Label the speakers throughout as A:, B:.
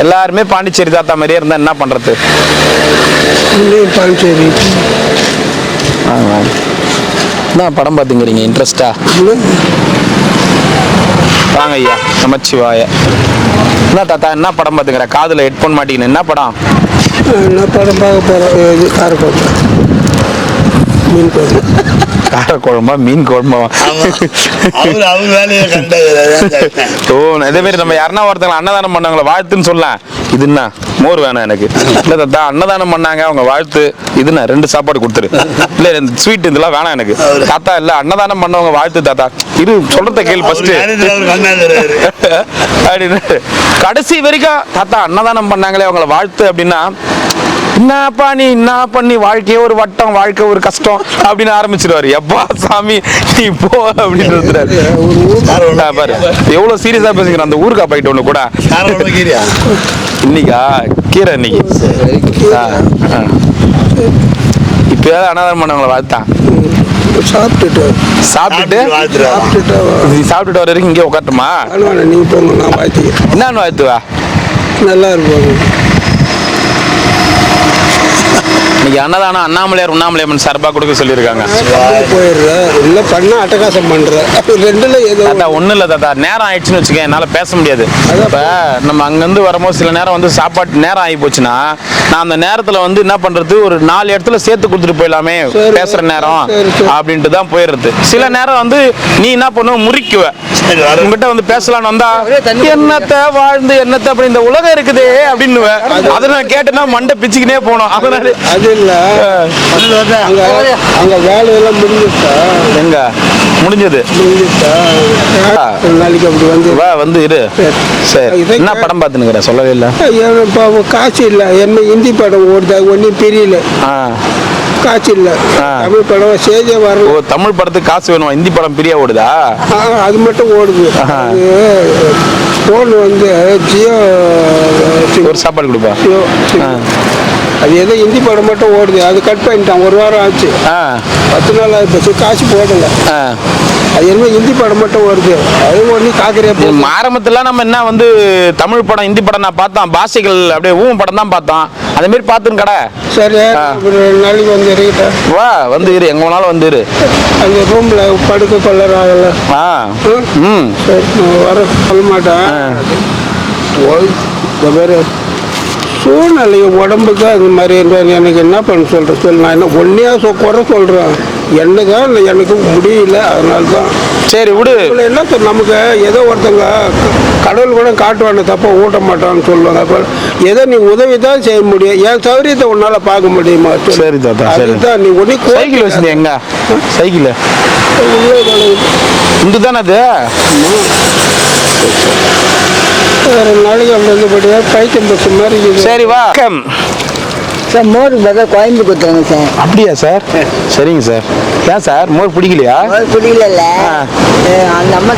A: எல்லாருமே பாண்டிச்சேரி தாத்தா மாதிரியே இருந்தா என்ன பண்றது?
B: பாண்டிச்சேரி
A: என்ன படம் பார்த்துங்கிறீங்க இன்ட்ரெஸ்டா? வாங்க ஐயா, நமச்சிவாய. என்ன தாத்தா என்ன படம் பார்த்துக்கிற? காதுல ஹெட்ஃபோன் மாட்டிக்கணும். என்ன படம்?
B: என்ன படம் பார்க்க போகிறோம்? இது காரக்குழம்பு மீன் குழம்பு.
A: காரக்குழம்பா மீன் குழம்பா? ஓ, இதே மாதிரி நம்ம யாருன்னா ஒருத்தவங்க அன்னதானம் பண்ணாங்களா வாழ்த்துன்னு சொல்லலாம். இது என்ன மோர் வேணாம் எனக்கு. இல்லை தாத்தா அன்னதானம் பண்ணாங்க அவங்க வாழ்த்து, இதுன்னா 2 சாப்பாடு கொடுத்துரு. இல்லை ஸ்வீட் இதெல்லாம் வேணாம் எனக்கு. தாத்தா இல்லை அன்னதானம் பண்ணவங்க வாழ்த்து தாத்தா. இது சொல்றத கேள்வி ஃபர்ஸ்ட் அப்படின்னு கடைசி வரைக்கும் தாத்தா அன்னதானம் பண்ணாங்களே அவங்கள வாழ்த்து அப்படின்னா, என்னப்பா நீ என்ன பண்ணி வாழ்க்கையே ஒரு வட்டம், வாழ்க்கை ஒரு கஷ்டம் அப்படின்னு ஆரம்பிச்சிருவாரு. எப்பா சாமி நீ போ அப்படின்னு பாரு எவ்வளவு சீரியஸா பேசுகிறேன். அந்த ஊருக்கா போயிட்டு ஒண்ணு கூட இன்னைக்கா கீரை இன்னைக்கு இப்ப அன்னதானம் பண்ணவங்கள வாழ்த்தான்.
B: சாப்பிட்டுட்டு
A: வர வரைக்கும் இங்கே உட்காட்டுமா?
B: நீங்க போங்க, நான் வாழ்த்துக்கிறேன்.
A: என்னன்னு வாழ்த்துவா?
B: நல்லா இருப்பாங்க.
A: இன்னைக்கு அன்னதானம் அண்ணாமலையார் உண்ணாமலையம்மன் சார்பா கொடுக்க சொல்லியிருக்காங்க.
B: போயிடுறேன் இல்லை பண்ணா அட்டகாசம் பண்றேன். ரெண்டுல ஏதோ
A: தாத்தா ஒன்றும் இல்லை தாத்தா, நேரம் ஆயிடுச்சுன்னு வச்சுக்கேன், என்னால் பேச முடியாது. இப்போ நம்ம அங்கேருந்து வரும்போது சில நேரம் வந்து சாப்பாட்டு நேரம் ஆகி போச்சுன்னா நான் அந்த நேரத்தில் வந்து என்ன பண்ணுறது, ஒரு 4 இடத்துல சேர்த்து கொடுத்துட்டு போயிடலாமே பேசுகிற நேரம் அப்படின்ட்டு தான் போயிடுறது. சில நேரம் வந்து நீ என்ன பண்ணுவ முறிக்குவ, உங்ககிட்ட வந்து பேசலான்னு வந்தா என்னத்தை வாழ்ந்து என்னத்தை அப்படி இந்த உலகம் இருக்குதே அப்படின்னு அதை நான் கேட்டேன்னா மண்டை பிச்சுக்கினே போனோம். அதனால
B: அது இல்ல அங்க வேலையெல்லாம் முடிஞ்சிருச்சா?
A: எங்க முடிஞ்சது?
B: நாளைக்கு அப்படி வந்து
A: வா வந்து இரு. சரி என்ன படம் பார்த்துனுக்குற சொல்லவே இல்லை.
B: காசு இல்லை, என்ன ஹிந்தி படம் ஓடுதா ஒன்றும் தெரியல. காசு இல்லை, தமிழ் படம் சேஜே வரல.
A: ஓ தமிழ் படத்துக்கு காசு வேணும், ஹிந்தி படம் பிரியா ஓடுதா?
B: அது மட்டும் ஓடுது. ஃபோன் வந்து ஜியோ
A: ஒரு சாப்பாடு கொடுப்பா.
B: அது ஏதோ ஹிந்தி படம் மட்டும் ஓடுது, அது கட் பண்ணிட்டான். 1 வாரம் ஆச்சு, 10 நாள் ஆயிடுச்சு, காசு போடல. அது என்ன ஹிந்தி படம் மட்டும் வருது, அது ஒண்ணு காக்கறியா போகுது.
A: ஆரம்பத்துல நம்ம என்ன வந்து தமிழ் படம் ஹிந்தி படம் நான் பார்த்தோம், பாஷைகள் அப்படியே ஊம் படம் தான் பார்த்தோம். அதே மாதிரி பார்த்துன்னு கடை.
B: சரி 2 நாளைக்கு வந்து இறங்கிட்டேன்.
A: வா வந்து இரு, எங்க வேணாலும் வந்து இரு.
B: அந்த ரூம்ல படுக்க கொள்ளற ஆகல. சரி வர சொல்ல மாட்டேன். வேறு சூழ்நிலை உடம்புக்கு அது மாதிரி எனக்கு என்ன பண்ண சொல்கிறேன் சொல்லு. நான் என்ன ஒன்றையா குறை சொல்கிறேன், என்னதான் எனக்கு முடியல, அதனால தான்.
A: சரி விடு.
B: என்ன நமக்கு ஏதோ ஒருத்தங்க கடவுள் கூட காட்டுவான தப்ப ஊட்ட மாட்டான்னு சொல்லுவாங்க. அப்போ ஏதோ நீ உதவி தான் செய்ய முடியும், என் சௌரியத்தை உன்னால பார்க்க முடியுமா?
A: சரி தாத்தா
B: அதுதான் நீ ஒன்றே
A: சைக்கிள் வச்சு எங்க சைக்கிள் இந்து தானே அது.
B: 2 நாளைக்கு அப்படி இருந்தபடியா பைத்தியம் பஸ் மாதிரி இருக்குது.
A: சரி வா
C: சார் மோர் பதில் குழம்பு கொடுத்துருங்க சார்.
A: அப்படியா சார்? சரிங்க சார். ஏன் சார் மோர் பிடிக்கலையா?
C: மோர் பிடிக்கல, அந்த அம்மா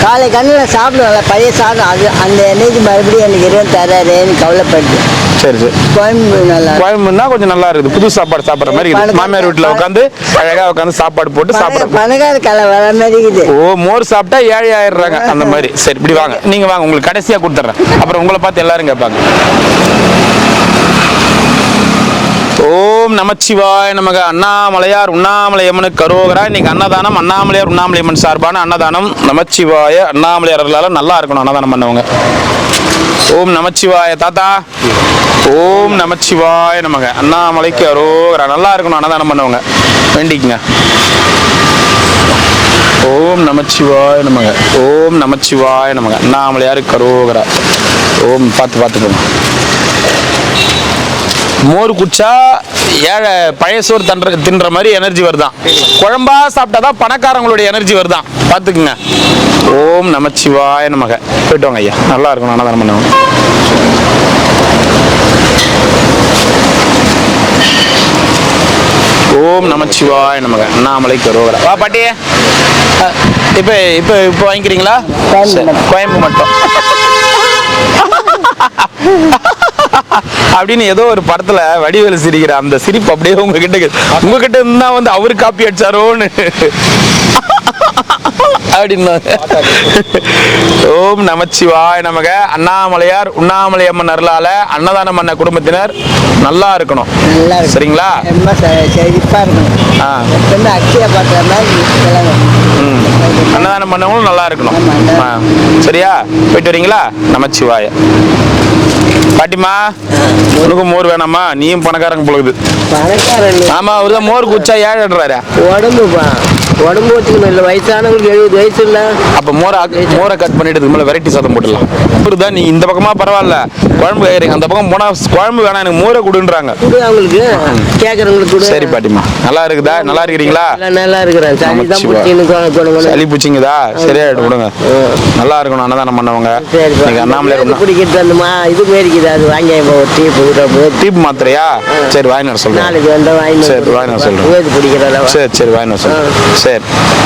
C: காலை கண்ணில் சாப்பிடுவாங்க பழைய சாதம், அது அந்த எண்ணெய்க்கு மறுபடியும் எனக்கு இறைவன் தராருன்னு கவலைப்படுது.
A: சரி சரி
C: குழம்பு நல்லா,
A: குழம்புனா கொஞ்சம் நல்லா இருக்குது, புது சாப்பாடு சாப்பிட்ற மாதிரி இருக்குது. மாமியார் வீட்டில் உட்காந்து அழகா உட்காந்து சாப்பாடு போட்டு சாப்பிட்ற
C: பணக்கார கலை வர மாதிரி இருக்குது.
A: ஓ மோர் சாப்பிட்டா 7 ஆயிடுறாங்க அந்த மாதிரி. சரி இப்படி வாங்க, நீங்க வாங்க, உங்களுக்கு கடைசியா கொடுத்துட்றேன், அப்புறம் உங்களை பார்த்து எல்லாரும் கேட்பாங்க. ஓம் நமச்சிவாய நமக. அண்ணாமலையார் உண்ணாமலையம்மனுக்கு கரோகரா. இன்னைக்கு அன்னதானம் அண்ணாமலையார் உண்ணாமலையம்மன் சார்பான அன்னதானம். நமச்சிவாய அண்ணாமலையார்களால நல்லா இருக்கணும் அன்னதானம் பண்ணவங்க. ஓம் நமச்சிவாய தாத்தா. ஓம் நமச்சிவாய நமக. அண்ணாமலைக்கு கரோகரா. நல்லா இருக்கணும் அன்னதானம் பண்ணவங்க, வேண்டிக்குங்க. ஓம் நமச்சிவாய நமக. ஓம் நமச்சிவாய நமக. அண்ணாமலையாருக்கு கரோகரா. ஓம் பார்த்து பார்த்துக்கோங்க. மோர் குடிச்சா ஏழை பழைய சோறு தின்ற மாதிரி எனர்ஜி வருதான். குழம்பா சாப்பிட்டாதான் பணக்காரங்களுடைய எனர்ஜி வருதான், பார்த்துக்குங்க. ஓம் நமச்சிவாய நமக. போயிட்டு வாங்க ஐயா, நல்லா இருக்கணும் அன்னதானம் பண்ணுவாங்க. ஓம் நமச்சிவாய நமக. அண்ணாமலை கரோகரா. வா பாட்டி, இப்போ இப்போ இப்போ வாங்கிக்கிறீங்களா? கோயம்பு மட்டும் அப்படின்னு ஏதோ ஒரு படத்துல வடிவேலு சிரிக்கிற அந்த சிரிப்பு அப்படியே உங்ககிட்ட இருந்தா வந்து அவரு காப்பி அடிச்சாரோன்னு அப்படின்னு. ஓம் நமச்சிவாய நமக. அண்ணாமலையார் உண்ணாமலை அம்மன் அருளால அன்னதானம் பண்ண குடும்பத்தினர் நல்லா இருக்கணும்.
C: நல்லா இருக்கும்.
A: சரிங்களா?
C: ரொம்ப செழிப்பாக இருக்கணும். எப்பவுமே அக்ஷய பார்க்குற மாதிரி
A: அன்னதானம் பண்ணவங்களும் நல்லா இருக்கணும். சரியா? போயிட்டு வரீங்களா? நமச்சிவாய. பாட்டிமா, உனக்கும் மோர் வேணாமா? நீயும் பணக்காரங்க பொழுது.
C: பணக்காரன்
A: ஆமா, அவருதான் மோர் குச்சா ஏழுன்றாரு.
C: உடம்பு வச்சுக்கணும். இல்லை வயசானவங்களுக்கு 70 வயசு இல்லை.
A: அப்ப மோரை கட் பண்ணிட்டு மேல வெரைட்டி சாதம் போட்டுடலாம். இப்படிதான் நீ இந்த பக்கமா பரவாயில்ல குழம்பு கேக்குறீங்க, அந்த பக்கம் போனா குழம்பு வேணாம் எனக்கு மோரை கொடுன்றாங்க.
C: அவங்களுக்கு கேட்கறவங்களுக்கு.
A: சரி பாட்டிமா, நல்லா இருக்குதா? நல்லா இருக்கிறீங்களா?
C: நல்லா இருக்கிறேன்.
A: சளி பூச்சிங்கதா? சரியாயிட்டு கொடுங்க. நல்லா இருக்கணும் அன்னதானம் பண்ணவங்க. அண்ணாமலை
C: பிடிக்கிறது அந்த இது மேரிக்குது, அது வாங்கி
A: டீப் மாத்திரையா? சரி வாங்கின சொல்றேன்.
C: நாளைக்கு வந்தா வாங்கி.
A: சரி வாங்கின சொல்றேன்.
C: பிடிக்கிறதா?
A: சரி வாங்கின சொல்றேன். சரி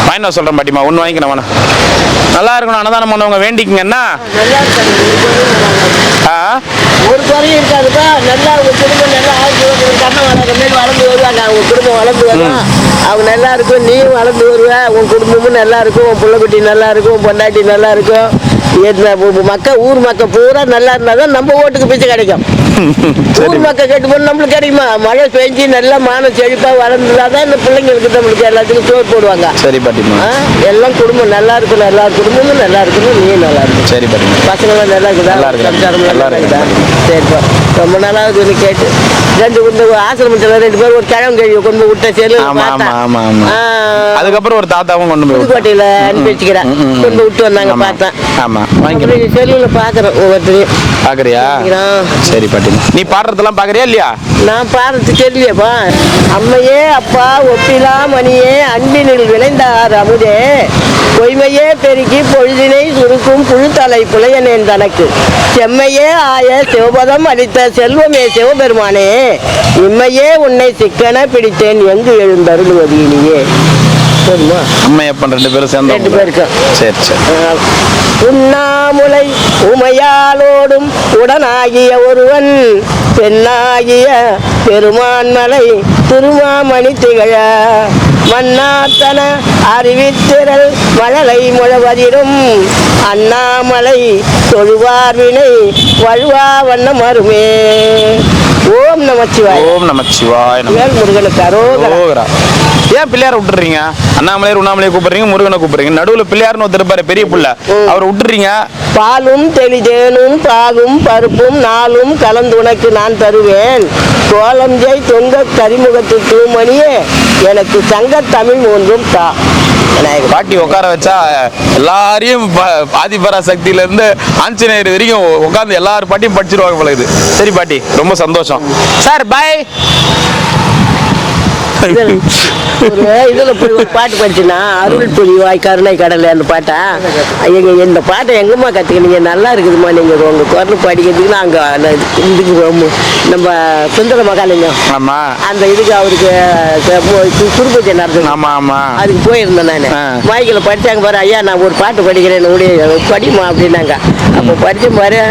A: வாங்கின சொல்றேன் பாட்டிமா. ஒண்ணு வாங்கிக்கிறேன் வேணா. நல்லா இருக்கணும் அன்னதானம் பண்ணவங்க வேண்டிக்குங்கன்னா.
C: ஒரு குறையும் இருக்காதுப்பா. நல்லா அவங்க குடும்பம் நல்லா கண்ணம் வளர்ற மாதிரி வளர்ந்து வருவாங்க. அவங்க குடும்பம் வளர்ந்து வரும். அவங்க நல்லா இருக்கும், நீயும் வளர்ந்து வருவ. உன் குடும்பமும் நல்லா இருக்கும், உன் பிள்ளைக்குட்டி நல்லா இருக்கும், உன் பொண்டாட்டி நல்லா இருக்கும். ஊர் மக்கள் பூரா நல்லா இருந்தாதான் நம்ம ஓட்டுக்கு பிச்சை கிடைக்கும். ஊர் மக்கள் கெட்டு போன நம்மளுக்கு கிடைக்குமா? மழை பெஞ்சு நல்லா மானம் செழிப்பா வளர்ந்துதான் இந்த பிள்ளைங்களுக்கு நம்மளுக்கு எல்லாத்துக்கும் சோறு போடுவாங்க.
A: சரி பாட்டிமா.
C: எல்லாம் குடும்பம் நல்லா இருக்கணும், எல்லா குடும்பமும் நல்லா இருக்கணும், நீயும் நல்லா இருக்கணும்.
A: சரி பாட்டிமா.
C: பசங்களாம் நல்லா இருக்குதா? சம்சாரம் நல்லா இருக்குதா? சரிப்பா. ரொம்ப நாளாவது ஒன்று கேட்டு ரெண்டு ஆசிரமத்தில் 2 பேர் ஒரு கிழங்கு கழுவி கொண்டு விட்ட செல்லு.
A: அதுக்கப்புறம் ஒரு தாத்தாவும் கொண்டு போய்
C: புதுக்கோட்டையில அனுப்பி வச்சுக்கிறேன். கொண்டு விட்டு வந்தாங்க, பார்த்தேன்.
A: ஆமா,
C: செல்லுல பாக்குறேன் ஒவ்வொருத்தரையும்.
A: பாக்குறியா? சரி பாட்டிமா. நீ பாடுறதெல்லாம் பாக்குறியா இல்லையா?
C: நான் பாடுறது தெரியலையப்பா. அம்மையே அப்பா ஒப்பிலா மணியே அன்பினில் விளைந்தார் அமுதே பொய்மையே பெருக்கி பொழுதினை சுருக்கும் புழுத்தலை புலையனேன் தனக்கு செம்மையே ஆய சிவபதம் அளித்த செல்வமே சிவபெருமானே இம்மையே உன்னை சிக்கன பிடித்தேன் எங்கு எழுந்தருளுவது இனியே. சரிமா?
A: அம்மையப்பன் 2 பேரும் சேர்ந்து
C: 2 பேருக்கு.
A: சரி சரி.
C: உண்ணாமுலை உமையாலோடும் உடனாகிய ஒருவன் பெண்ணாகிய பெருமான்மலை திருமாமணி திகழ மன்னாத்தன அறிவித்திரல் மழலை முழவதிரும் அண்ணாமலை தொழுவார்வினை வழுவா வண்ணம் அருமே. ஓம் நமச்சிவாய்.
A: ஓம் நமச்சிவாய்.
C: முருகனுக்கு அரோகரா.
A: ஏன் பிள்ளையார விட்டுறீங்க? அண்ணாமலையார் உண்ணாமலையை கூப்பிடுறீங்க, முருகனை கூப்பிடுறீங்க. நடுவுல பிள்ளையார்னு ஒருத்தர் இருப்பாரு, பெரிய புள்ள, அவரை விட்டுறீங்க.
C: பாலும் தெளிதேனும் பாகும் பருப்பும் நாளும் கலந்து உனக்கு நான் தருவேன். கோலம் ஜெய் தொங்க கரிமுகத்து தூமணியே எனக்கு சங்க தமிழ் ஒன்றும் தா.
A: பாட்டி உட்கார வச்சா எல்லாரையும் ஆதிபரா சக்தியில இருந்து ஆஞ்சநேயர் வரைக்கும் உட்கார்ந்து எல்லாரும் பாட்டியும் படிச்சிருவாங்க போல இது. சரி பாட்டி, ரொம்ப சந்தோஷம். Sir bye.
C: இதுல போய் ஒரு பாட்டு படிச்சுன்னா அருள் புரிவாய் கருணை கடலை அந்த பாட்டா. இந்த பாட்டை எங்கம்மா கத்துக்கினீங்க? நல்லா இருக்குதுமா. நீங்க உங்க குரல் படிக்கிறதுக்கு நாங்க இதுக்கு நம்ம சுந்தர மகாலிங்கம் அந்த இதுக்கு அவருக்கு குருபூஜை நடந்தது.
A: ஆமா ஆமா,
C: அதுக்கு போயிருந்தேன் நானு. மைக்கில படிச்சாங்க பாரு, ஐயா நான் ஒரு பாட்டு படிக்கிறேன் படிமா அப்படின்னாங்க. அப்போ படிச்ச பாரு,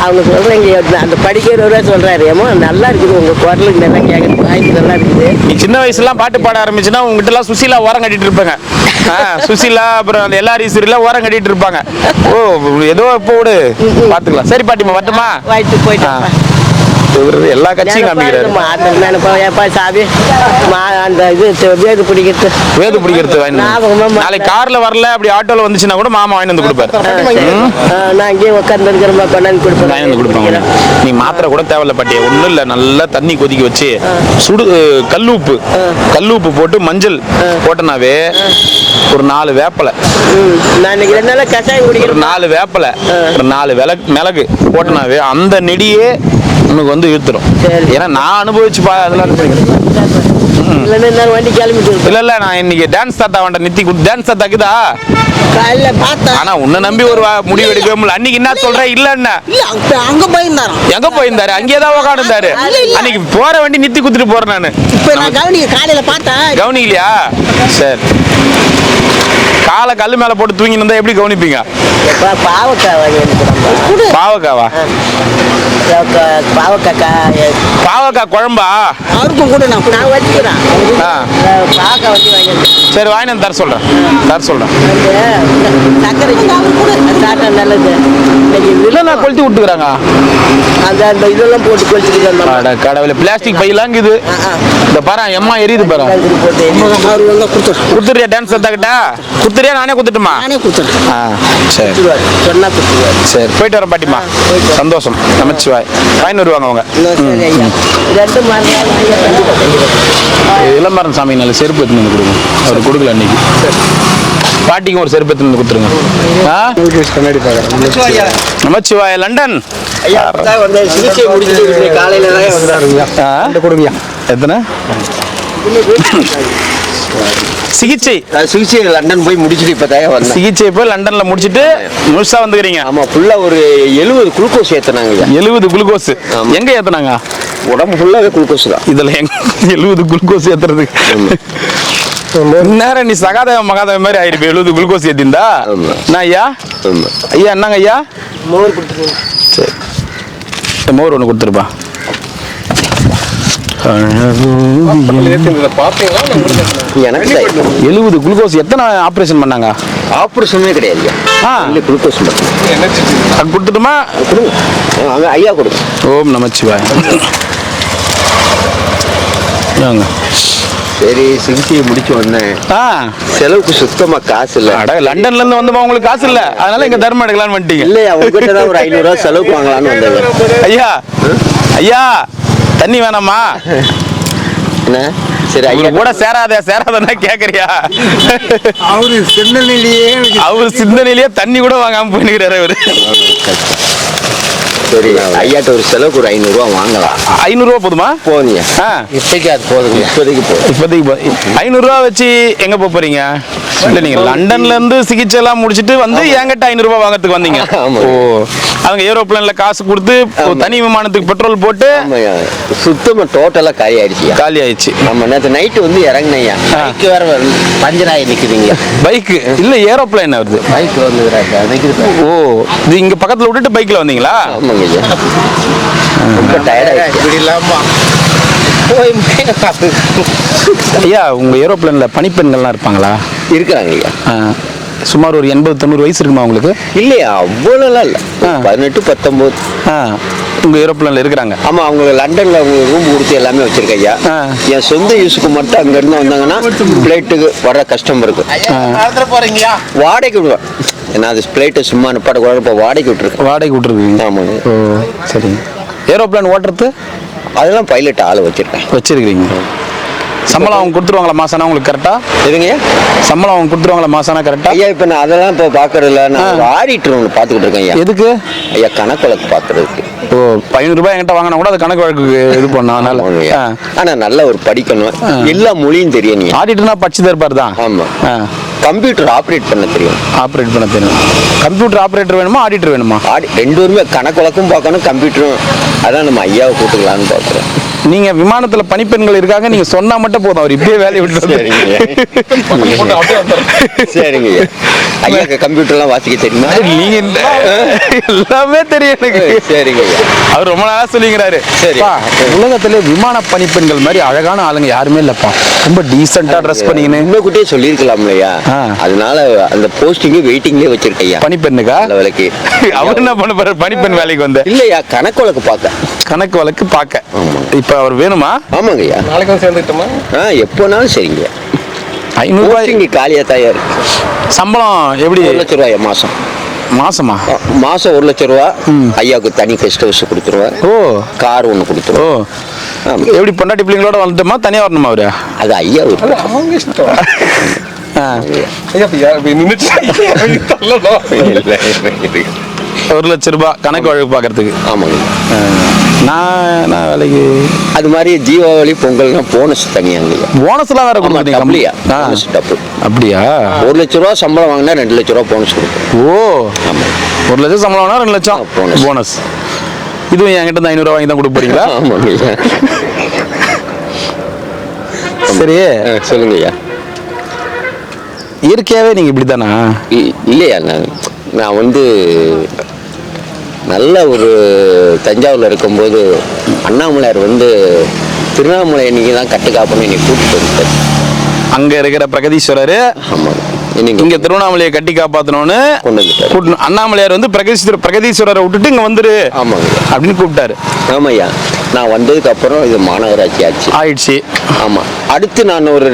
C: அவங்க சொல்றேங்க அந்த படிக்கிறவரே சொல்றாரு, ஏமா நல்லா இருக்குது உங்க குரலுக்கு நல்லா கேட்கறது, வாய்ப்பு நல்லா இருக்குது.
A: நீ சின்ன வயசுல பாட்டு பாட ஆரம்பிச்சுன்னா உங்ககிட்ட எல்லாம் சுசீலா ஓரம் கட்டிட்டு இருப்பாங்க. சுசீலா அப்புறம் அந்த எல்லாரும் சீரியெல்லாம் ஓரம் கட்டிட்டு இருப்பாங்க. ஓ ஏதோ இப்போ விடு பாத்துக்கலாம். சரி பாட்டிமா, வரட்டுமா?
C: வாய்ட்டு போயிட்டு
A: எல்லா கட்சியும் காமிக்கிறாரு.
C: வேது பிடிக்கிறது
A: நாளைக்கு கார்ல வரல, அப்படி ஆட்டோல வந்துச்சுன்னா கூட மாமா வாங்கி வந்து கொடுப்பாரு.
C: நான் இங்கே உட்கார்ந்து இருக்கிற கொண்டாந்து
A: கொடுப்பாங்க. நீ மாத்திரை கூட தேவையில்ல பாட்டியா, ஒண்ணும் இல்ல. நல்லா தண்ணி கொதிக்க வச்சு சுடு கல்லுப்பு போட்டு மஞ்சள் போட்டனாவே ஒரு 4 வேப்பலை,
C: நான் 2 நாளா கஷாயம் குடிக்கிறேன்.
A: 4 வேப்பலை, ஒரு 4 மிளகு போட்டனாவே அந்த நெடியே உனக்கு வந்து இழுத்துரும். ஏன்னா நான் அனுபவிச்சு அதெல்லாம்
C: வண்டி கிளம்பிட்டு
A: இல்ல நான் இன்னைக்கு டான்ஸ் தாத்தா வண்ட நித்தி டான்ஸ் தாத்தாக்குதா
C: காலைல பார்த்தா.
A: ஆனா உன்னை நம்பி ஒரு முடிவு எடுக்க முடியல. அன்னைக்கு என்ன சொல்றேன்? இல்ல
C: அங்க போயிருந்தாரு.
A: எங்க போயிருந்தாரு? அங்கேயேதான் உட்காந்துருந்தாரு. அன்னைக்கு போற வண்டி நித்தி குத்துட்டு போறேன் நானு.
C: இப்ப நான் கவனிக்க காலையில பார்த்தேன்.
A: கவனிக்கலையா? சரி காலை கல் மேல போட்டு தூங்கி இருந்தா எப்படி கவனிப்பீங்க?
C: பாவக்காய் வாங்கி
A: பாவக்காவா? பாவக்காய் குழம்பா?
B: யாருக்கும் கூட
C: நான் வச்சுக்கிறேன்.
A: ஆ.
C: பாவக்காய் வச்சு வாங்கி
A: சரி வாங்கி தர சொல்றேன்.
C: சக்கரை சாப்பிட்டா நல்லது. இன்னைக்கு
A: இல்லைண்ணா கொளுத்தி விட்டுக்கிறாங்க.
C: அந்த இதெல்லாம் போட்டு கொளுத்திக்கிட்டு
A: கடவுள பிளாஸ்டிக் பையெல்லாம் இருக்குது. இந்த பாரு எம்மா எரியுது பாரு. குத்துறியா டான்ஸ் எடுத்தாக்கிட்டா? குத்துறியா நானே குத்துட்டுமா? சரி
C: சொன்னா குத்துருவாரு.
A: சரி போயிட்டு வரேன் பாட்டிமா. சந்தோஷம். நமச்சிவாய். வாங்கி வருவாங்க அவங்க.
C: ரெண்டு மாதிரி
A: இளமரன் சாமி நல்ல செருப்பு எடுத்துன்னு வந்து கொடுங்க. அவர் கொடுக்கல அன்னைக்கு. பாட்டிக்கும் ஒரு செருப்பு எடுத்துன்னு வந்து கொடுத்துருங்க.
B: கண்ணாடி பார்க்குறேன்.
A: நமச்சிவாய் லண்டன்.
C: ஐயா வந்து சிகிச்சை முடிச்சுட்டு காலையில தான் வந்தாருங்க.
B: கொடுங்க.
A: எத்தனை சிகிச்சை
C: சிகிச்சை லண்டன் போய் முடிச்சுட்டு இப்பதான் வந்தேன்.
A: சிகிச்சை போய் லண்டன்ல முடிச்சிட்டு முழுசா வந்துக்கிறீங்க.
C: ஆமா ஃபுல்லா ஒரு 70 குளுக்கோஸ் ஏத்துனாங்க.
A: 70 குளுக்கோஸ் எங்க ஏத்துனாங்க?
C: உடம்பு ஃபுல்லாவே குளுக்கோஸ் தான்.
A: இதுல எங்க 70 குளுக்கோஸ் ஏத்துறது? நேரம் நீ சகாதேவ மகாதேவ மாதிரி ஆயிருப்ப. 70 குளுக்கோஸ் ஏத்திருந்தா என்ன ஐயா? ஐயா என்னங்க ஐயா?
C: மோர் கொடுத்துருங்க.
A: சரி மோர் ஒன்று கொடுத்துருப்பா. 70 குளுக்கோஸ் எத்தனை ஆபரேஷன் பண்ணாங்க?
C: ஆப்ரேஷனே கிடையாது. குளுக்கோஸ்
A: கொடுத்துட்டுமா?
C: கொடுங்க ஐயா கொடுங்க.
A: ஓம் நமச்சிவாய்.
C: சரி சிகிச்சையை முடிச்சு வந்தேன். செலவுக்கு சுத்தமா காசு இல்ல.
A: லண்டன்ல இருந்து வந்தமா உங்களுக்கு காசு இல்ல, அதனால இங்க தர்மம் எடுக்கலாம்னு வந்துட்டீங்க.
C: இல்லையா உங்ககிட்ட தான் ஒரு 500 ரூபாய் செலவுக்கு வாங்கலாம்னு வந்தேன்.
A: ஐயா ஐயா தண்ணி வேணாமா?
C: என்ன சரி ஐயா
A: கூட சேராதன்னா கேக்குறியா?
B: அவரு
A: சிந்தனையிலேயே தண்ணி கூட வாங்காம போயிருக்கிறாரு அவரு.
C: சரி ஐயாட்ட ஒரு செலவுக்கு ஒரு 500 ரூபாய் வாங்கலாம்.
A: 500 ரூபாய் போதுமா?
C: போதுங்க. இப்போதைக்கு அது போதுங்க. இப்போதைக்கு
A: 500 ரூபாய் வச்சு எங்க போறீங்க? இல்ல நீங்க லண்டன்ல இருந்து சிகிச்சை எல்லாம் முடிச்சிட்டு வந்து என்கிட்ட 500 ரூபாய் வாங்கறதுக்கு வந்தீங்க. ஓ அவங்க ஏரோப்ளேன்ல காசு கொடுத்து தனி விமானத்துக்கு பெட்ரோல் போட்டு
C: சுத்தமா டோட்டலா காலி ஆயிடுச்சு. நம்ம நேற்று நைட்டு வந்து இறங்கினையா பைக் வேற பஞ்சர் ஆகி நிக்குதுங்க.
A: பைக் இல்ல ஏரோப்ளேன் வருது.
C: பைக் வந்து
A: ஓ இது இங்க பக்கத்துல விட்டுட்டு பைக்ல வந்தீங்களா?
C: ஆமாங்க ஐயா. ரொம்ப டயர்டாயிடுச்சு.
A: ஐயா உங்க ஏரோப்ளேன்ல பனிப்பெண்கள்லாம் இருப்பாங்களா?
C: இருக்கிறாங்க ஐயா.
A: சுமார் ஒரு 80-90 வயசு இருக்குமா உங்களுக்கு?
C: இல்லையா அவ்வளோலாம் இல்லை. 18-19
A: உங்க ஏரோப்ளேன்ல இருக்கிறாங்க.
C: ஆமா அவங்க லண்டன்ல அவங்க ரூம் கொடுத்து எல்லாமே வச்சிருக்கேன் ஐயா. என் சொந்த யூஸுக்கு மட்டும் அங்க இருந்து வந்தாங்கன்னா பிளைட்டுக்கு வர கஸ்டமருக்கு வாடகைக்கு விடுவேன். ஏன்னா அது பிளைட்டை சும்மா நிப்பாட்ட கூட இப்போ வாடகைக்கு விட்டுருக்கேன். ஆமாங்க.
A: ஓ சரி. ஏரோப்ளேன் ஓட்டுறது
C: அதெல்லாம் பைலட் ஆள்
A: வச்சிருக்கீங்க. சம்பளம் அவங்க கொடுத்துருவாங்களா மாசானா உங்களுக்கு கரெக்டா?
C: எதுங்க
A: சம்பளம் அவங்க கொடுத்துருவாங்களா மாசானா கரெக்டா?
C: ஐயா இப்போ நான் அதெல்லாம் இப்போ பார்க்கறதில்ல. நான் ஆடிட்டர் ஒன்று பார்த்துக்கிட்டு இருக்கேன் ஐயா.
A: எதுக்கு?
C: ஐயா கணக்கு வழக்கு பார்க்கறதுக்கு.
A: ஓ 500 ரூபாய் என்கிட்ட வாங்கினா கூட அது கணக்கு வழக்கு இது பண்ணால.
C: ஆனா நல்ல ஒரு படிக்கணும், எல்லா மொழியும் தெரியும். நீ
A: ஆடிட்டர்னா படிச்சு தருப்பார் தான்.
C: ஆமா. கம்ப்யூட்டர் ஆப்ரேட் பண்ண தெரியும். கம்ப்யூட்டர் ஆப்ரேட்டர் வேணுமா ஆடிட்டர் வேணுமா? ரெண்டு பேருமே கணக்கு வழக்கும் பார்க்கணும் கம்ப்யூட்டரும். அதான் நம்ம ஐயாவை கூட்டுக்கலான்னு பார்க்குறேன்.
A: நீங்க விமானத்துல பணிப்பெண்கள் இருக்காங்க, நீங்க சொன்னா மட்டும் போதும், அவர் இப்பயே வேலையை விட்டு.
C: சரிங்க ஐயா. கம்ப்யூட்டர்லாம் வாசிக்க தெரியுமா?
A: நீங்க எல்லாமே தெரியும் எனக்கு.
C: சரிங்க
A: அவர் ரொம்ப நாளா சொல்லிக்கிறாரு. உலகத்திலே விமான பணிப்பெண்கள் மாதிரி அழகான ஆளுங்க யாருமே இல்லப்பா. ரொம்ப டீசெண்டா ட்ரெஸ் பண்ணிக்கின்னு
C: இன்னும் குட்டியே சொல்லியிருக்கலாம் இல்லையா? அதனால அந்த போஸ்டிங் வெயிட்டிங்லேயே வச்சிருக்கையா
A: பணிப்பெண்ணுக்கா
C: வேலைக்கு.
A: அவர் என்ன பண்ண போறாரு பணிப்பெண் வேலைக்கு வந்து?
C: இல்லையா கணக்கு வழக்கு பார்க்க.
A: இப்ப அவர் வேணுமா?
C: ஆமாங்க ஐயா.
B: நாளைக்கு வந்து சேர்ந்துட்டோமா?
C: எப்போனாலும் சரிங்க.
A: 500 ரூபாய்
C: இங்கே காலியா தயார் இருக்கு.
A: சம்பளம் எப்படி?
C: 1 லட்சம் ரூபாய் மாசம் 1 லட்சம் ரூபா. ஐயாவுக்கு தனி கெஸ்ட் ஹவுஸ் கொடுத்துருவார்.
A: ஓ
C: கார் ஒன்று கொடுத்துருவோம்.
A: எப்படி பொண்டாட்டி பிள்ளைங்களோட வந்துட்டோமா தனியா வரணுமா அவரு?
C: அது ஐயா
B: அவங்க இஷ்டம்.
A: 1 லட்சம் ரூபாய் கணக்கு வழக்கு பார்க்கறதுக்கு.
C: ஆமாங்க.
A: நான் வேலைக்கு
C: அது மாதிரி தீபாவளி பொங்கல்னா போனஸ் தனியாங்க.
A: போனஸ் எல்லாம் வேற கொடுத்துருக்கீங்க? அப்படியா?
C: 1 லட்சம் ரூபா சம்பளம் வாங்கினா 2 லட்சம் ரூபா போனஸ் கொடுக்கும்.
A: ஓ 1 லட்சம் சம்பளம் வாங்கினா 2 லட்சம் போனஸ். இதுவும் என்கிட்ட 500 ரூபா வாங்கி தான் கொடுக்க போறீங்களா?
C: சரி
A: சொல்லுங்க
C: ஐயா.
A: இயற்கையாவே நீங்க இப்படித்தானா?
D: இல்லையா, நான் வந்து நல்ல ஒரு தஞ்சாவூரில் இருக்கும்போது அண்ணாமலையார் வந்து திருவண்ணாமலை நீங்கள் தான் கட்டுக்காப்புன்னு என்னை கூப்பிட்டு வந்துட்டார்.
A: அங்க இருக்கிற பிரகதீஸ்வரர்
D: ஆமாம்,
A: இங்க திருவண்ணாமலையை கட்டி காப்பாத்தணும்னு
D: கொண்டு வந்துட்டார்.
A: அண்ணாமலையார் வந்து பிரகதீஸ்வரரை விட்டுட்டு இங்க வந்துரு
D: ஆமாங்க
A: அப்படின்னு கூப்பிட்டாரு.
D: ஆமாய்யா, நான் வந்ததுக்கு அப்புறம் இது மாநகராட்சி
A: ஆயிடுச்சு.
D: ஆமா, அடுத்து நான் ஒரு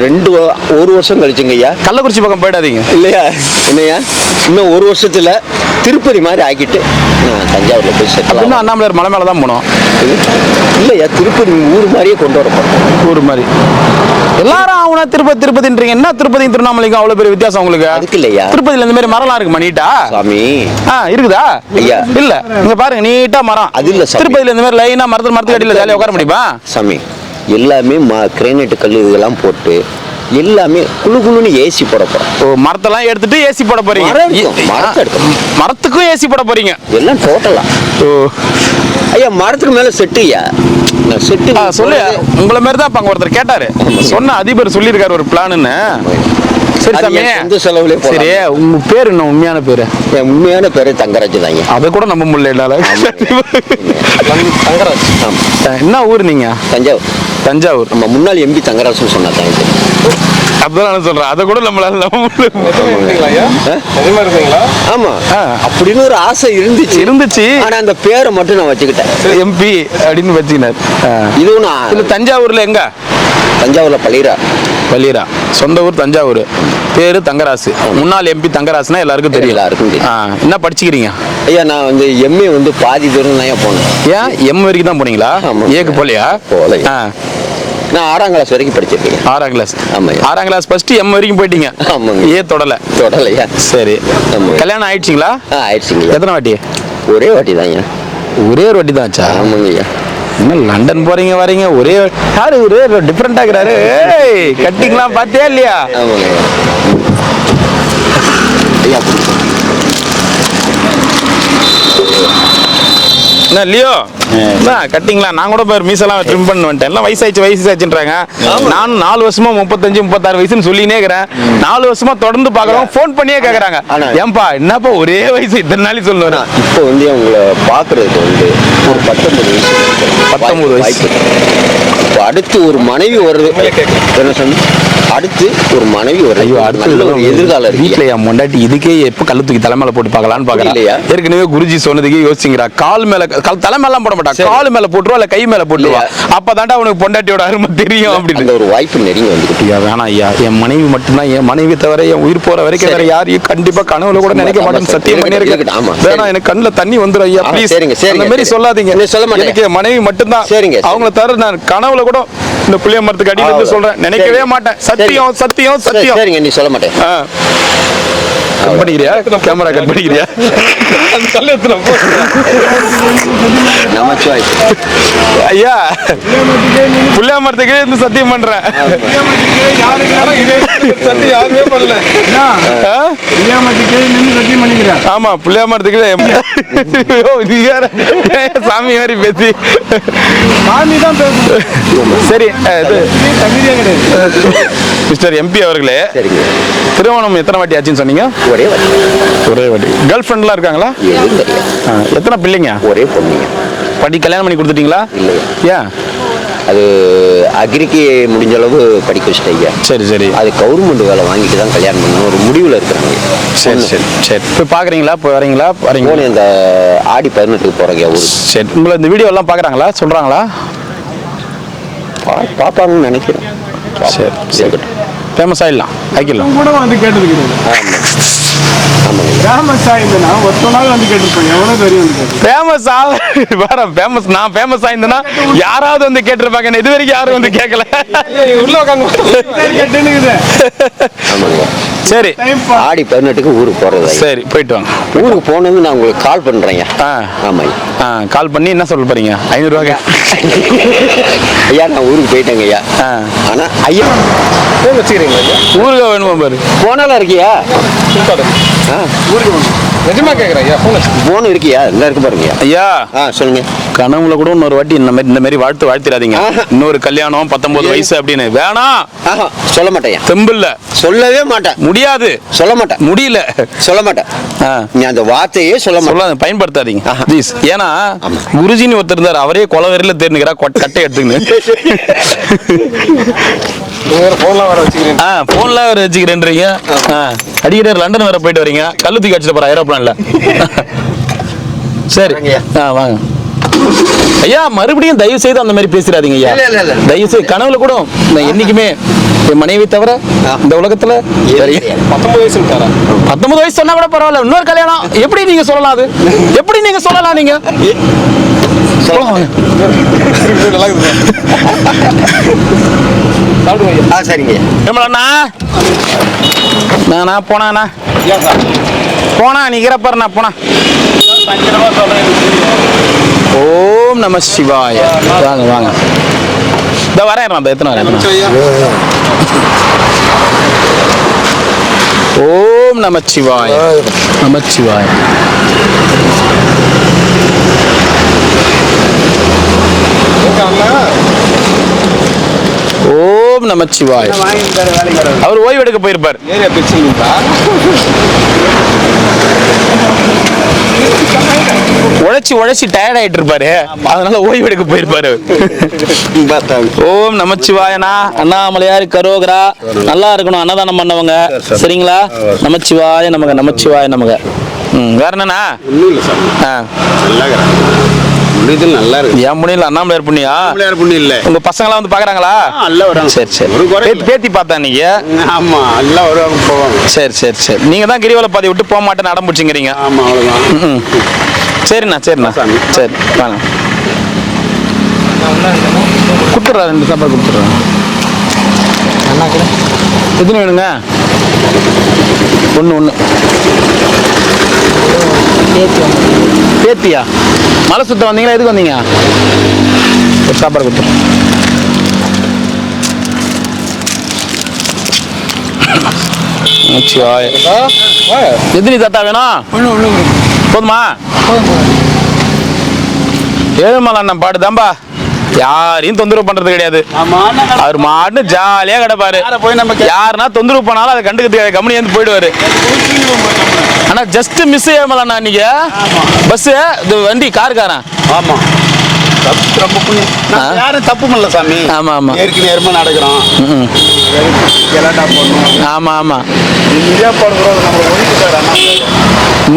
D: ஒரு வருஷம் கழிச்சுங்க ஐயா.
A: கள்ளக்குறிச்சி பக்கம் போயிடாதீங்க
D: இல்லையா, என்னையா இன்னும் ஒரு வருஷத்துல திருப்பதி மாதிரி ஆக்கிட்டு நான் தஞ்சாவூர்ல போய் செட்டில்.
A: அண்ணாமலையார் மலை மேலதான் போனோம்.
D: இல்லையா, திருப்பதி ஊர் மாதிரியே கொண்டு வரப்படும்.
A: ஊர் மாதிரி எல்லாரும் அவனா திருப்பதின்றீங்க. என்ன திருப்பதி திருவண்ணாமலைக்கும் அவ்வளவு பெரிய வித்தியாசம் உங்களுக்கு?
D: அதுக்கு இல்லையா,
A: திருப்பதியில இந்த மாதிரி மரம்லாம் இருக்குமா நீட்டா?
D: சாமி
A: இருக்குதா?
D: ஐயா
A: இல்ல, இங்க பாருங்க நீட்டா மரம்.
D: அது இல்ல,
A: திருப்பதியில இந்த மாதிரி லைனா மரத்துக்கு அடியில ஜாலியா உட்கார முடியுமா
D: சாமி? எல்லாமே கிரானைட் கல் இதெல்லாம் போட்டு எல்லாமே குழு குழுன்னு ஏசி போட போறோம்.
A: மரத்தெல்லாம் எடுத்துட்டு ஏசி போட போறீங்க? மரத்துக்கும் ஏசி போட போறீங்க
D: எல்லாம் டோட்டலா. ஐயா மரத்துக்கு மேல செட்டுயா, செட்டு
A: சொல்லு. உங்களை மாதிரி தான் அங்க ஒருத்தர் கேட்டாரு, சொன்ன அதிபர் சொல்லியிருக்காரு ஒரு பிளான்னு. சரி சாமி,
D: சொந்த செலவுல.
A: சரி, உங்க பேர் என்ன? உண்மையான பேரு?
D: என் உண்மையான பேரு தங்கராஜ் தாங்க.
A: அதை கூட நம்ப முடியல.
D: தங்கராஜ்.
A: என்ன ஊர் நீங்க?
D: தஞ்சாவூர்.
A: தஞ்சாவூர்.
D: நம்ம முன்னாள் எம்பி தங்கராஜ்னு சொன்னா தாங்க.
A: அதான் நான் சொல்றேன், அதை கூட நம்மளால நம்ப.
D: ஆமா, அப்படின்னு ஒரு ஆசை இருந்துச்சு. ஆனா அந்த பேரை மட்டும் நான் வச்சுக்கிட்டேன்,
A: எம்பி அப்படின்னு வச்சுக்கினார்.
D: இதுவும்
A: இல்ல. தஞ்சாவூர்ல எங்க?
D: தஞ்சாவூர்ல பள்ளிரா.
A: சொந்த ஊர் தஞ்சாவூர், பேரு தங்கராசு. முன்னாள் எம்பி தங்கராசுனா எல்லாருக்கும் தெரியும். என்ன படிச்சுக்கிறீங்க?
D: ஐயா நான் வந்து எம்ஏ வந்து பாதி தூரம் தான் போனேன்.
A: ஏன் எம் வரைக்கும் தான் போனீங்களா? ஏக்கு போலையா?
D: போல. நான் 6ஆம் கிளாஸ் வரைக்கும் படிச்சிருக்கேன்.
A: 6ஆம் கிளாஸ்?
D: ஆமா.
A: 6ஆம் கிளாஸ் ஃபர்ஸ்ட் எம் வரைக்கும் போயிட்டீங்க?
D: ஆமாங்க.
A: ஏ தொடலையா? சரி. கல்யாணம் ஆயிடுச்சுங்களா?
D: ஆயிடுச்சுங்க.
A: எத்தனை வாட்டி?
D: ஒரே வாட்டி தாங்க.
A: ஒரே ஒரு வாட்டி தான் ஆச்சா?
D: ஆமாங்க ஐயா.
A: என்ன லண்டன் போறீங்க வரீங்க, ஒரே யாரு ஒரே டிஃபரெண்டா இருக்கிறாரு. கட்டிங்லாம் பாத்தியா இல்லையா?
D: ஆமாங்க ஐயா.
A: என்ன லியோ கட்டிங்களா? நான் கூட பேர் மீசெல்லாம் ட்ரிம் பண்ண வந்துட்டேன். எல்லாம் வயசாச்சுன்றாங்க. நானும் 4 வருஷமா 35 36 வயசுன்னு சொல்லினே இருக்கிறேன். 4 வருஷமா தொடர்ந்து பாக்குறோம், போன் பண்ணியே கேக்குறாங்க, ஏன்பா என்னப்பா ஒரே வயசு இத்தனை நாளைக்கு சொல்லுவேன்.
D: இப்போ வந்து அவங்கள பாக்குறதுக்கு வந்து ஒரு 19 வயசு.
A: 19 வயசு.
D: இப்போ அடுத்து ஒரு மனைவி வருது. என்ன சொன்ன? அடுத்து ஒரு மனைவி வருது.
A: ஐயோ, அடுத்து
D: எதிர்காலம்
A: வீட்டுல என் மொண்டாட்டி இதுக்கே எப்ப கல்லு தூக்கி தலைமையில போட்டு பார்க்கலான்னு பாக்குறேன். ஏற்கனவே குருஜி சொன்னதுக்கே யோசிச்சுங்கிறா. கால் மேல தலைமையெல்லாம் போட மாட்டா, கால் மேல போட்டுருவா இல்ல கை மேல போட்டுருவா. அப்பதான்டா அவனுக்கு பொண்டாட்டியோட அருமை தெரியும் அப்படின்னு
D: ஒரு வாய்ப்பு நெருங்கி வந்துட்டு.
A: வேணாம் ஐயா, என் மனைவி மட்டும்தான், என் மனைவி தவிர என் உயிர் போற வரைக்கும் வேற யாரையும் கண்டிப்பா கனவுல கூட நினைக்க மாட்டேன்னு சத்தியம் பண்ணிருக்கேன். வேணாம், எனக்கு கண்ணுல தண்ணி வந்துடும் ஐயா, ப்ளீஸ். அந்த மாதிரி சொல்லாதீங்க. எனக்கு என் மனைவி மட்டும்தான், அவங்கள தவிர நான் கனவுல கூட இந்த புளிய மரத்துக்கு அடியில இருந்து சொல்றேன், நினைக்கவே மாட்டேன். சத்தியம் சத்தியம் சத்தியம்.
D: சரிங்க, நீ சொல்ல மாட்டேன்.
A: கட் பண்ணிக்கிறியா? கேமரா கட் பண்ணிக்கிறியா? ஐயா, புளிய மரத்துக்கு இருந்து சத்தியம் பண்றேன். ஆமா, புளிய மரத்துக்கு சாமி மாதிரி பேசி சரி. மிஸ்டர் எம்பி அவர்களே, திருமணம் எத்தனை வாட்டி ஆச்சுன்னு சொன்னீங்க?
D: ஒரே
A: வாட்டி. கேர்ள் ஃப்ரெண்ட்லாம் இருக்காங்களா? எத்தனை பிள்ளைங்க?
D: ஒரே பொண்ணுங்க.
A: கல்யாணம் பண்ணி கொடுத்துட்டீங்களா?
D: இல்லையா.
A: ஏன்?
D: அது அக்ரிக்கு முடிஞ்ச அளவு படிக்க வச்சுட்டீங்க.
A: சரி.
D: அது கவர்மெண்ட் வேலை வாங்கிட்டு தான் கல்யாணம் பண்ணணும் ஒரு முடிவில் இருக்கிறாங்க.
A: சரி. இப்போ பார்க்குறீங்களா? இப்போ வரீங்களா?
D: இந்த ஆடி 18க்கு போகிறீங்க ஊர்.
A: சரி. உங்களை இந்த வீடியோ எல்லாம் பார்க்குறாங்களா? சொல்கிறாங்களா?
D: பார்ப்பாங்கன்னு நினைக்கிறேன்.
A: சரி. ஃபேமஸ் ஆகிடலாம், ஆக்கிடலாம்.
B: கூட வந்து கேட்டது. ஃபேமஸ் ஆயிருந்தேன்னா ஒத்த நாள் வந்து கேட்டிருப்பேன். எவ்வளோ தெரியும்
A: ஃபேமஸ் ஃபேமஸ் நான் ஃபேமஸ் ஆயிருந்தேன்னா யாராவது வந்து கேட்டிருப்பாங்க. இது வரைக்கும் யாரும் வந்து கேட்கல. உள்ள உட்காந்து சரி.
D: ஆடி 18க்கு ஊருக்கு போறது.
A: சரி, போயிட்டு வாங்க.
D: ஊருக்கு போனது நான் உங்களுக்கு கால் பண்றேன்.
A: ஆமாங்க. கால் பண்ணி என்ன சொல்ல போறீங்க? 500 ரூபாய்.
D: ஐயா நான் ஊருக்கு போயிட்டேங்க ஐயா. ஆனா ஐயா வச்சுக்கிறீங்களா?
A: ஊருக்கு வேணுமா பாரு.
D: போனாலும் இருக்கியா? ஊருக்கு
B: நிஜமா கேக்குறேன் ஐயா.
D: போன் இருக்கியா? எல்லாம் இருக்கு பாருங்க
A: ஐயா.
D: சொல்லுங்க.
A: கனவுல கூட இன்னொரு வாட்டி இந்த மாதிரி வாழ்த்திடாதீங்க. இன்னொரு கல்யாணம் 19 வயசு அப்படின்னு வேணாம்.
D: சொல்ல மாட்டேன்.
A: தெம்பில்ல
D: சொல்லவே மாட்டேன்.
A: முடியாது.
D: சொல்ல மாட்டேன்.
A: முடியல.
D: சொல்ல மாட்டேன். நீ அந்த வார்த்தையே சொல்ல மாட்டேன்.
A: பயன்படுத்தாதீங்க. ஏன்னா குருஜின்னு ஒருத்தர் இருந்தார், அவரே கொலவெறியில தேர்ந்துக்கிறா கட்டை எடுத்துக்கின்னு. போன்ல வேற வச்சுக்கிறேன்றீங்க. அடிக்கடி லண்டன் வேற போயிட்டு வரீங்க. கல்லுத்தி காய்ச்சிட்டு போற ஏரோப்ளான்ல. சரி வாங்க ஐயா. மறுபடியும் தயவு செய்து அந்த மாதிரி பேசிடாதீங்க ஐயா. தயவு செய்து கனவுல கூட என்னைக்குமே என் மனைவி தவிர இந்த உலகத்துல
B: 19 வயசு
A: 19 வயசு சொன்னா கூட பரவாயில்ல. இன்னொரு கல்யாணம் எப்படி நீங்க சொல்லலாம்? அது எப்படி நீங்க சொல்லலாம்? நீங்க
D: சரிங்க.
A: நானா போனா நிக்கிறப்பாரு போனா. ஓம் நம சிவாய. வாங்க வாங்க. இந்த வரேன் எத்தனை வரேன். ஓம் நமச்சிவாய. நமச்சிவாய. ஓம் நமச்சிவாய. அவர் ஓய்வு எடுக்க போயிருப்பார். உழைச்சி டயர்ட் ஆயிட்டு இருப்பாரு, அதனால ஓய்வு எடுக்க போயிருப்பாரு. ஓம் நமச்சிவாயனா. அண்ணாமலையார் கரோகரா. நல்லா இருக்கணும் அன்னதானம் பண்ணவங்க. சரிங்களா? நமச்சிவாய நமக. நமச்சிவாய நமக. வேற என்னண்ணா?
B: நல்லா இருக்கு.
A: என் புண்ணியம் அண்ணாமலையார் புண்ணியா?
B: புண்ணியம் இல்ல.
A: உங்க பசங்களாம் வந்து பாக்குறாங்களா?
B: சரி
A: சரி. பேத்தி பார்த்தா நீங்க?
B: ஆமா, எல்லாம் வருவாங்க போவாங்க.
A: சரி. நீங்க தான் கிரிவல பாதை விட்டு போக மாட்டேன்னு அடம் பிடிச்சிங்கிறீங்க.
B: ஆமா, அவ்வளவுதான்.
A: சரிண்ணா. சரி வாங்க. கொடுத்துட்றா. 2 சாப்பாடு கொடுத்துட்றேன். எத்தனை வேணுங்க? ஒன்று. பேத்தியா? மலை சுத்த வந்தீங்களா? எதுக்கு வந்தீங்க? ஒரு சாப்பாடு கொடுத்துருங்க. எத்தனை தாத்தா வேணும்? போதுமா? ஏழுமலை அண்ணன் பாடு தான்பா. யாரையும் தொந்தரவு பண்றது கிடையாது. அவர் மாட்டு ஜாலியா கிடப்பாரு. யாருன்னா தொந்தரவு பண்ணாலும் அதை கண்டுக்கிறது கம்பெனி வந்து போயிடுவாரு. ஆனா ஜஸ்ட் மிஸ் ஏழுமலை நீங்க பஸ் வண்டி காருக்காரன்.
B: ஆமா, யாரும் தப்பு பண்ணல சாமி.
A: ஆமா
B: நேர்மை நடக்கிறோம்.
A: ஆமா.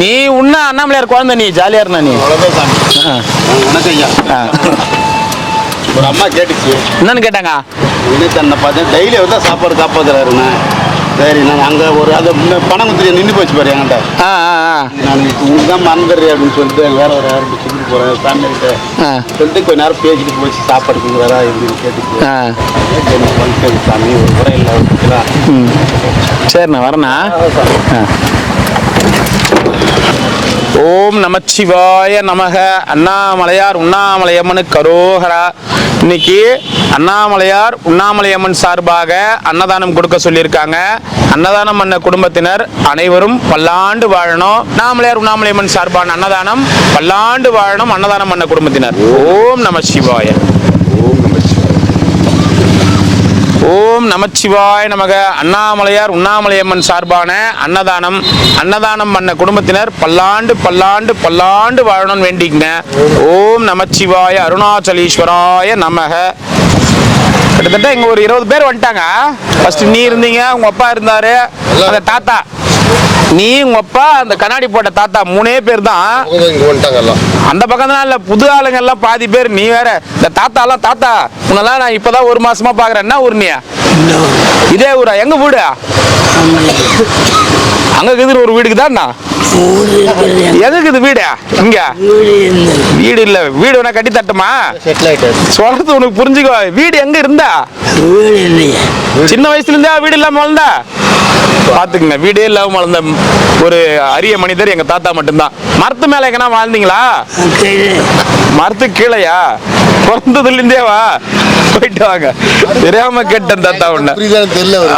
A: நீ உன்ன அண்ணாமலையார் குழந்தை. நீ ஜாலியா இருந்தா நீ.
B: ஒரு அம்மா கேட்டுச்சு.
A: என்னன்னு கேட்டாங்க?
B: தன்னை பார்த்தேன் டெய்லி வந்து சாப்பாடு காப்பாத்துறாருண்ணே. சரி, நான் அங்கே ஒரு அதை பணம் கொடுத்து நின்று போச்சு பாரு என்கிட்ட. நான் உங்களுக்கு தான் மறந்துடுறேன் அப்படின்னு சொல்லிட்டு வேற ஒரு யாரும் சொல்லிட்டு போகிறேன் ஃபேமிலிகிட்ட சொல்லிட்டு கொஞ்ச நேரம் பேசிட்டு போச்சு. சாப்பாடு கொடுக்குறாரா எப்படின்னு கேட்டுச்சு. சாமி ஒரு முறை இல்லை.
A: சரிண்ணா வரண்ணா. ஓம் நமச்சிவாய நமக. அண்ணாமலையார் உண்ணாமலையம்மனு கரோகரா. இன்னைக்கு அண்ணாமலையார் உண்ணாமலையம்மன் சார்பாக அன்னதானம் கொடுக்க சொல்லியிருக்காங்க. அன்னதானம் பண்ண குடும்பத்தினர் அனைவரும் பல்லாண்டு வாழணும். அண்ணாமலையார் உண்ணாமலையம்மன் சார்பான அன்னதானம் பல்லாண்டு வாழணும். அன்னதானம் பண்ண குடும்பத்தினர். ஓம் நம சிவாய. ஓம் நமச்சிவாய நமக. அண்ணாமலையார் உண்ணாமலையம்மன் சார்பான அன்னதானம் பண்ண குடும்பத்தினர் பல்லாண்டு வாழணும்னு வேண்டிக்கங்க. ஓம் நமச்சிவாய. அருணாச்சலீஸ்வராய நமக. கிட்டத்தட்ட இங்க ஒரு 20 பேர் வந்துட்டாங்க. ஃபர்ஸ்ட் நீ இருந்தீங்க, உங்க அப்பா இருந்தாரு, அந்த தாத்தா, நீ உங்க அப்பா, அந்த கண்ணாடி போட்ட தாத்தா, 3 பேர் தான். அந்த பக்கம் தான் இல்ல, புது ஆளுங்க எல்லாம் பாதி பேர். நீ வேற இந்த தாத்தா எல்லாம். தாத்தா உன்னெல்லாம் நான் இப்பதான் 1 மாசமா பாக்குறேன். என்ன ஊர் நீ? இதே ஊரா? எங்க வீடு? அங்க இருக்குது ஒரு வீடுக்கு தான். எதுக்கு இது வீடு? இங்க வீடு இல்ல. வீடு வேணா கட்டி தட்டுமா? சொல்றது உனக்கு புரிஞ்சுக்கோ. வீடு எங்க இருந்தா? சின்ன வயசுல இருந்தே வீடு இல்லாம வளர்ந்தா? பாத்துக்குங்க, வீடே இல்லாம வளர்ந்த ஒரு அரிய மனிதர் எங்க தாத்தா மட்டும்தான். மரத்து மேல எங்கன்னா வாழ்ந்தீங்களா? மரத்துக்கு கீழையா? பிறந்ததுல இருந்தே வா. போயிட்டு வாங்க. தெரியாம கேட்டேன் தாத்தா உன்ன.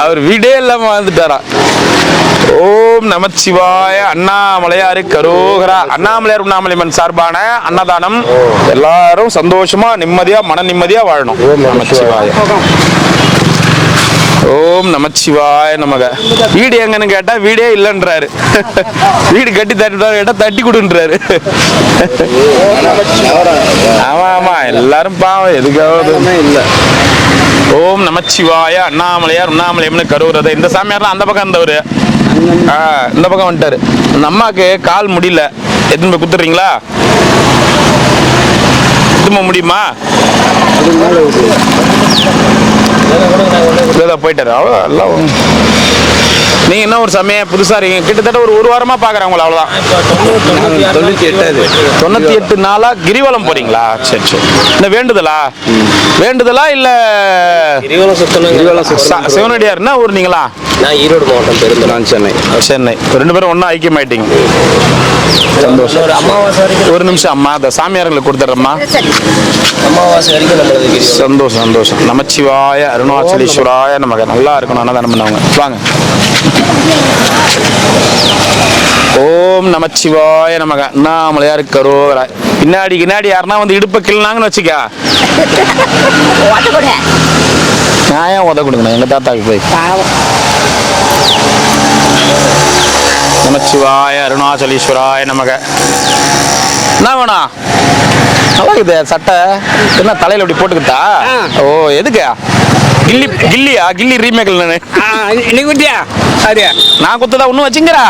A: அவர் வீடே இல்லாம வாழ்ந்துட்டாரா? ஓம் நமச்சிவாய. அண்ணாமலையாரு கரோகரா. அண்ணாமலையார் உண்ணாமலைமன் சார்பான அன்னதானம். எல்லாரும் சந்தோஷமா நிம்மதியா மன நிம்மதியா வாழணும். ஓம் நமச்சிவாய. ஓம் நமச்சிவாய நமக. வீடு எங்கன்னு கேட்டா வீடே இல்லைன்றாரு. வீடு கட்டி கேட்டா தட்டி கொடுன்றாரு. ஆமா ஆமா, எல்லாரும் பாவம் எதுக்காவது இல்லை. ஓம் நமச்சிவாய. அண்ணாமலையார் உண்ணாமலையம்னு கருவுறது. இந்த சாமியார்லாம் அந்த பக்கம் இருந்தவர், இந்த பக்கம் வந்துட்டாரு. அந்த அம்மாவுக்கு கால் முடியல, எதுவும் போய் குத்துறீங்களா? குத்துமா முடியுமா? போயிட்டாரு. அவ்வளோ எல்லாம். நீங்க என்ன ஒரு சமயம் புதுசா இருக்கீங்க, கிட்டத்தட்ட ஒரு வாரமா பாக்குறேன் உங்களை. அவ்வளவுதான். 98 நாளா கிரிவலம் போறீங்களா? சரி சரி. இந்த வேண்டுதலா இல்ல சிவனடியார் என்ன ஊர் நீங்களா?
D: நான் ஈரோடு மாவட்டம் பெருந்தலாம்,
A: சென்னை. ரெண்டு பேரும் ஒன்னா ஐக்கியமாயிட்டீங்க. சந்தோஷம். ஒரு நிமிஷம் அம்மா, அந்த சாமியார்களுக்கு கொடுத்துட்றம்மா.
D: அமாவாசை வரைக்கும் நம்மளது
A: சந்தோஷம் சந்தோஷம். நமச்சிவாய அருணாச்சலேஸ்வராய நமக்கு. நல்லா இருக்கணும் அன்னதானம் பண்ணவங்க. வாங்க. ஓம் நமச்சிவாய நமக. அண்ணாமலையார் கரோகரா. பின்னாடி யாருன்னா வந்து இடுப்பை கிள்னாங்கன்னு வச்சுக்க, நான் ஏன் உத கொடுக்கணும் எங்க தாத்தாக்கு போய். நமச்சிவாய அருணாச்சலேஸ்வராய நமக. என்ன வேணா? நல்லா இருக்குது சட்டை. என்ன தலையில அப்படி போட்டுக்கிட்டா? ஓ எதுக்கு? கில்லி ரீமேக். நான் குத்ததா இன்னும் வச்சுங்கிறா?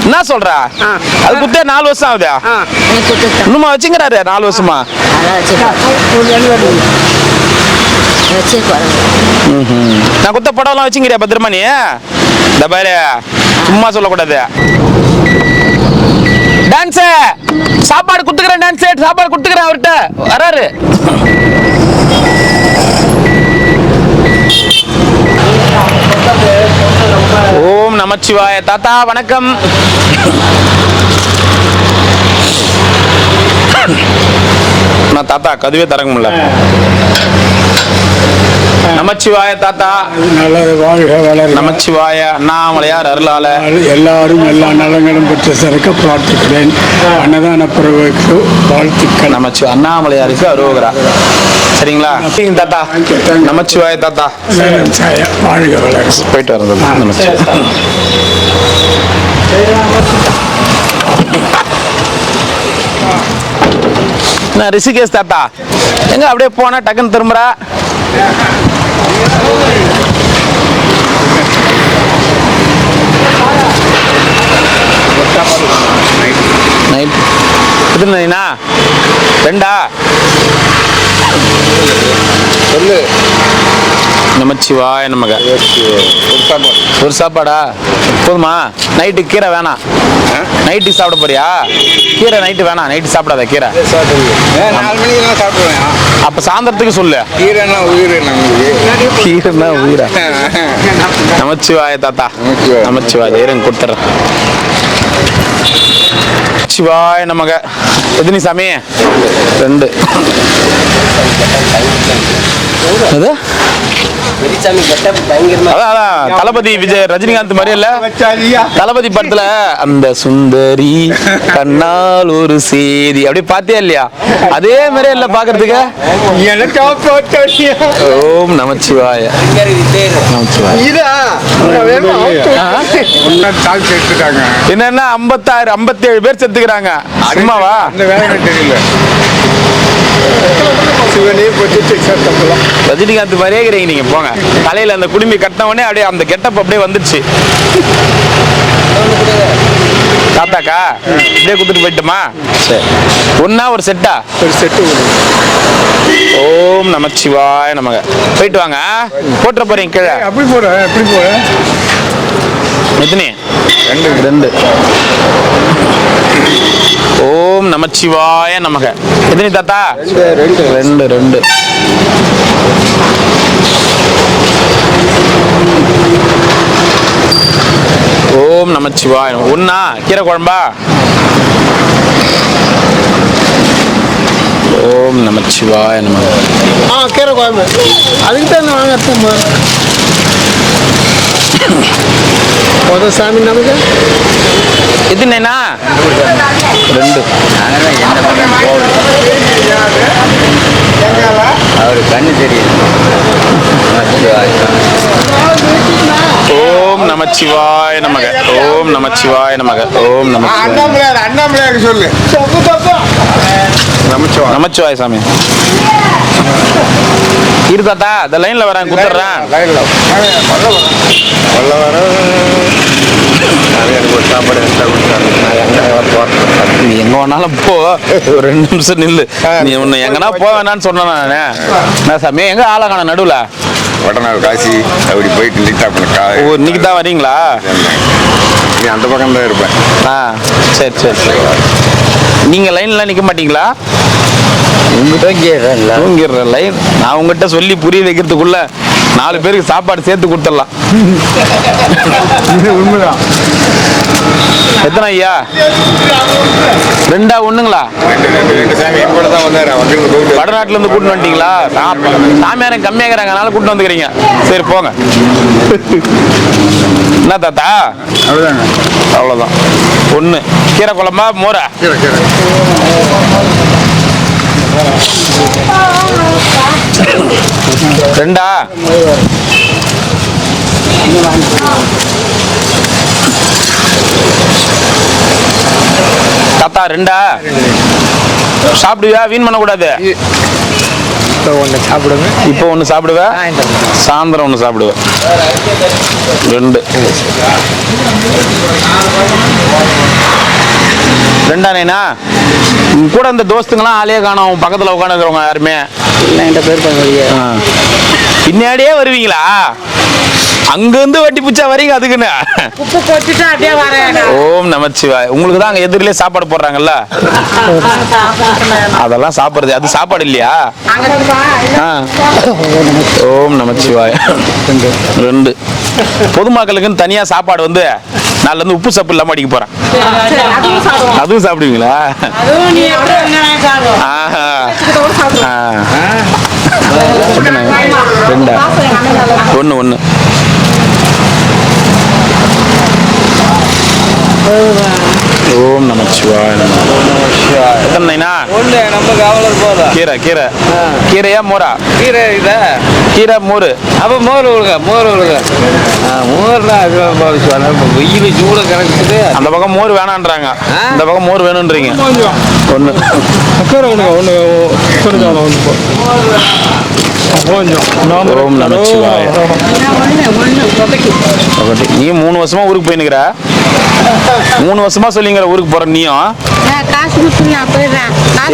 A: என்ன சொல்ற? அது குத்தே 4 வருஷம் ஆகுதா? இன்னுமா வச்சுங்கிறாரு 4 வருஷமா? நான் குத்த படம்லாம் வச்சுங்கிறியா பத்திரமா நீ? இந்த பாரு, சும்மா சொல்லக்கூடாது. டான்ஸ் சாப்பாடு குடுத்துக்கிறேன். டான்ஸ் சாப்பாடு குடுத்துக்கிறேன். அவர்கிட்ட வராரு. ஓம் நமச்சிவாய. தாத்தா வணக்கம். நான் தாத்தா கதுவே தரங்க முடியல. நமச்சிவாய தாத்தா.
E: நல்லது, வாழ்க வளர.
A: நமச்சிவாய. அண்ணாமலையார் அருளால
E: எல்லாரும் எல்லா நலங்களும் பெற்று சிறக்க பிரார்த்திக்கிறேன். அன்னதான பிறகு வாழ்த்துக்கள்.
A: நமச்சிவாய. அண்ணாமலையாருக்கு அரோகரா. சரிங்களா தாத்தா? நமச்சிவாய தாத்தா.
E: வாழ்க வளர.
A: போயிட்டு வரது. நமச்சிவாய. நான் ரிஷிகேஷ் தாத்தா. எங்க அப்படியே போனா டக்குன்னு திரும்புறா? நைட் எத்தனைண்ணா? 2
B: சொல்லு.
A: நமச்சிவாய நமக. ஒரு சாப்பாடா போதுமா? நைட்டு கீரை வேணாம். நைட்டு சாப்பிட போறியா? கீரை நைட்டு வேணாம். நைட்டு சாப்பிடாத கீரை.
B: 4 மணிக்கெல்லாம் சாப்பிடுவேன்.
A: அப்ப சாயந்தரத்துக்கு சொல்லு.
B: கீரைன்னா உயிர் நமக்கு.
A: கீரைன்னா உயிரா? நமச்சிவாய தாத்தா. நமச்சிவாய. இருங்க கொடுத்துறேன். சிவாய நமக. எத்தனை சாமி? 2. அது அதான் தளபதி விஜய் ரஜினிகாந்த் மாதிரி இல்ல? தளபதி படத்துல அந்த சுந்தரி கண்ணால் ஒரு செய்தி அப்படி பாத்தியா இல்லையா? அதே மாதிரி இல்ல பாக்குறதுக்கு. ஓம் நமச்சிவாய. என்னன்னா 56 57 பேர் செத்துக்கிறாங்க. சும்மாவா?
B: தெரியல.
A: ரஜினிகாந்த் மாதிரியே இருக்கிறீங்க நீங்க. போங்க. தலையில அந்த குடுமி கட்டின உடனே அப்படியே அந்த கெட்டப் அப்படியே வந்துருச்சு. தாத்தாக்கா அப்படியே குடுத்துட்டு போயிட்டோமா? சரி. ஒன்னா ஒரு செட்டா?
E: ஒரு செட்டு.
A: ஓம் நமச்சிவாய நமக. போயிட்டு வாங்க. போட்டுற போறீங்க கீழே.
E: அப்படி போறேன். எப்படி போறேன்?
A: எத்தனை? 2. ஓம் நமச்சிவாய நமக. எத்தனை தாத்தா? 2. ஓம் நமச்சிவாய. ஒண்ணா கீரை குழம்பா? ஓம் நமச்சிவாய நமக.
E: கீரை குழம்பு. அதுக்கு தான் வாங்க.
C: சாமி நமக்கு
A: எத்தனைண்ணா? 2.
D: அவர் கண்ணு தெரியும்.
A: ஓம் நமச்சிவாய நமக. ஓம் நமச்சிவாய நமக. ஓம் நமச்சிவாய.
B: அண்ணாமலையார் சொல்லு.
A: நமச்சிவாய சாமி. இருக்காத்தா இந்த லைன்ல வரேன், குத்துறேன். நீ எங்க வேணாலும் போ, ஒரு 2 நிமிஷம் நில்லு. நீ ஒண்ணு எங்கன்னா போக வேணான்னு சொன்ன நானே. என்ன சாமி எங்க ஆளக்கான நடுவுல?
F: வடநாள் காசி அப்படி போயிட்டு லிட்டா
A: ஓ, இன்னைக்கு தான் வரீங்களா?
F: நீ அந்த பக்கம் தான் இருப்பேன்.
A: ஆ சரி சரி சரி. நீங்க லைன்ல நிக்க மாட்டீங்களா? தூங்கிடுற லைன். நான் உங்ககிட்ட சொல்லி புரிய வைக்கிறதுக்குள்ள 4 பேருக்கு சாப்பாடு சேர்த்து கொடுத்துடலாம்.
B: உண்மைதான்.
A: எத்தனை ஐயா? 2 1ங்களா?
F: ரெண்டு சாமி என் கூட தான் வந்தாரு.
A: வடநாட்டுல இருந்து கூட்டிட்டு வந்துட்டீங்களா? சாமியாரம் கம்மியாகிறாங்க, அதனால கூட்டிட்டு வந்துக்கிறீங்க. சரி போங்க. என்ன தாத்தா?
B: அவ்வளோதாங்க.
A: அவ்வளோதான். 1 கீரை குழம்பா மோரா?
B: கீரை கீரை.
A: 2 தாத்தா 2 சாப்பிடுவியா? வீண் பண்ணக்கூடாது.
C: ஒன்று சாப்பிடுங்க.
A: இப்போ 1 சாப்பிடுவேன், சாயந்தரம் 1 சாப்பிடுவேன். 2 2 கூட இந்த தோஸ்துங்களாம் ஆளே காணோம். பக்கத்தில் உட்காந்துக்கிறவங்க யாருமே பின்னாடியே வருவீங்களா? அங்கிருந்து வட்டி பிச்சா வரீங்க அதுக்குன்னு. ஓம் நமச்சிவாய். உங்களுக்கு தான் அங்க எதிரிலே சாப்பாடு போடுறாங்கல்ல, அதெல்லாம் சாப்பிடுறது. அது சாப்பாடு இல்லையா? ஓம் நமச்சிவாய். 2 பொதுமக்களுக்குன்னு தனியா சாப்பாடு வந்து நாளில இருந்து உப்பு சப்பு இல்லாம அடிக்க போறேன். அதுவும் சாப்பிடுவீங்களா? ஆஹா. 2 1 ஓம் நமச்சிவாய நம. எத்தனைண்ணா?
D: 1 நம்ம காவலர் போதும்.
A: கீரை கீரை கீரையா மோரா?
D: கீரை இதா
A: கீரை மோர்.
D: அப்போ மோர் விழுங்க, மோர் விழுங்க. மோர்லாம் வெயில் சூட கிடக்குது.
A: அந்த பக்கம் மோர் வேணான்றாங்க, இந்த பக்கம் மோர் வேணுன்றீங்க. 1 ஓம் நமச்சிவாய. நீ 3 வருஷமா ஊருக்கு போயினுக்கிற. 3 வருஷமா சொல்லிங்கிற ஊருக்கு போற. நீயும்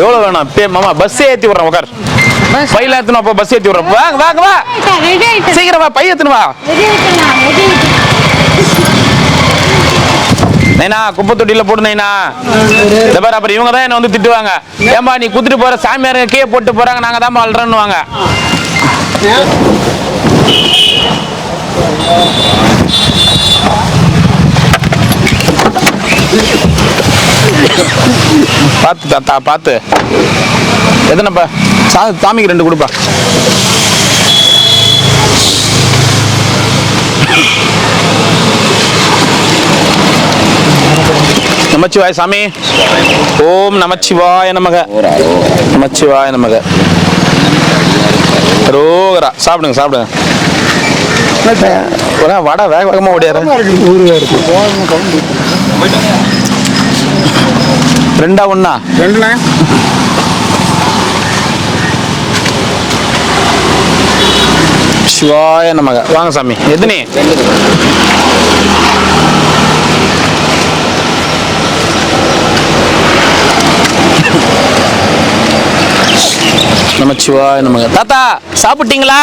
A: எவ்வளவு வேணும்? மாமா பஸ் ஏத்தி விடுறேன். உட்கார். பையில ஏத்தணும். அப்போ பஸ் ஏத்தி விடுறேன். வாங்க வாங்க வா, சீக்கிரம் வா, பை ஏத்தணும் வா. நைனா குப்பை தொட்டியில போடு நைனா. இந்த பாரு, அப்புறம் இவங்க தான் என்ன வந்து திட்டுவாங்க. ஏம்பா நீ குத்துட்டு போற சாமியாருங்க கீழே போட்டு போறாங்க, நாங்க தான் அல்றன்னுவாங்க. பார்த்து தாத்தா பார்த்து. எத்தனைப்பா? சாமிக்கு 2 கொடுப்பா. நமச்சிவாய சாமி. ஓம் நமச்சிவாய நமக. நமச்சிவாய நமக. ரோகரா. சாப்பிடுங்க சாப்பிடுங்க. வடை வேக வேகமா ஓடியாரு. 2 1
B: 2
A: சிவாய நமக. வாங்க சாமி. எதுனே? நமச்சிவாய நமக. தாத்தா சாப்பிட்டீங்களா?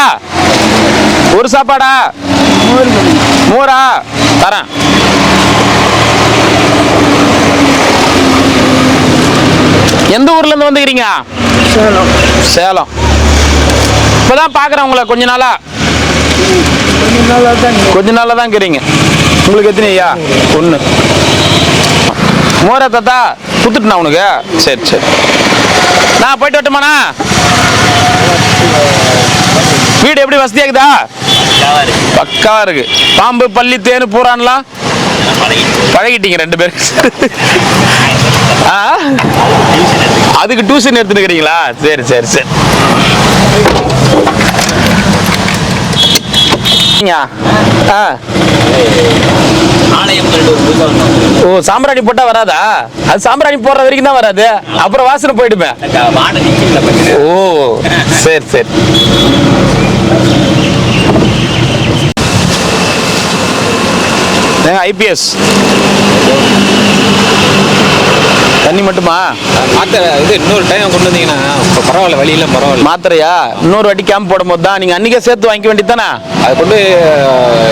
A: 1 சாப்பாடா? மோரா? தரேன். எந்த ஊர்ல இருந்து வந்துக்கிறீங்க? சேலம். சேலம். இப்பதான் பாக்குறேன் உங்களை கொஞ்ச நாளா. கொஞ்ச நாளா தான் இருக்கிறீங்க. உங்களுக்கு எத்தனை ஐயா? 1 மோரா தாத்தா குத்துட்டுனா உனக்கு? சரி சரி. நான் போயிட்டு வரட்டுமாண்ணா? வீடு எப்படி வசதியாக்குதா? பக்காவா இருக்கு. பாம்பு பள்ளி தேனு பூரான்லாம் பழகிட்டீங்க 2 பேரும். அதுக்கு டியூஷன் எடுத்துக்கிறீங்களா? சரி சரி சரி. ஓ, சாம்பிராணி போட்டா வராதா? அது சாம்பிராணி போடுற வரைக்கும் தான் வராது, அப்புறம் வாசனை போயிடுமே. ஓ சரி சரி. ஐபிஎஸ் தண்ணி மட்டுமா?
G: மாத்திரை இது இன்னொரு டைம் கொண்டு வந்தீங்கன்னா இப்போ பரவாயில்ல, வழியெல்லாம் பரவாயில்ல.
A: மாத்திரையா? இன்னொரு வாட்டி கேம்ப் போடும் போது தான் நீங்கள் அன்றைக்கே சேர்த்து வாங்கிக்க வேண்டியது தானே?
G: அதை கொண்டு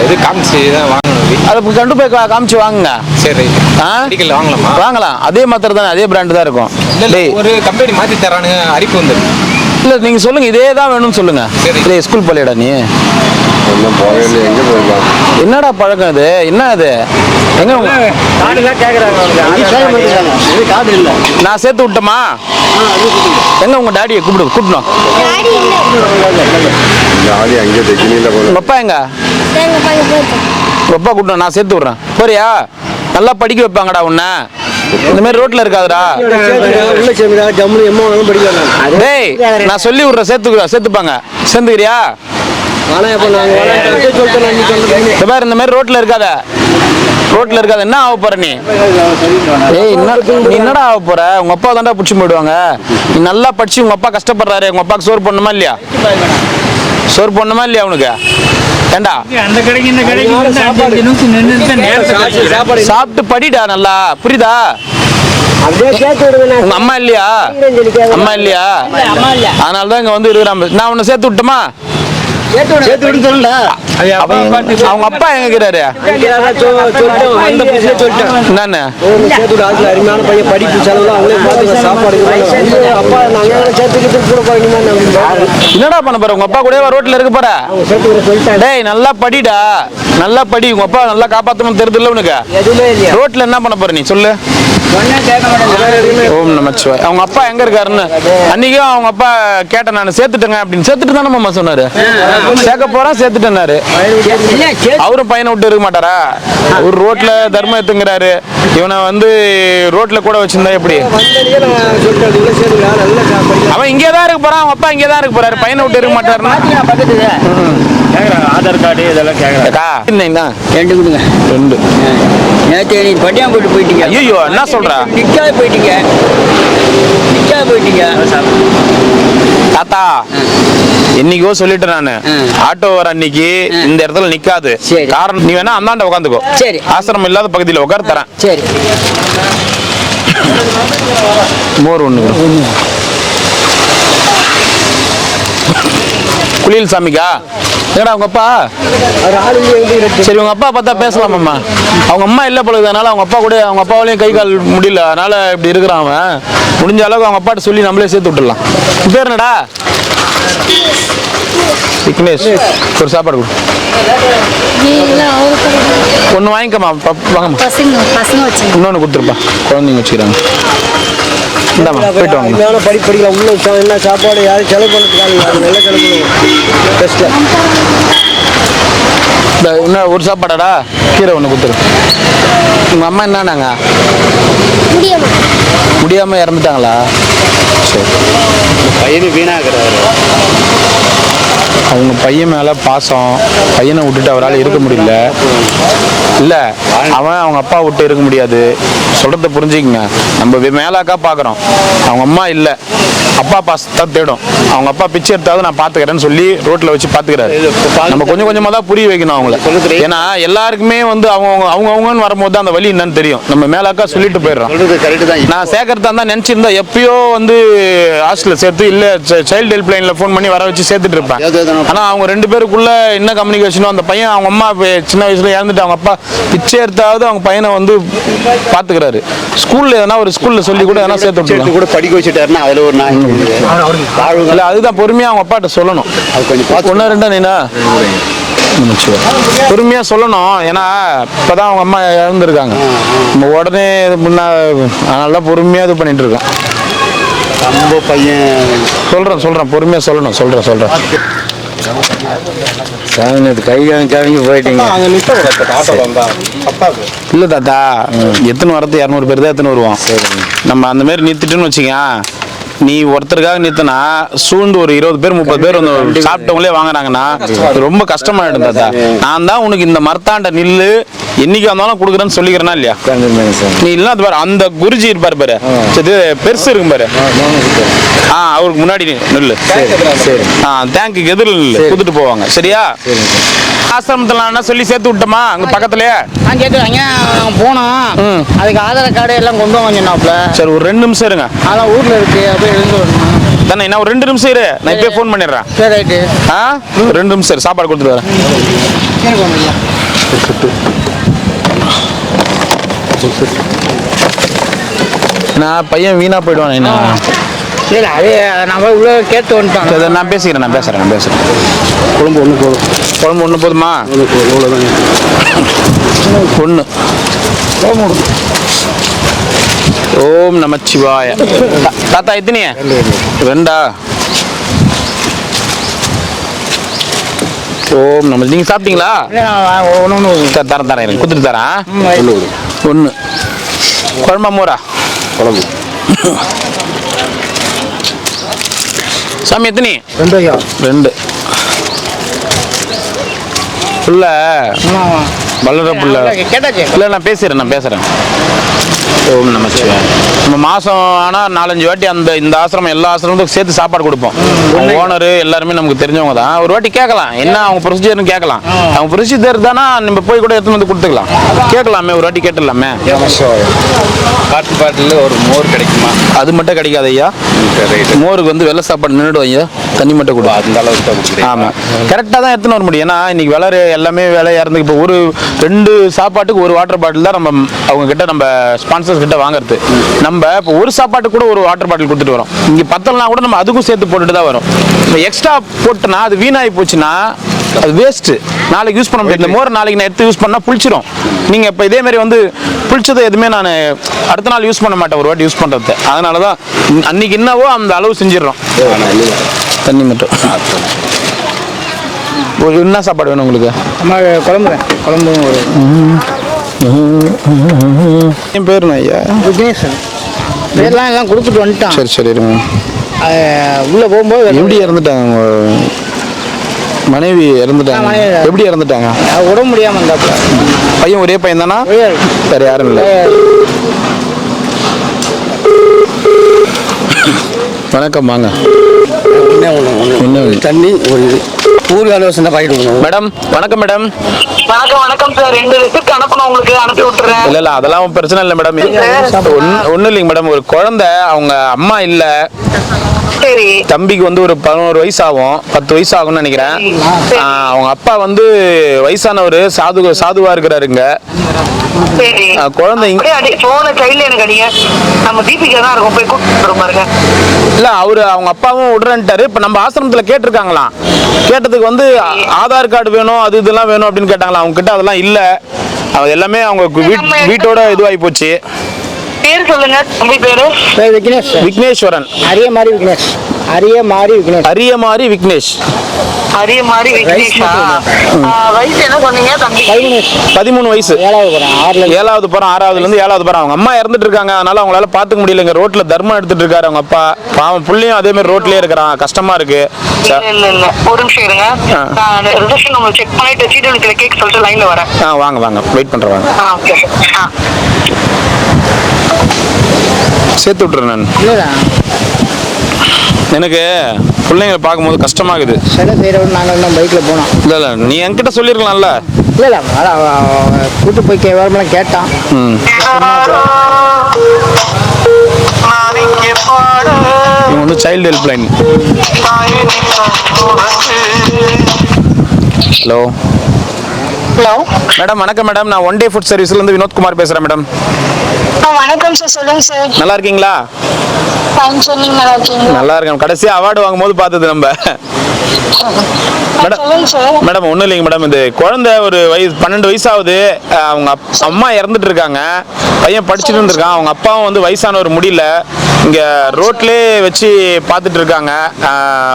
G: இது காமிச்சு தான் வாங்கணும்.
A: அதை கொண்டு போய் காமிச்சு வாங்குங்க.
G: சரி, மெடிக்கல் வாங்கலாமா?
A: வாங்கலாம். அதே மாத்திரை தானே, அதே பிராண்டு தான் இருக்கும்.
G: இல்லை, ஒரு கம்பெனி மாற்றி தரானுங்க, அரிப்பு வந்துருக்கு.
A: இல்லை, நீங்கள் சொல்லுங்கள், இதே தான் வேணும்னு சொல்லுங்கள்.
G: சரி.
A: இல்லை, ஸ்கூல் பள்ளியடா நீ?
F: ஒன்றும் போகல, எங்கே போயிருக்கான்?
A: என்னடா பழக்கம் இது? என்ன இது? எங்க
B: காடு இல்லை.
A: நான் சேர்த்து விட்டோமா? எங்க உங்க டாடியை கூப்பிடணும்.
F: ஜாலி அங்கே தைக்கணியில் போல.
A: உங்க அப்பா எங்க? உங்க அப்பா கூப்பிடணும், நான் சேர்த்து விட்றேன். போறியா? நல்லா படிக்க வைப்பாங்கடா உன்னை. இந்த மாதிரி ரோட்ல இருக்காதுடா. டேய், நான் சொல்லி விட்றேன், சேர்த்துப்பாங்க. சேர்ந்துக்கிறியா? இந்த மாதிரி ரோட்ல இருக்காத. என்ன ஆக போற நீ? ஏய், நீ என்னடா ஆக போற? உங்க அப்பா தான்டா பிடிச்சி போயிடுவாங்க. நீ நல்லா படிச்சு, உங்க அப்பா கஷ்டப்படுறாரு, உங்க அப்பாவுக்கு சோறு பண்ணுமா இல்லையா? சோறு பண்ணுமா இல்லையா உனக்கு? ஏண்டா சாப்பிட்டு படிடா நல்லா, புரியுதா? உங்க அம்மா இல்லையா? அம்மா இல்லையா? அதனாலதான் இங்க வந்து இருக்கிறான். நான் உன்னை சேர்த்து விட்டுமா? அவங்க அப்பா எங்க இருக்கிறாரு? என்னன்னு
C: அருமையான பையன், படிப்பு செலவு சாப்பாடு.
A: என்னடா பண்ண போற? உங்க அப்பா கூட ரோட்ல இருக்க போற? டேய், நல்லா படிடா, நல்லா படி. உங்க அப்பா நல்லா காப்பாத்தணும் தெரியுது இல்ல உனக்கு? ரோட்ல என்ன பண்ண போற நீ சொல்லு? ஓம் நமச்சிவாய். அவங்க அப்பா எங்க இருக்காருன்னு அன்னைக்கும் அவங்க அப்பா கேட்டேன், நான் சேர்த்துட்டேங்க அப்படின்னு. சேர்த்துட்டு தானே மாமா சொன்னாரு. சேர்க்க போறான், சேர்த்துட்டேன்னாரு. அவரும் பையனை விட்டு இருக்க மாட்டாரா? ஒரு ரோட்ல தர்மம் எத்துங்கிறாரு. இவனை வந்து ரோட்ல கூட வச்சிருந்தா எப்படி? அவன் இங்கேதான் இருக்க போறான், அவங்க அப்பா இங்கேதான் இருக்க போறாரு. பையனை விட்டு இருக்க மாட்டாருன்னா
B: ஆதார் கார்டு இதெல்லாம் கேட்குறாங்க.
A: 2
C: நேற்று நீ பட்டியா போயிட்டீங்க.
A: ஐயோ, என்ன சொல்ற?
C: நிக்காது போயிட்டீங்க.
A: தாத்தா, என்னைக்கோ சொல்லிட்டேன் நானு, ஆட்டோ வர அன்னைக்கு இந்த இடத்துல நிக்காது. காரணம், நீ வேணா அந்தாண்ட உட்காந்துக்கோ.
C: சரி.
A: ஆசிரமம் இல்லாத பகுதியில் உட்கார தரேன்.
C: சரி.
A: மோர் ஒண்ணு குளியல் சாமிக்கா? ஏடா உங்க அப்பா? சரி, உங்க அப்பா பார்த்தா பேசலாமாம்மா? அவங்க அம்மா இல்லை பொழுது, அதனால அவங்க அப்பா கூட, அவங்க அப்பாவாலையும் கை கால் முடியல, அதனால இப்படி இருக்கிறான் அவன். முடிஞ்ச அளவுக்கு அவங்க அப்பாட்ட சொல்லி நம்மளே சேர்த்து விட்டுடலாம். பேர் என்னடா? விக்னேஷ். ஒரு சாப்பாடு கொடு. ஒன்று வாங்கிக்கம்மா, வாங்கம்மா. இன்னொன்று கொடுத்துருப்பா, குழந்தைங்க வச்சுக்கிறாங்க. இந்தாம்மா, போயிட்டு வாங்க.
C: படிக்கலாம் உள்ள என்ன சாப்பாடு யாரும் செலவு பண்ணுறதுக்காக நல்ல செலவு
A: இன்னும் ஒரு சாப்பாடாடா, கீரை ஒன்று கொடுத்துரு. உங்கள் அம்மா என்னன்னாங்க? முடியாமல் இறந்துட்டாங்களா? சரி.
B: பையனு வீணாகிறாரு.
A: அவங்க பையன் மேலே பாசம், பையனை விட்டுட்டு அவரால் இருக்க முடியல. இல்லை, அவன் அவங்க அப்பா விட்டு இருக்க முடியாது. சொல்கிறத புரிஞ்சுக்கங்க. நம்ம மேலாக்கா பார்க்குறோம். அவங்க அம்மா இல்லை, அப்பா பாசத்தை தேடும். அவங்க அப்பா பிச்சை எடுத்தாவது நான் பார்த்துக்கிறேன்னு சொல்லி ரோட்டில் வச்சு பார்த்துக்கிறாரு. நம்ம கொஞ்சம் கொஞ்சமாக தான் புரிய வைக்கணும் அவங்கள. ஏன்னா எல்லாருக்குமே வந்து அவங்கவுங்கன்னு வரும்போது தான் அந்த வழி என்னன்னு தெரியும். நம்ம மேலாக்கா சொல்லிட்டு போயிடுறோம். நான் சேர்க்கறதா இருந்தால் நினச்சிருந்தா எப்பயோ வந்து ஹாஸ்டலில் சேர்த்து, இல்லை சைல்டு ஹெல்ப் லைனில் ஃபோன் பண்ணி வர வச்சு சேர்த்துட்டு இருப்பேன். ஆனால் அவங்க 2 பேருக்குள்ள என்ன கம்யூனிகேஷனோ, அந்த பையன் அவங்க அம்மா சின்ன வயசுல இறந்துட்டு அவங்க அப்பா பிச்சை எடுத்தாவது அவங்க பையனை வந்து பார்த்துக்கிறாரு. ஸ்கூல்ல எதனா ஒரு ஸ்கூல்ல சொல்லி கூட எதனா சேர்த்து
B: கூட படிக்க வச்சுட்டாருன்னா அதில் ஒரு நாய்
A: இல்லை, அதுதான் பொறுமையாக அவங்க அப்பாட்ட சொல்லணும்.
B: அது கொஞ்சம்
A: 1 2 நீனா பொறுமையா சொல்லணும். ஏன்னா இப்பதான் அவங்க அம்மா இறந்துருக்காங்க. நம்ம உடனே அதனால பொறுமையா இது பண்ணிட்டு இருக்கோம்.
B: ரொம்ப பையன்
A: சொல்றேன் பொறுமையா சொல்லணும். சொல்றேன்
D: சாமி கை கிளம்பி போயிட்டீங்க.
A: இல்லை தாத்தா, எத்தனை வரது 200 பேர் தான் எத்தனை வருவோம். நம்ம அந்த மாதிரி நிறுத்திட்டுன்னு வச்சுக்க, நீ ஒருத்தருக்காக நிறுத்தினா சூழ்ந்து ஒரு 20 பேர் 30 பேர் வந்து சாப்பிட்டவங்களே வாங்குறாங்கன்னா ரொம்ப கஷ்டமாயிடும் தாத்தா. நான் தான் உனக்கு இந்த மரத்தாண்ட நில்லு என்னைக்கு வந்தாலும் கொடுக்குறேன்னு சொல்லிக்கிறேன்னா இல்லையா? நீ இல்லை அது பாரு, அந்த குருஜி இருப்பாரு பாரு, இது பெருசு இருக்கும் பாரு, அவருக்கு முன்னாடி நில்லு. தேங்க்கு எதிரில் நில்லு, கொடுத்துட்டு போவாங்க. சரியா? ஆசிரமத்தில் என்ன சொல்லி சேர்த்து விட்டோமா அங்கே பக்கத்துலயே?
C: கேட்குறாங்க போனோம், அதுக்கு ஆதார் கார்டு எல்லாம் கொண்டு வாங்க சொன்னாப்ல.
A: சரி, ஒரு 2 நிமிஷம் இருங்க.
C: அதான் ஊரில் இருக்கு, அப்படியே எழுந்து வரணும்
A: தானே. என்ன ஒரு 2 நிமிஷம் இரு, நான் இப்போயே ஃபோன் பண்ணிடுறேன்.
C: சரி ரைட்டு.
A: 2 நிமிஷம் இரு, சாப்பாடு கொடுத்துட்டு வரேன். நான் பையன் வீணா போயிடுவான். என்ன
C: சரி, அதே நம்ம உள்ள கேட்டு வந்துட்டோம்.
A: சரி, நான் பேசுகிறேன். குழம்பு ஒன்று போதும். குழம்பு ஒன்று போதுமா? ஒன்று. ஓம் நமச்சிவாய. தாத்தா எத்தனையே? 2. ஓம் நம்ம. நீங்கள் சாப்பிட்டீங்களா? தரேன் எனக்கு கொடுத்துட்டு தரேன். 1 குழம்பா மோரா? குழம்பு. சாமி எத்தனை? 2 புள்ள வளர புள்ள. இல்லை, நான் பேசுகிறேன். ஓம் நமச்சிவாய. நம்ம மாதம் ஆனால் 4-5 வாட்டி இந்த ஆசிரமம் எல்லா ஆசிரமத்துக்கும் சேர்த்து சாப்பாடு கொடுப்போம். ஓனரு எல்லாருமே நமக்கு தெரிஞ்சவங்க தான். ஒரு வாட்டி கேட்கலாம், என்ன அவங்க ப்ரொசீஜர்னு கேட்கலாம். அவங்க ப்ரொசீஜர் தானே நம்ம போய் கூட எடுத்துன்னு வந்து கொடுத்துக்கலாம். கேட்கலாமே, ஒரு வாட்டி கேட்டுடலாமே.
G: பாட்டில் ஒரு மோர் கிடைக்குமா?
A: அது மட்டும் கிடைக்காது ஐயா. மோருக்கு வந்து வெள்ளை சாப்பாடு நின்றுடும் ஐயா, தண்ணி மட்டும் கொடுக்கும்.
G: அந்த அளவுக்கு தான் கொடுக்குறேன்.
A: ஆமாம், கரெக்டாக தான் எடுத்துன்னு வர முடியும். ஏன்னா இன்னைக்கு விலை எல்லாமே விலையாக இருந்து இப்போ ஒரு 2 சாப்பாட்டுக்கு 1 வாட்டர் பாட்டில் தான் நம்ம அவங்க கிட்ட நம்ம ஸ்பான்சர்ஸ் கிட்ட வாங்குறது. நம்ம இப்போ ஒரு சாப்பாட்டுக்கு கூட 1 வாட்டர் பாட்டில் கொடுத்துட்டு வரோம். இங்கே பத்தலனா கூட நம்ம அதுக்கும் சேர்த்து போட்டுட்டு தான் வரும். இப்போ எக்ஸ்ட்ரா போட்டுனா அது வீணாகி போச்சுன்னா அது வேஸ்ட்டு. நாளைக்கு யூஸ் பண்ண முடியாது. இந்த மோரை நாளைக்கு நான் எடுத்து யூஸ் பண்ணால் புளிச்சிடும். நீங்கள் இப்போ இதே மாதிரி வந்து புளிச்சதை எதுவுமே நான் அடுத்த நாள் யூஸ் பண்ண மாட்டேன், ஒரு வாட்டி யூஸ் பண்ணுறது. அதனால தான் அன்னைக்கு என்னவோ அந்த அளவு செஞ்சிடறோம். தண்ணி மட்டும். என்ன சாப்பாடு வேணும் உங்களுக்கு?
C: குழம்பு.
A: என் பேர் ஐயா
C: விக்னேஸ்வரன். பேர்லாம் எல்லாம் கொடுத்துட்டு வந்துட்டான்.
A: சரி இருங்க.
C: உள்ளே போகும்போது
A: எப்படி இறந்துட்டாங்க? மனைவி இறந்துட்டாங்க. எப்படி இறந்துட்டாங்க?
C: உடம்பு முடியாமல் இருந்தாப்புல.
A: பையன் ஒரே பையன் தானா? வேற யாரும் இல்லை. வணக்கம், வாங்க.
D: தண்ணி ஒரு ஊர் ஆலோசனை பாக்கிட்டு.
A: மேடம் வணக்கம். மேடம்
C: வணக்கம் சார். 2 ரிசிப்ட் அனுப்பணும், உங்களுக்கு அனுப்பி விட்டுறேன்.
A: இல்ல அதெல்லாம் பிரச்சனை இல்லை மேடம். ஒன்றும் இல்லைங்க மேடம், ஒரு குழந்தை, அவங்க அம்மா இல்லை.
C: சரி.
A: தம்பிக்கு வந்து ஒரு 11 வயசு ஆகும், 10 வயசு ஆகும்னு நினைக்கிறேன். அவங்க அப்பா வந்து வயசானவர், சாதுவா இருக்கிறாருங்க. குழந்தை இல்ல, அவங்க அப்பாவும் விடுறேன்ட்டாரு. இப்ப நம்ம ஆசிரமத்துல கேட்டிருக்காங்களாம். கேட்டதுக்கு வந்து ஆதார் கார்டு வேணும், அது இதெல்லாம் வேணும் அப்படின்னு கேட்டாங்களா. அவங்க கிட்ட அதெல்லாம் இல்ல. எல்லாமே அவங்க வீட்டோட இதுவாகி போச்சு.
C: பேர் சொல்லுங்க. தம்பி பேரு
A: விக்னேஸ்வரன்.
C: அரியமாரி விக்னேஷ்.
A: அரியமாரி விக்னேஷ்.
C: வயசு என்ன சொன்னீங்க தம்பி?
A: 13 வயசு. 7வது போறோம், 6வதுல இருந்து 7வது போறோம். அவங்க அம்மா இறந்துட்டு இருக்காங்க, அதனால அவங்களால பாத்துக்க முடியலங்க. ரோட்ல தர்மம் எடுத்துட்டு இருக்காரு அவங்க அப்பா. பாவம் புள்ளையும் அதே மாதிரி ரோட்லயே இருக்கிறான், கஷ்டமா இருக்கு.
C: இல்ல ஒரு நிமிஷம் இருங்க, நான் ரிசப்ஷன் உங்களுக்கு செக் பண்ணிட்டு சீட் எனக்கு கேக் சொல்லிட்டு லைன்ல வரேன்.
A: வாங்க வெயிட் பண்றேன்.
C: ஓகே.
A: சேர்த்து விட்டுறேன் நான். எனக்கு பிள்ளைங்களை பார்க்கும்போது கஷ்டமாகுது.
C: சில செய்கிறவங்க நாங்கள் தான் பைக்கில் போனோம்.
A: இல்லை நீ என்கிட்ட சொல்லியிருக்கலாம்ல.
C: இல்லை கூட்டு போய் விவரமெல்லாம் கேட்டான்.
A: இவங்க வந்து சைல்டு ஹெல்ப்லைன். Hello madam. வணக்கம் மேடம், நான் ஒன் டே ஃபுட் சர்வீஸ்லேருந்து வினோத்குமார் பேசுகிறேன் மேடம்.
H: வணக்கம் சார், சொல்லுங்க சார்.
A: நல்லா இருக்கீங்களா?
H: ஃபைன் சார், நீங்க நல்லா இருக்கீங்களா?
A: நல்லா இருக்கேன். கடைசியா அவார்டு வாங்கும் போது பார்த்தது நம்ம.
H: சொல்லுங்க சார்.
A: மேடம் ஒன்றும் இல்லைங்க மேடம், இது குழந்தை ஒரு வயசு 12 வயசாகுது. அவங்க அம்மா இறந்துட்டு இருக்காங்க, பையன் படிச்சுட்டு இருந்திருக்கான். அவங்க அப்பாவும் வந்து வயசானவர் முடியல, இங்கே ரோட்லேயே வச்சு பார்த்துட்டு இருக்காங்க.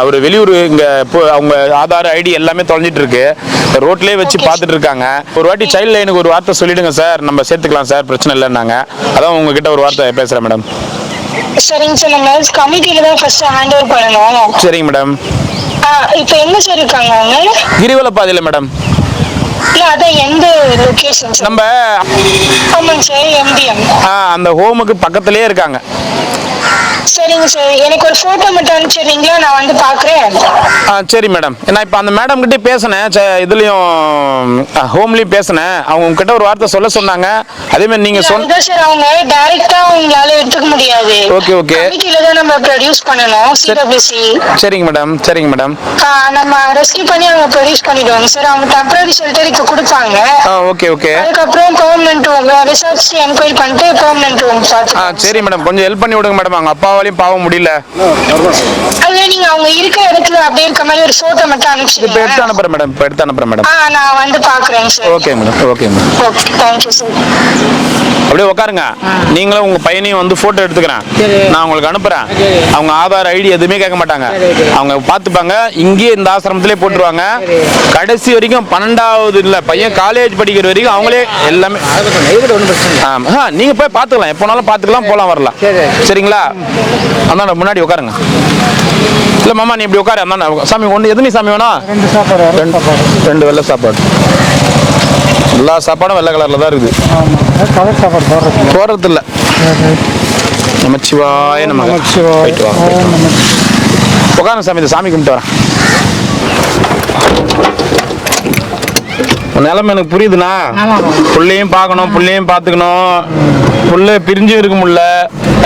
A: ஒரு வெளியூர் இங்கே அவங்க ஆதார் ஐடி எல்லாமே தொலைஞ்சிட்டு இருக்கு, ரோட்லேயே வச்சு பார்த்துட்டு இருக்காங்க. ஒரு வாட்டி சைல்டு லைனுக்கு ஒரு வார்த்தை சொல்லிடுங்க சார், நம்ம சேர்த்துக்கலாம் சார், பிரச்சனை இல்லைன்னாங்க. அதான் உங்ககிட்ட ஒரு வார்த்தை பேசுகிறேன் மேடம்.
H: சரிங்க சார், நம்ம கமிட்டியில தான் ஃபர்ஸ்ட் ஹேண்ட் ஓவர் பண்ணணும்.
A: சரிங்க மேடம்.
H: இப்போ எங்க சார் இருக்காங்க அவங்க?
A: கிரிவலப்பாதையில் மேடம்.
H: இல்ல அதான் எந்த லொகேஷன் சார்?
A: நம்ம
H: ஆமாங்க சார், எம்டிஎம்.
A: அந்த ஹோமுக்கு பக்கத்துலேயே இருக்காங்க.
H: சரிங்க சார், எனக்கு ஒரு போட்டோ மட்டும் அனுப்பிச்சிடுறீங்களா? நான் வந்து பார்க்குறேன்.
A: சரி மேடம். நான் இப்போ அந்த மேடம் கிட்டே பேசினேன், இதுலேயும் ஹோம்லேயும் பேசினேன். அவங்க உங்ககிட்ட ஒரு வார்த்தை சொல்ல சொன்னாங்க. அதேமாதிரி நீங்கள்
H: சார் அவங்க டைரக்டா உங்களால எடுத்துக்க முடியாது.
A: Okay okay.
H: கமிட்டியில தான் நம்ம ப்ரொடியூஸ் பண்ணணும், சிடபிள்யூசி.
A: சரிங்க மேடம், சரிங்க மேடம்.
H: நம்ம ரெஸ்கியூ பண்ணி அவங்க ப்ரொடியூஸ் பண்ணிடுவாங்க சார். அவங்க டெம்பரரி ஷெல்டருக்கு கொடுப்பாங்க.
A: Okay okay.
H: அதுக்கப்புறம் பெர்மனன்ட் ரூம் ரிசர்ச் என்கொயரி பண்ணிட்டு பெர்மனன்ட் ரூம் பார்த்து.
A: சரி மேடம், கொஞ்சம் ஹெல்ப் பண்ணி விடுங்க மேடம். அவங்க அப்பாவாலையும் பாவம் முடியல.
H: அது நீங்க அவங்க இருக்கிற இடத்துல அப்படியே இருக்க மாதிரி ஒரு போட்டோ மட்டும் அனுப்பிச்சிடுங்க.
A: இப்போ எடுத்து அனுப்புறேன் மேடம், இப்போ எடுத்து அனுப்புறேன் மேடம்.
H: நான் வந்து பார்க்குறேன் sir.
A: Okay madam, okay madam.
H: Okay, thank you sir.
A: அப்படியே உட்காருங்க. நீங்களும் உங்க பையனையும் வந்து போட்டோ எடுத்துக்கிறேன், நான் உங்களுக்கு அனுப்புறேன். அவங்க ஆதார் ஐடி எதுவுமே கேட்க மாட்டாங்க, அவங்க பார்த்துப்பாங்க. இங்கேயே இந்த ஆசிரமத்திலே போட்டுருவாங்க. கடைசி வரைக்கும் 12வது இல்லை, பையன் காலேஜ் படிக்கிற வரைக்கும் அவங்களே எல்லாமே. நீங்க போய் பார்த்துக்கலாம், எப்போனாலும் பார்த்துக்கலாம், போகலாம் வரலாம். சரிங்களா? அதான் முன்னாடி உட்காருங்க. இல்லை மாமா நீ இப்படி உட்காரு. அதான் சாமி ஒன்று எதுனி சாமி வேணா?
E: 2 சாப்பாடு.
A: 2 வெள்ளை சாப்பாடு. எல்லா சாப்பாடும் வெள்ளை கலரில் தான் இருக்குது.
E: கலர் சாப்பாடு
A: போடுறது இல்லை. நமச்சிவாய நம்ம போயிட்டு வாங்க. உட்காருங்க சாமி, இந்த சாமி கும்பிட்டு வரேன். நிலைமை எனக்கு புரியுதுண்ணா. புள்ளையும் பார்க்கணும், புள்ளையும் பார்த்துக்கணும், புள்ள பிரிஞ்சு இருக்க முடியல,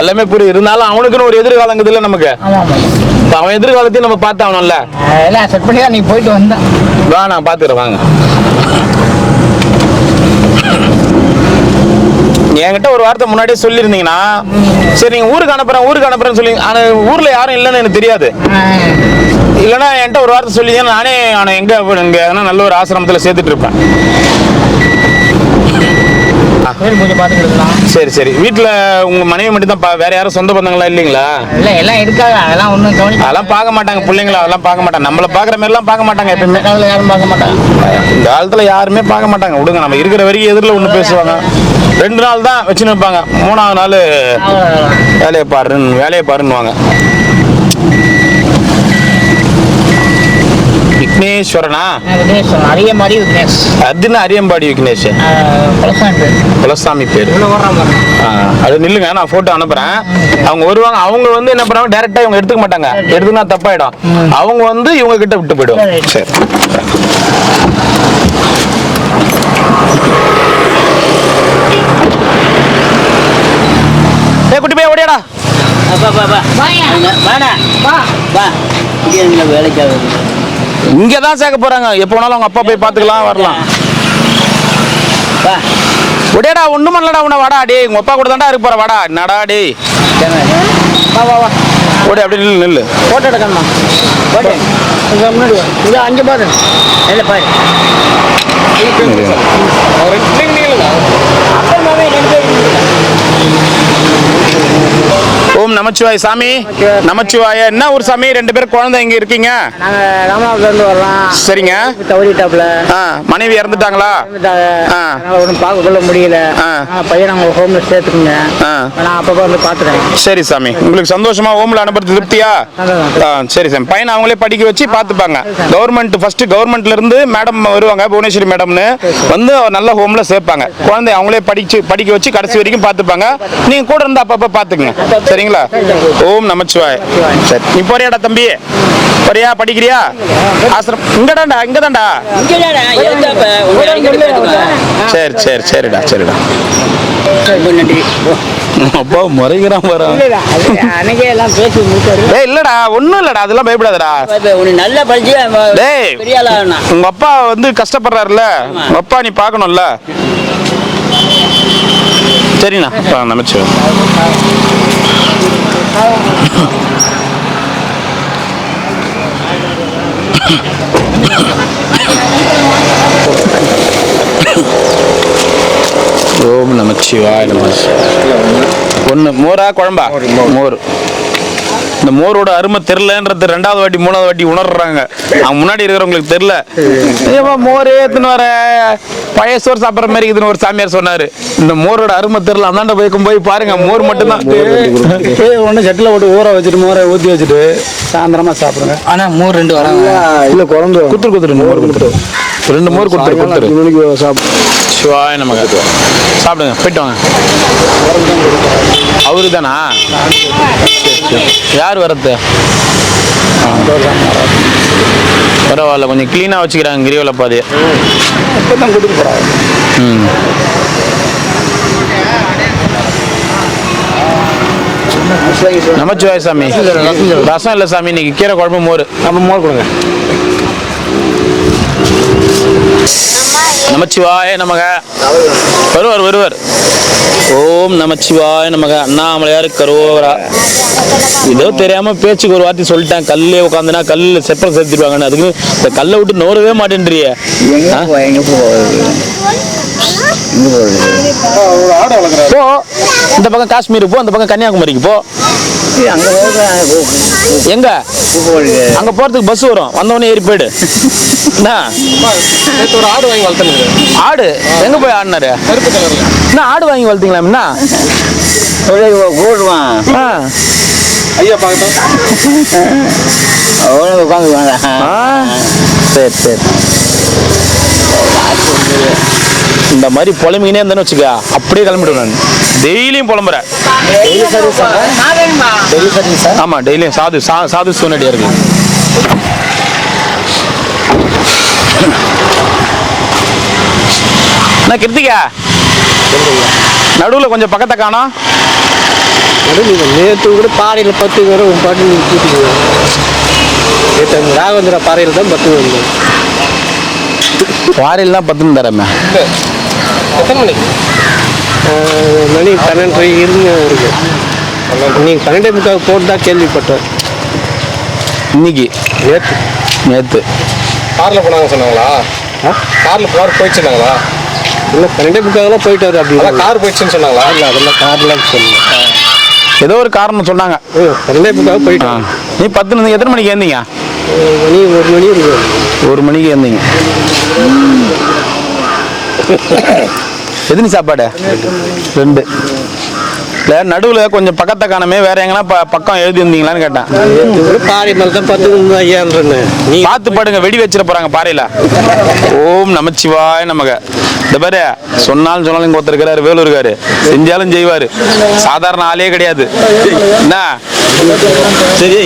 A: எல்லாமே புரியுது. இருந்தாலும் அவனுக்குன்னு ஒரு எதிர்காலங்குது இல்லை நமக்கு. அவன் எதிர்காலத்தையும் நம்ம பார்த்து அவனல்ல
C: எல்லாம் செட் பண்ணி தான் நீ போயிட்டு வந்தேன்.
A: வா நான் பார்த்துக்கிறேன், வாங்க. என்கிட்ட ஒரு வார்த்தை முன்னாடியே சொல்லியிருந்தீங்கன்னா சரி நீங்கள் ஊருக்கு அனுப்புறேன்னு சொல்லி, ஆனால் ஊரில் யாரும் இல்லைன்னு எனக்கு தெரியாது. இல்லைன்னா என்கிட்ட ஒரு வார்த்தை சொல்லி நானே அவனை எங்கே எதனா நல்ல ஒரு ஆசிரமத்தில் சேர்த்துட்டு இருப்பேன். சரி சரி. வீட்டில் உங்கள் மனைவி மட்டும் தான், வேற யாரும் சொந்த பந்தங்களா இல்லைங்களா?
C: இல்லை எல்லாம் இருக்காங்க, அதெல்லாம் ஒன்றும் கவனி.
A: அதெல்லாம் பார்க்க மாட்டாங்க பிள்ளைங்களா, அதெல்லாம் பார்க்க மாட்டாங்க. நம்மளை பார்க்குற மாதிரிலாம் பார்க்க மாட்டாங்க. எப்பவுமே
C: யாரும் பார்க்க மாட்டாங்க.
A: இந்த காலத்தில் யாருமே பார்க்க மாட்டாங்க. விடுங்க, நம்ம இருக்கிற வரைக்கும் எதிரில் ஒன்று பேசுவாங்க. 2 நாள் தான் வச்சுன்னு வைப்பாங்க, 3ஆவது நாள் வேலையை பாருன்னுவாங்க. விக்னேஸ்வரனா?
C: அரியம்பாடி விக்னேஷ்.
A: அதுன்னு அரியம்பாடி விக்னேஷ் குலசாமி பேர். அது நில்லுங்க, நான் போட்டோ அனுப்புறேன். அவங்க வருவாங்க. அவங்க வந்து என்ன பண்ணுவாங்க, டைரக்டா இவங்க எடுத்துக்க மாட்டாங்க, எடுத்துனா தப்பாயிடும். அவங்க வந்து இவங்க கிட்ட விட்டு போயிடுவாங்க. சரி. குட்டி போய் ஓடியாடா.
C: வேலைக்காக
A: இங்கே தான் சேர்க்க போறாங்க. எப்போ வேணாலும் அவங்க அப்பா போய் பார்த்துக்கலாம், வரலாம். ஒடேடா ஒன்றும் பண்ணலடா. உன்னை வாடா டே, உங்க அப்பா கூட தாண்டா இருக்க போற. வாடா நடா டே. ஓடி அப்படி நில்லு.
C: போட்டோ எடுக்கணுமா? முன்னாடி இது 5 பாரு. இல்லை பாரு.
A: ஓம் நமச்சிவாய சாமி. நமச்சிவாய. என்ன ஊர் சாமி? 2 பேர் குழந்தை இங்க இருக்கீங்க?
C: நாங்க ராமநாதத்துல இருந்து வரலாம்.
A: சரிங்க.
C: தவறிட்டாப்ல.
A: மனைவி இறந்துட்டாங்களா?
C: ஒன்றும் பார்க்க கொள்ள முடியல. பையன் நாங்கள் ஹோம்ல சேர்த்துக்குங்க, நான் அப்பப்போ வந்து பார்த்துக்கிறேன்.
A: சரி சாமி, உங்களுக்கு சந்தோஷமா ஹோம்ல அனுப்புறது திருப்தியா? சரி சாமி. பையனை அவங்களே படிக்க வச்சு பார்த்துப்பாங்க. கவர்மெண்ட் ஃபர்ஸ்ட் கவர்மெண்ட்ல இருந்து மேடம் வருவாங்க, புவனேஸ்வரி மேடம்னு வந்து நல்ல ஹோம்ல சேர்ப்பாங்க. குழந்தை அவங்களே படிக்க வச்சு கடைசி வரைக்கும் பார்த்துப்பாங்க. நீங்க கூட இருந்து அப்பப்ப பார்த்துக்குங்க. சரிங்களா? ஓம் நமச்சிவாய். சரி, நீ போறியாடா தம்பி? போறியா? படிக்கிறியா? ஆசிரம் இங்கதான்டா, இங்கதான்டா. சரி சரி சரிடா, சரிடா. அப்பா முறைகிறான் பாரு.
C: அன்னைக்கே எல்லாம் பேசி முடிச்சாரு.
A: இல்லடா, ஒண்ணும் இல்லடா, அதெல்லாம் பயப்படாதடா.
C: நல்ல படிச்சு
A: உங்க அப்பா வந்து கஷ்டப்படுறாருல்ல, உங்க அப்பா நீ பாக்கணும்ல. சரிண்ணா நமச்சிவாய். ஓம் நமச்சிவாய். ஒன்று மோரா குழம்பா? மோர். இந்த மோரோட அருமை தெரிலன்றது 2வது வாட்டி 3வது வாட்டி உணர்றாங்க. அவங்க முன்னாடி இருக்கிறவங்களுக்கு தெரில. ஏமா மோரே எடுத்துன்னு வர பழைய சோறு சாப்பிட்ற மாதிரி இதுன்னு ஒரு சாமியார் சொன்னாரு. இந்த மோரோட அருமை தெரில. அந்தாண்ட போய் பாருங்க, மோர் மட்டும்தான்.
E: ஒன்று சட்டில் போட்டு ஊற வச்சுட்டு மோரை ஊற்றி வச்சுட்டு சாயந்தரமா சாப்பிடுங்க.
C: ஆனா மோர் 2 வராங்க.
E: இல்லை குழம்பு
A: குத்துரு மோர் கொடுத்துரு. 2 மோர் கொடுத்துரு. சிவாய நமக்கு. சாப்பிடுங்க, போயிட்டு வாங்க. அவரு தானா? யார் வரது? பரவாயில்ல, கொஞ்சம் கிளீனாக வச்சுக்கிறாங்க கிரிவல பாதையை. நமச்சிவாய் சாமி. ரசம் இல்லை சாமி, இன்னைக்கு கீரை குழம்பு மோர். நம்ம மோர் கொடுங்க. நமச்சிவாய நமக. வருவார். ஓம் நமச்சிவாய நமக. அண்ணாமலையார் கரோவரா. ஏதோ தெரியாம பேச்சுக்கு ஒரு வார்த்தை சொல்லிட்டேன். கல்லே உட்காந்துனா கல்ல செப்பல் சேர்த்துருவாங்கன்னு. அதுக்கு இந்த கல்லை விட்டு நோறவே மாட்டேன்றிய. போ, இந்த பக்கம் காஷ்மீர் போ, அந்த பக்கம் கன்னியாகுமரிக்கு போ. எங்க அங்க போறதுக்கு பஸ் வரும், வந்தவொடனே ஏறி போயிடு.
G: ஒரு ஆடு வாங்கி வளர்த்துங்க.
A: ஆடு எங்க போய் ஆடினாரு? என்ன ஆடு வாங்கி வளர்த்தீங்களா? என்ன
G: ஐயா பார்க்கட்டும்.
A: சரி. இந்த மாதிரி புலம்பினே இருந்தேன்னு வச்சுக்க, அப்படியே கிளம்பிடுவேன் நான். டெய்லியும் புலம்புறேன். ஆமா, டெய்லியும் சாது சூனடியா இருக்கு. நான் கிருத்திகா நடுவில் கொஞ்சம் பக்கத்தை காணோம்.
C: நேற்று கூட பாறையில் 10 பேர் பாட்டு கூட்டிட்டு ராகவேந்திரா பாறையில் தான் 10 வந்தோம்.
A: பாறையில் தான் 10 தரமே.
G: எத்தனை மணிக்கு?
C: மணி 12:30 இருக்கு. நீங்கள் 12:30 போட்டு தான் கேள்விப்பட்டேன்.
A: இன்னைக்கு நேற்று
G: காரில் போனாங்க சொன்னாங்களா? காரில் போயிடுச்சுனாங்களா?
C: இல்லை 12:30 போயிட்டாரு. அப்படி
G: கார் போயிடுச்சுன்னு சொன்னாங்களா?
C: இல்லை, அதெல்லாம் கார்லாம் சொன்னேன்.
A: ஏதோ ஒரு காரணம் சொன்னாங்க.
C: 12:30 போயிட்டாங்க.
A: நீ 10 எத்தனை மணிக்கு ஏந்தீங்க?
C: மணி 1 மணி இருக்கு.
A: 1 மணிக்கு ஏந்தீங்க. எத்தனை சாப்பாடு? 2. இல்லை, நடுவில் கொஞ்சம் பக்கத்தை காணமே. வேற எங்கன்னா பக்கம் எழுதி இருந்தீங்களான்னு கேட்டேன்.
C: பாறை மேலே தான் 10 ஐயான்றேன்னு
A: நீ பார்த்து பாடுங்க, வெடி வச்சிட போறாங்க பாறையில. ஓம் நமச்சிவாய நமக. இந்த பாரு, சொன்னாலும் இங்க ஒருத்தர் இருக்கிறாரு, வேலூர் இருக்காரு, செஞ்சாலும் செய்வாரு. சாதாரண ஆளே கிடையாது. என்ன சரி,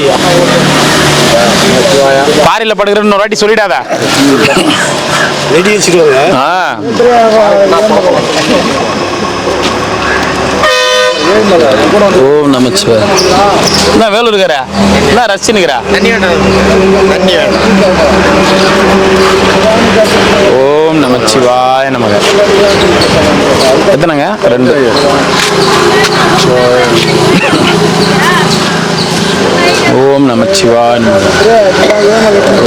A: பாறையில படுக்கிறன்னு ஒரு வாட்டி சொல்லிடாத.
C: வெடி வச்சுக்கோங்க.
A: ஓம் நமச்சிவாய. என்ன வேலூர் இருக்கிற? என்ன ரசிச்சுன்னுக்கிறா? ஓம் நமச்சிவாய நமக. எத்தனைங்க? 2. ஓம் நமச்சிவாய நமக.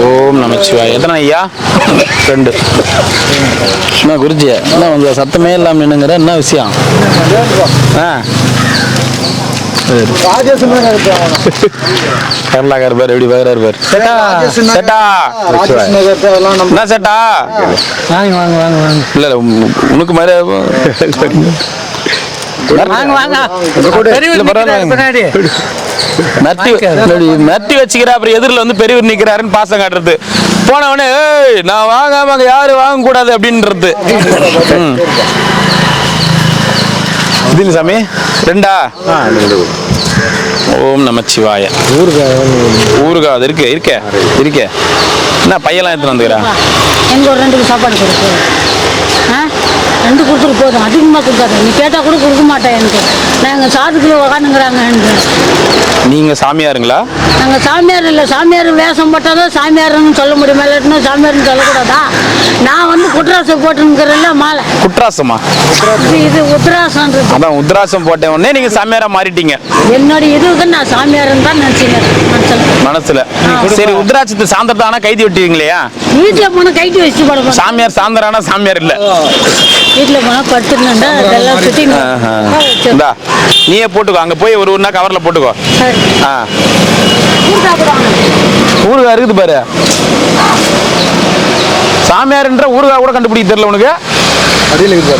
A: ஓம் நமச்சிவாய. எத்தனை ஐயா? 2. என்ன குருஜி, என்ன உங்க சத்தமே இல்லாம நின்னுங்கிற, என்ன விஷயம்? கேரளாக்கார பேர் எப்படி பாக்குறாரு பாரு. செட்டா என்ன செட்டா? இல்ல உனக்கு மாதிரி நட்டி வச்சுக்கிறா. அப்புறம் எதிரில் வந்து பெரியவர் நிக்கிறாருன்னு பாசம் காட்டுறது. போனவனே நான் வாங்காம யாரு வாங்க கூடாது அப்படின்றது. இதுல சாமி 2. ஓம் நமச்சிவாய. ஊருகா அது இருக்க என்ன பையெல்லாம் எடுத்துட்டு வந்துக்கிறா?
I: எனக்கு ஒரு 2 சாப்பாடு கொடுக்கு. 2 கொடுத்துட்டு போதும், அதிகமாக கொடுக்காது. நீ கேட்டால் கூட கொடுக்க மாட்டேன். எனக்கு நாங்கள் சாதுக்குள்ள உக்காந்துங்கிறாங்க.
A: நீங்க சாமியாருங்களா?
I: நாங்கள் சாமியார் இல்லை, சாமியார் வேஷம் போட்டாதான் சாமியார்னு சொல்ல முடியுமா, இல்லாட்டினா சாமியார்னு சொல்லக்கூடாதா? நான் வந்து குட்ராசம் போட்டுருக்கிறேன்ல மாலை.
A: குட்ராசமா?
I: இது உத்ராசன்றது.
A: அதான் உத்ராசம் போட்ட உடனே நீங்க சாமியாரா மாறிட்டீங்க.
I: என்னோட இதுக்கு நான் சாமியார்னு தான் நினைச்சேன்
A: மனசுல. சரி, உத்ராட்சத்தை சாயந்தரத்தானா கைதி விட்டுவீங்களா?
I: வீட்டில் போனால் கைட்டு வச்சு போட
A: சாமியார் சாயந்தரானா சாமியார் இல்ல.
I: வீட்டில் போனால் படுத்துருந்தா அதெல்லாம் சுற்றி
A: இந்தா நீயே போட்டுக்கோ, அங்க போய் ஒரு ஒன்றா கவர்ல போட்டுக்கோ. ஊறுகாய் இருக்குது பாரு. சாமியார்ன்ற ஊறுகாய் கூட கண்டுபிடிக்க தெரியல உனக்கு.
F: அடியில் இருக்குது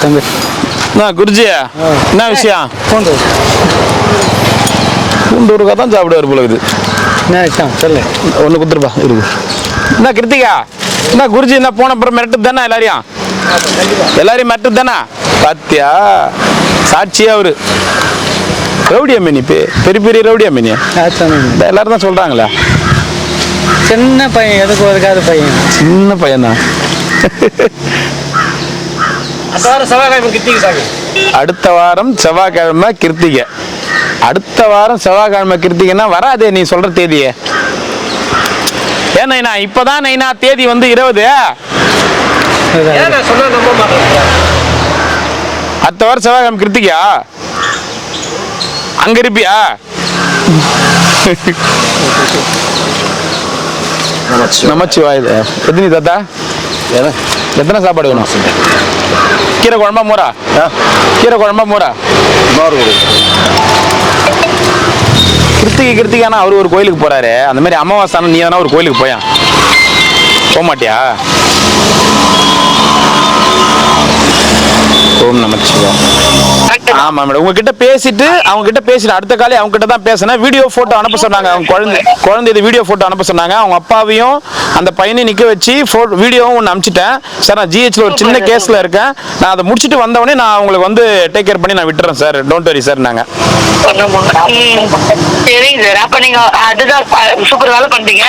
F: தம்பி.
A: குருஜி என்ன விஷயம்? பூண்டு ஊறுகாய் தான் சாப்பிடுவார் போல இருக்குது.
F: சொல்லு
A: ஒன்று குத்துருப்பா இருக்கு. என்ன கிருத்திகா, என்ன குருஜி என்ன போன அப்புறம் மிரட்டு தானே எல்லாரையும் மிரட்டு தானே பாத்தியா? சாட்சியா அவரு ரவுடியா மீனி, பெரிய பெரிய ரவுடியா மீனியா எல்லாரும் தான் சொல்றாங்களே.
C: சின்ன பையன், எதுக்கு ஒதுக்காத பையன்,
A: சின்ன பையன் தான். அடுத்த வாரம் செவ்வாய்க்கிழமை கிருத்திகை. அடுத்த வாரம் செவ்வாய்க்கிழமை கிருத்திகைன்னா வராதே நீ சொல்ற தேதியே. ஏன் நைனா இப்பதான் நைனா தேதி வந்து 20. அடுத்த வாரம் செவ்வாய்க்கிழமை கிருத்திகா அங்க இருப்பியா? நமச்சிவாய். எத்தனை தாத்தா? எத்தனை சாப்பாடு வேணும்? கீரை குழம்பா மோரா? கீரை குழம்பா மோரா? கிருத்திகானா அவரு ஒரு கோயிலுக்கு போறாரு. அந்த மாதிரி அமாவாசை நீ தானே ஒரு கோயிலுக்கு போயா? போக மாட்டியா? ஓம் நமச்சிவாய். ஆமா மேடம், உங்ககிட்ட பேசிட்டு அடுத்த காலை அவங்க கிட்ட தான் பேசினேன். வீடியோ போட்டோ அனுப்ப சொன்னாங்க. அவங்க குழந்தை இது வீடியோ போட்டோ அனுப்ப சொன்னாங்க. அவங்க அப்பாவையும் அந்த பையனையும் நிக்க வச்சு வீடியோவும் ஒன்று அனுப்பிச்சிட்டேன். சார் நான் ஜிஹெச்ல ஒரு சின்ன கேஸ்ல இருக்கேன், நான் அதை முடிச்சுட்டு வந்தவொடனே நான் உங்களுக்கு வந்து டேக் கேர் பண்ணி நான் விட்டுறேன் சார், டோன்ட் வரி சார். நாங்க
H: சரிங்க சார், அப்ப நீங்க அதுதான் சூப்பர் வேலை பண்றீங்க.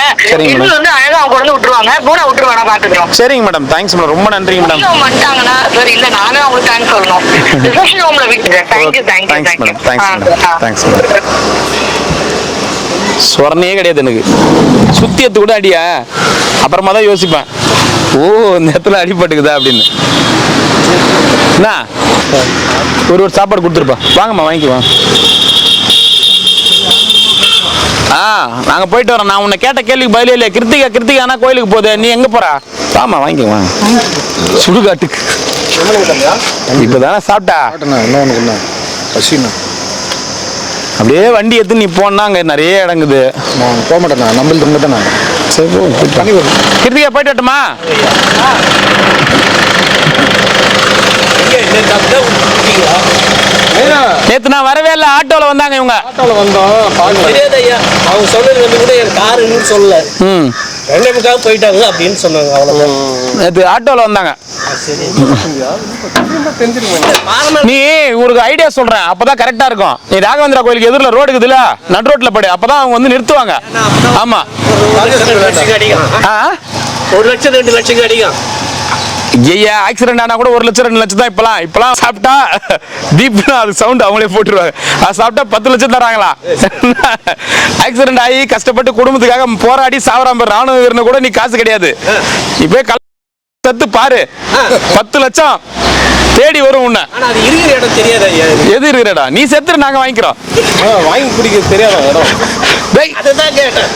H: இது வந்து அழகா அவங்க கொண்டு விட்டுருவாங்க, பூனை விட்டுருவாங்க பாத்துக்கிறோம்.
A: சரிங்க மேடம், தேங்க்ஸ் மேடம், ரொம்ப நன்றிங்க மேடம்.
H: வந்துட்டாங்கன்னா சார், இல்ல நானும் அவங்களுக்கு தேங்க்ஸ் சொல்லணும். ரிசப்ஷன் ரூம்ல விட்டுங்க. Thank you thank you
A: thanks madam,
H: thank you.
A: Thanks madam. சொரணையே கிடையாது எனக்கு, சுத்தியத்து கூட அடியா. அப்புறமா தான் யோசிப்பேன், ஓ இந்த இடத்துல அடிபட்டுக்குதா அப்படின்னு. என்ன ஒரு சாப்பாடு கொடுத்துருப்பா, வாங்கம்மா வாங்கிக்குவாங்க. நாங்க போயிட்டு வரோம். நான் உன்னை கேட்ட கேள்விக்கு பதிலே இல்லையா? கிருத்திகானா கோயிலுக்கு போகுது, நீ எங்க போறா? வாமா வாங்கிக்குவாங்க. சுடுகாட்டுக்கு இப்பதானே சாப்பிட்டா? அப்படியே வண்டி எடுத்து நீ போனா அங்க நிறைய இடங்குது.
F: போக மாட்டேன், நம்மளுக்கு தானே.
A: சரி கிருத்திகா போயிட்டு வரட்டுமா? நேத்து நான் வரவே இல்லை, ஆட்டோல வந்தாங்க இவங்க.
F: ஆட்டோல வந்தோம்,
C: தெரியாது ஐயா. அவங்க சொன்னது வந்து கூட என் காருன்னு சொல்லல, 2:30 போயிட்டாங்க அப்படின்னு சொன்னாங்க. அவ்வளவுதான்.
A: நேத்து ஆட்டோல வந்தாங்க. நீ ஒரு ஐடியா சொல்றேன், அப்பதான் கரெக்டா இருக்கும். நீ ராகவேந்திரா கோயிலுக்கு எதிரில ரோடு இருக்குதுல்ல, நடு ரோட்ல படு, அப்பதான் அவங்க வந்து நிறுத்துவாங்க. ஆமா,
C: 1 லட்சம் 2 லட்சம் அடிக்கும்.
A: ஐயா ஆக்சிடென்ட் ஆனா கூட 1 லட்சம் 2 லட்சம் தான். இப்பெல்லாம் சாப்பிட்டா டீப் அது சவுண்ட் அவங்களே போட்டுருவாங்க. அது சாப்பிட்டா 10 லட்சம் தராங்களா? ஆக்சிடென்ட் ஆகி கஷ்டப்பட்டு குடும்பத்துக்காக போராடி சாவராம ராணுவ வீரனை கூட நீ காசு கிடையாது. இப்ப சத்து பாரு, 10 லட்சம் தேடி வரும் உன்னை.
C: அது இருக்கிற இடம் தெரியாதா?
A: எது இருக்கிற இடம்? நீ செத்துரு, நாங்க வாங்கிக்கிறோம்.
F: வாங்கி குடிக்க தெரியாத இடம்.
C: அதுதான் கேட்டேன்.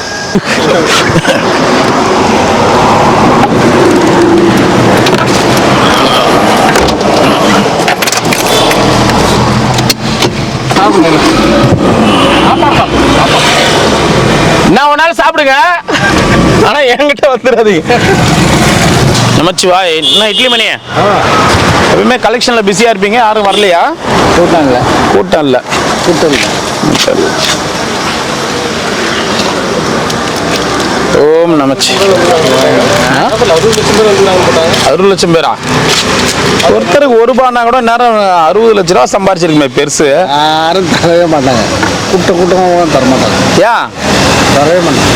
A: நான் ஒரு நாள் சாப்பிடுங்க, ஆனா என்கிட்ட வந்துடாதீங்க. நமச்சிவாய். என்ன இட்லி மணி, எப்பவுமே கலெக்ஷன்ல பிஸியா இருப்பீங்க, யாரும் வரலையா? கூட்டம் இல்ல. ஓம் நமச்சி. 60 லட்சம் பேரா? ஒருத்தருக்கு ₹1 கூட நேரம் 60 லட்ச ரூபா சம்பாரிச்சிருக்குமே பெருசு.
F: யாரும் தரவே மாட்டாங்க, கூட்டமாக தர மாட்டாங்க.
A: ஏன்
F: தரவே மாட்டாங்க?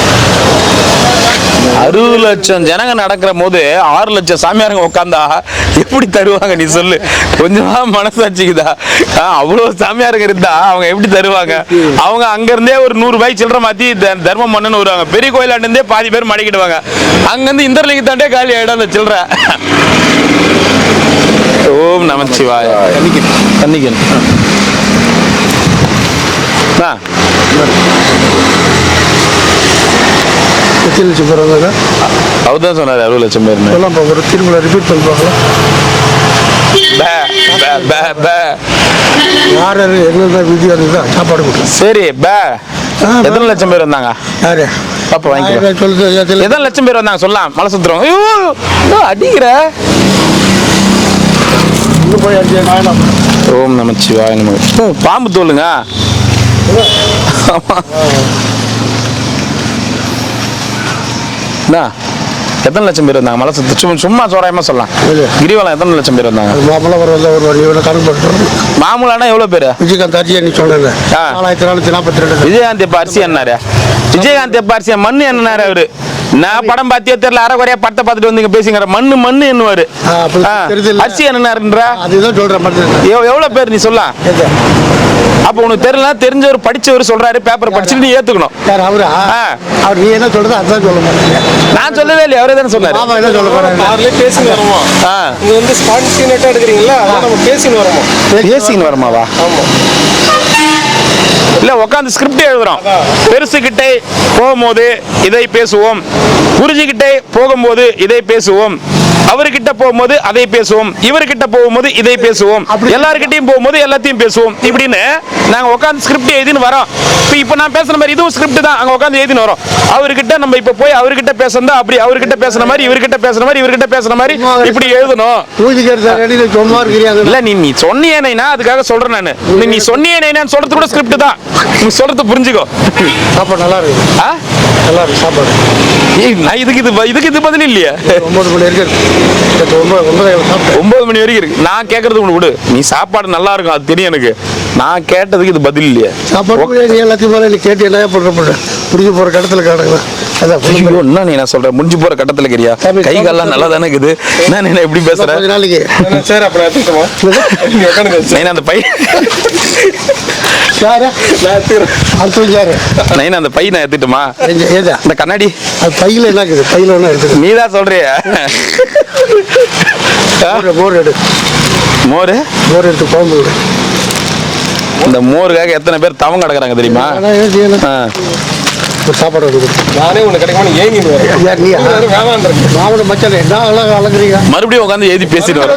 A: 60 லட்சம் ஜனங்க நடக்கிற போது 6 லட்சம் சாமியாருங்க உட்காந்தா எப்படி தருவாங்க நீ சொல்லு? கொஞ்சமா மனசாட்சிக்குதா? அவ்வளவு சாமியாருங்க இருந்தா அவங்க எப்படி தருவாங்க? அவங்க அங்க இருந்தே ஒரு 100 ரூபாய் சில்லற மாத்தி தர்மம் பண்ணு வருவாங்க. பெரிய கோயிலாண்டு இருந்தே பாதி பேர் மடக்கிடுவாங்க. அங்க இருந்து இந்திரலிங்க தாண்டே காலி ஆயிடும் அந்த சில்லற. ஓம் நமச்சிவாய. கன்னிக்கன்
F: எத்தனை லட்சம் பேர் வந்தாங்க?
A: அவர் தான் சொன்னார் 60 லட்சம் பேர்.
F: சொல்லலாம் ஒரு திருமலை ரிப்பீட் பண்ணி பார்க்கலாம். யார் யார் எங்க விதியாக இருந்தால் சாப்பாடு கொடுக்கும்.
A: சரி எத்தனை லட்சம் பேர் வந்தாங்க?
F: யாரு
A: பாப்பா வாங்கிக்கலாம்.
F: சொல்லுது
A: எத்தனை லட்சம் பேர் வந்தாங்க சொல்லலாம். மலை சுத்துறோம். ஐயோ அடிக்கிற.
F: போய்
A: ஓம் நமச்சிவாய நம. பாம்பு தோலுங்க. எத்தனை லட்சம் பேர் வந்தாங்க? மலை சுத்து சும்மா சோராயமா சொல்லலாம். கிரிவலம் எத்தனை லட்சம் பேர் வந்தாங்க? மாமூலானா எவ்வளவு பேரு?
F: விஜயகாந்த் அரிசி நீ சொன்னது 4442.
A: விஜயகாந்த் எப்ப அரிசி என்னாரு? விஜயகாந்த் எப்ப அரிசி மண்ணு என்னாரு அவரு? நான் படம் பார்த்தியே தெரியல. அரைக்குறையா படத்தை பார்த்துட்டு வந்து இங்க பேசிக்கிற மண்ணு என்னவாரு? அரிசி என்னன்றா?
F: அதுதான் சொல்றேன்.
A: எவ்வளவு பேர் நீ சொல்ல? அப்ப உனக்கு தெரியல. தெரிஞ்சவர் படிச்சவர் சொல்றாரு. பேப்பர் படிச்சுட்டு நீ ஏத்துக்கணும்.
F: அவரா? அவர் நீ என்ன சொல்றது அதான் சொல்ல மாட்டீங்க.
A: நான் சொல்லவே இல்லையா? அவரே தானே சொன்னாரு.
F: ஆமா என்ன சொல்ல போறாங்க?
G: கார்ல பேசின்னு வரமா? நீங்க வந்து ஸ்பான்டேனியஸா எடுக்கறீங்களா? அதான் நம்ம பேசின்னு வரமா?
A: பேசின்னு வரமாவா?
G: ஆமா.
A: இல்ல உட்காந்து ஸ்கிரிப்ட் எழுதுறோம். பெருசுகிட்டே போகும்போது இதை பேசுவோம், குருஜிகிட்டே போகும்போது இதை பேசுவோம், அவர்கிட்ட போகும்போது அதை பேசுவோம், இவர்கிட்ட போகும்போது இதை பேசுவோம், எல்லார்கிட்டையும் போகும்போது எல்லாத்தையும் பேசுவோம். இப்படின்னு நாங்க உட்காந்து ஸ்கிரிப்ட் எழுதின்னு வரோம். இப்ப நான் பேசுற மாதிரி இதுவும் ஸ்கிரிப்ட் தான். அங்க உட்காந்து எழுதின்னு வரோம். அவர்கிட்ட நம்ம இப்ப போய் அவர்கிட்ட பேசுறதா அப்படி அவர்கிட்ட பேசுற மாதிரி இவர்கிட்ட பேசுற மாதிரி இவர்கிட்ட பேசுற மாதிரி இப்படி எழுதணும். இல்ல நீ சொன்னியேனா அதுக்காக சொல்றேன் நானு. நீ சொன்னியேனா சொல்றது கூட ஸ்கிரிப்ட் தான். நீ சொல்றது புரிஞ்சுக்கோ.
F: சாப்பாடு நல்லா இருக்கு. நல்லா இருக்கு சாப்பாடு.
A: நான் இதுக்கு இது பதில் இல்லையா?
F: 9 மணி இருக்கு.
A: 9 மணி வரைக்கும் இருக்கு. நான் கேட்கறது உனக்கு விடு. நீ சாப்பாடு நல்லா இருக்கும் அது தெரியும் எனக்கு. நான் கேட்டதுக்கு இது பதில் இல்லையா?
F: சாப்பாடு எல்லாத்தையும் மேலே நீ கேட்டு என்ன பண்ற புரிஞ்சு போற கடத்துல காணுங்க.
A: என்ன நீ நான் சொல்றேன் முடிஞ்சு போற கட்டத்துல இருக்கிறியா? கை கால்லாம் நல்லா தானே இருக்குது. நான் என்ன எப்படி பேசுறேன்?
F: கொஞ்ச நாளைக்கு
G: சார் அப்புறம் எடுத்துக்கோமா? நீங்க உட்காருங்க.
A: அந்த பை அந்த பை நான் எடுத்துட்டுமா? இந்த கண்ணாடி
F: அது பையில என்ன இருக்குது? பையில என்ன இருக்குது?
A: நீ தான் சொல்றியா?
F: மோர் எடு.
A: மோர்
F: எடுத்து குழம்பு.
A: இந்த மோருக்காக எத்தனை பேர் தவம் கிடக்குறாங்க தெரியுமா?
F: ஒரு சாப்பாடு
G: நானே உனக்கு கிடைக்குமா? ஏங்கின்னு
F: மாவட்ட மச்சான் என்ன அழகா அழகுறீங்க.
A: மறுபடியும் உட்காந்து எழுதி பேசிட்டு வர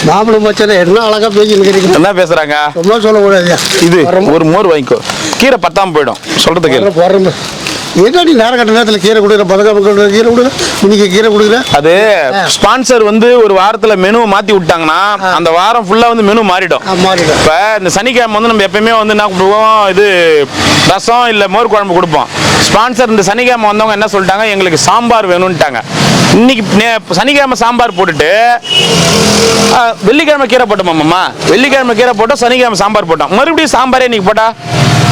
F: மாமலம் மச்சான் என்ன அழகா பேசிட்டு
A: என்ன பேசுறாங்க?
F: ரொம்ப சொல்லக்கூடாது.
A: இது ஒரு மோர் வாங்கிக்கோ. கீரை பத்தாம போயிடும். சொல்றது கேளு.
F: என்னடி நேரம் கட்ட நேரத்தில் கீரை கொடுக்குற பதக்கம் கீரை கொடுக்குற இன்னைக்கு கீரை கொடுக்குற.
A: அது ஸ்பான்சர் வந்து ஒரு வாரத்துல மெனு மாத்தி விட்டாங்கன்னா அந்த வாரம் ஃபுல்லா வந்து மெனு மாறிடும். இப்ப இந்த சனிக்கிழமை வந்து நம்ம எப்பயுமே வந்து என்ன கொடுப்போம்? இது ரசம் இல்ல மோர் குழம்பு கொடுப்போம். ஸ்பான்சர் இந்த சனிக்கிழமை வந்தவங்க என்ன சொல்லிட்டாங்க? எங்களுக்கு சாம்பார் வேணும்ட்டாங்க. இன்னைக்கு சனிக்கிழமை சாம்பார் போட்டுட்டு வெள்ளிக்கிழமை கீரை போட்டோமாம்மா. வெள்ளிக்கிழமை கீரை போட்டோம், சனிக்கிழமை சாம்பார் போட்டோம். மறுபடியும் சாம்பாரே இன்னைக்கு போட்டா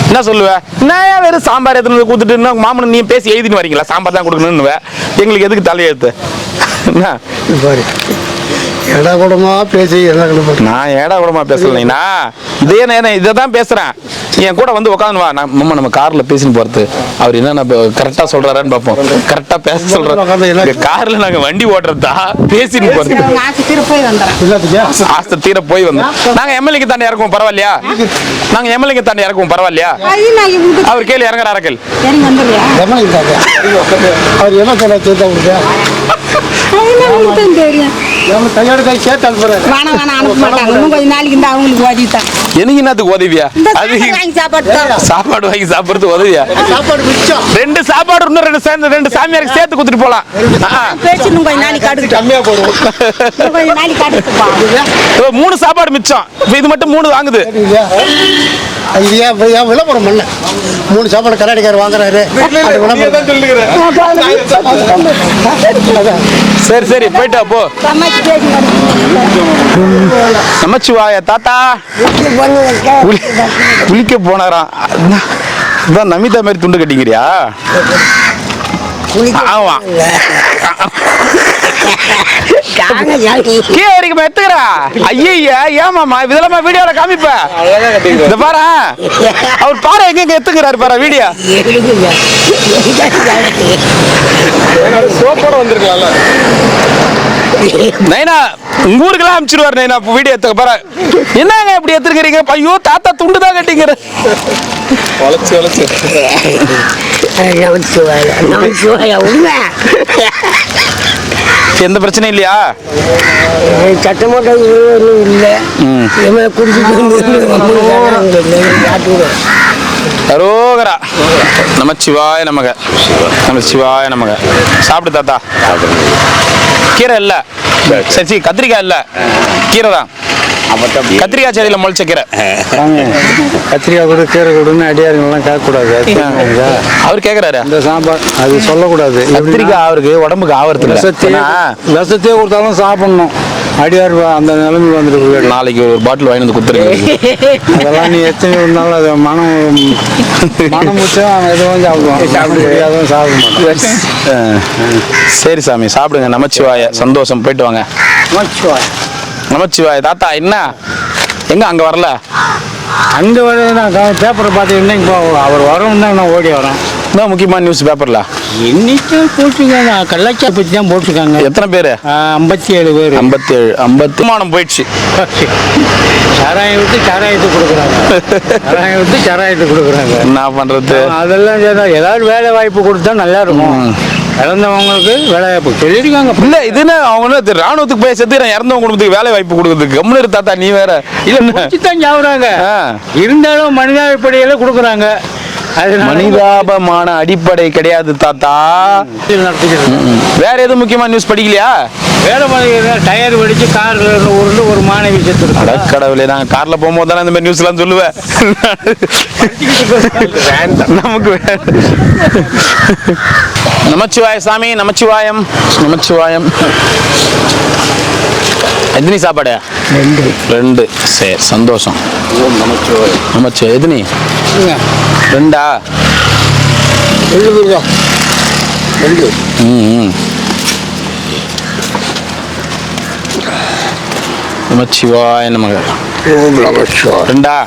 A: என்ன சொல்லுவேன்? நான் வெறும் சாம்பார் எடுத்துன்னு கொடுத்துட்டு மாமன் நீ பேசி எழுதின்னு வரீங்களா? சாம்பார் தான் கொடுக்கணும்னு எங்களுக்கு எதுக்கு தலையெழுத்து?
F: ஏடா கூடமா பேசி
A: நான் ஏடா கூடமா பேசலைன்னா இதே நேரம் இதை தான் பேசுறேன். என் கூட வந்து உட்காந்து வா. நம்ம கார்ல பேசின்னு போறது அவர் என்ன கரெக்டா சொல்றாருன்னு பார்ப்போம். கரெக்டா பேச சொல்றேன். கார்ல நாங்க வண்டி ஓட்டுறதா பேசின்னு போறது. ஆஸ்த தீர போய் வந்தோம். நாங்க எம்எல்ஏக்கு தாண்டி இறக்குவோம் பரவாயில்லையா? நாங்க எம்எல்ஏக்கு தாண்டி இறக்குவோம் பரவாயில்லையா? அவர் கேள்வி இறங்குற கேள்வி
F: அவர் என்ன சொல்ல
A: எனக்கு என்னத்துக்கு உதவியா? சாப்பாடு வாங்கி சாப்பிடுறது உதவியா? ரெண்டு சாப்பாடு இன்னும் ரெண்டு சாமியாருக்கு சேர்த்து கொடுத்துட்டு போலாம். மூணு சாப்பாடு மிச்சம். இது மட்டும் 3 வாங்குது.
F: விளம்பரம் பண்ண 3 சாப்பாடு கர்நாடகார் வாங்குறாரு.
A: சரி சரி போயிட்டா போ. நமச்சிவாய தாத்தா குளிக்க போனாராம். இதான் நமிதா மாதிரி துண்டு கட்டிக்கிறியா? ஆமா கீழே வரைக்கும் எடுத்துக்கிறா. ஐயா ஏமாமா இதெல்லாம் வீடியோல காமிப்ப. இந்த பாரு அவர் பாரு எங்க எடுத்துக்கிறாரு பாரு வீடியோ.
G: சோப்போட வந்திருக்கலாம்ல.
A: நைனா உங்க ஊருக்கெல்லாம் அனுப்பிச்சிருவாரு. நைனா வீடியோ எடுத்துக்க பாரு. என்னங்க இப்படி எடுத்துக்கிறீங்க? ஐயோ தாத்தா துண்டு தான் கட்டிங்கிற.
G: வளைச்சு
A: எந்த பிரச்சனையும் இல்லையா?
C: சட்டமோட்ட இல்லை
A: அரோகரா. நமச்சிவாய நமக. நமச்சிவாய நமக. சாப்பிடு தாத்தா. கீரை இல்ல, சரி கத்திரிக்காய் இல்ல, கீரை தான். கத்திரிக்காய் செடியில முளைச்ச கீரை.
E: கத்திரிக்காய் கூட கீரை கொடுன்னு அடியாருங்கெல்லாம் கேட்கக்கூடாது.
A: அவர் கேக்குறாரு
E: இந்த சாம்பார் அது சொல்லக்கூடாது.
A: கத்திரிக்காய் அவருக்கு உடம்புக்கு ஆவறது
E: விஷத்தையே கொடுத்தாலும் சாப்பிடணும். அடியார் அந்த நிலைமை வந்துட்டு
A: நாளைக்கு ஒரு பாட்டில் வாங்கி வந்து கொடுத்துருங்க.
E: அதெல்லாம் நீ எத்தனை ஒரு நாள் அது மனம் முச்சம் எதுவும் சாப்பிடுவோம் சாப்பிட மாட்டோம்.
A: சரி சாமி சாப்பிடுங்க. நமச்சிவாய. சந்தோஷம். போயிட்டு வாங்க. நமச்சிவாய. தாத்தா என்ன எங்க அங்க வரல?
E: அங்கே வர நான் பேப்பரை பார்த்து இன்னைக்கு அவர் வரும் தான் நான் ஓடி வரேன்.
A: இன்னும் முக்கியமான நியூஸ் பேப்பர்ல
E: இன்னைக்கு போட்டிருக்காங்க. கள்ளச்சாய் பற்றி தான் போட்டிருக்காங்க.
A: எத்தனை பேரு?
E: 57 பேர்.
A: 57 மானம் போயிடுச்சு.
E: சாராயம் விட்டு சாராயத்தை கொடுக்குறாங்க.
A: என்ன பண்றது?
E: அதெல்லாம் ஏதாவது வேலை வாய்ப்பு கொடுத்தா நல்லா இருக்கும். இறந்தவங்களுக்கு வேலை வாய்ப்பு சொல்லியிருக்காங்க.
A: இல்ல இதுன்னு அவங்க ராணுவத்துக்கு போய் செத்து இறந்தவங்க குடும்பத்துக்கு வேலை வாய்ப்பு கொடுக்குறதுக்கு கம்முன்னு தாத்தா நீ வேற.
E: தான் சாவுறாங்க. இருந்தாலும் மனிதாபிப்படையில கொடுக்குறாங்க.
A: மனிதாபமான அடிப்படை கிடையாது தாத்தா. வேற எதுவும் முக்கியமான நியூஸ் படிக்கலையா?
E: வேலை டயர் வெடிச்சு கார்ல உருண்டு ஒரு மாணவி செத்து.
A: கடவுளே நான் கார்ல போகும்போது தானே இந்த மாதிரி நியூஸ் எல்லாம் சொல்லுவேன். நமக்கு நமச்சிவாய சாமி. நமச்சிவாயம். நமச்சிவாயம். எத்தனை சாப்பாடு? 2. சரி சந்தோஷம். நமச்சிவாயம். எத்தனை? 2. நமச்சிவாய நமக. 2.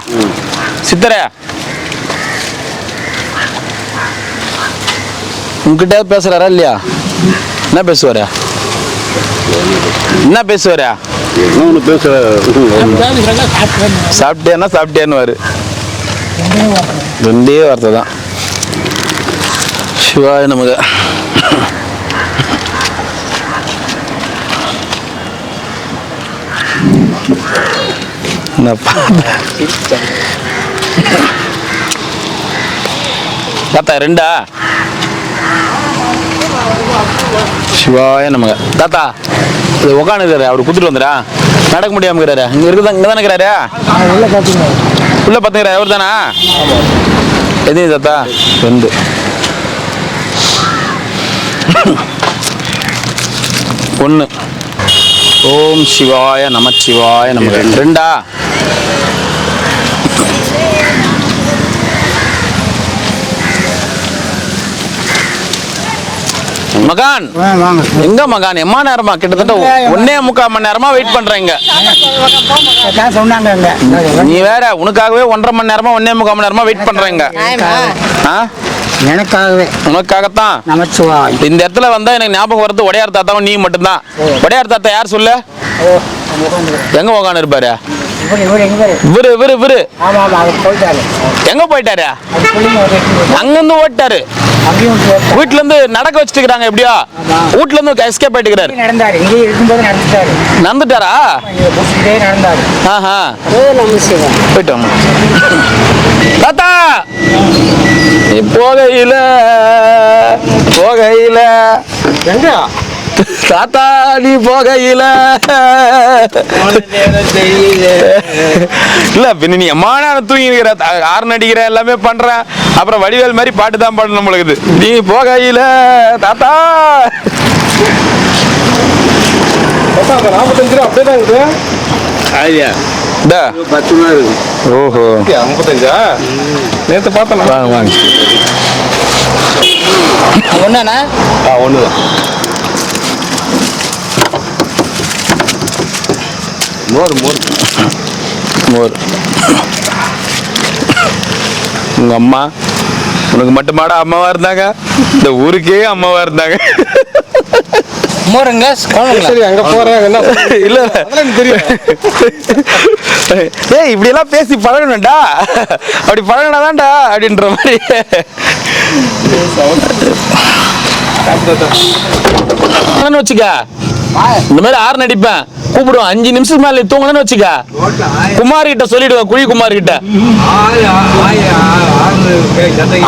A: சித்தரே உங்ககிட்ட பேசுறாரா இல்லையா? என்ன பேசுவாரா? என்ன பேசுவாரா? சாப்பிட்டேன்னா சாப்பிட்டேன்னு வாரு. 2 வார்த்தை தான். சிவாய நமக. தாத்தா 2. சிவாய நமக. தாத்தா இது உட்காந்துக்கிறாரு. அவர் குத்துட்டு வந்துடா. நடக்க முடியாம இருக்கிறாரு. இங்க இருக்குதா? இங்க தானே இருக்கிறாரு. உள்ள பார்த்துக்கிறாரு. அவர் தானா? எது தாத்தா? 2. ஒன்று. ஓம் சிவாய நமச்சிவாய நமக. 2. மகான் எங்க மகான்? எம்மா நேரமா? கிட்டத்தட்ட 1.25 மணி நேரமா வெயிட் பண்றேங்க. நீ வேற உனக்காகவே 1.5 மணி நேரமா 1.25 மணி நேரமா வெயிட் பண்றேங்க.
E: எனக்காகவே.
A: உனக்காகத்தான்.
E: நமச்சிவாய்.
A: இந்த இடத்துல வந்தா எனக்கு ஞாபகம் வரது உடையார் தாத்தாவும் நீ மட்டும்தான். உடையார் தாத்தா யார் சொல்லு? எங்க உக்காந்து இருப்பாரு? இவரு எங்க போயிட்டாரு? அங்கிருந்து ஓட்டாரு. வீட்டுல இருந்து நடக்க வச்சுட்டு இருக்காங்க. எப்படியா வீட்டுல இருந்து எஸ்கேப் ஆயிட்டு இருக்கிறாரு. நடந்துட்டாரா? போயிட்டு வாங்க தாத்தா. நீ போகையில தாத்தா நீ போகையில இல்ல பின்ன நீ எம்மான தூங்கிக்கிற, ஆர்ன் அடிக்கிற, எல்லாமே பண்ற. அப்புறம் வடிவேல் மாதிரி பாட்டு தான் பாடணும் நம்மளுக்கு. நீ போகையில தாத்தா.
G: 45 அப்படியே தான் இருக்குது.
A: இந்தா
B: 10 ரூபா இருக்கு.
A: ஓஹோ
G: 55 நேற்று பார்த்தேன்.
A: வாங்க வாங்க.
C: ஒன்றுண்ணா
B: ஒன்று தான். மோர்
A: மோர். உங்க அம்மா உனக்கு மட்டுமாடா அம்மாவா இருந்தாங்க, இந்த ஊருக்கே அம்மாவா இருந்தாங்க.
C: மோருங்க
G: சரி அங்கே போகிறேன் என்ன
A: இல்ல
G: அதெல்லாம் எனக்கு தெரியும்.
A: ஏய் இப்படி எல்லாம் பேசி பழகணும்டா, அப்படி பழகினாதான்டா அப்படின்ற மாதிரி. வச்சுக்க இந்த மாதிரி ஆறு நடிப்பேன் கூப்பிடுவேன், 5 நிமிஷத்துக்கு மேல தூங்கணும்னு வச்சுக்க, குமார் கிட்ட சொல்லிடுவேன், குழி குமார் கிட்ட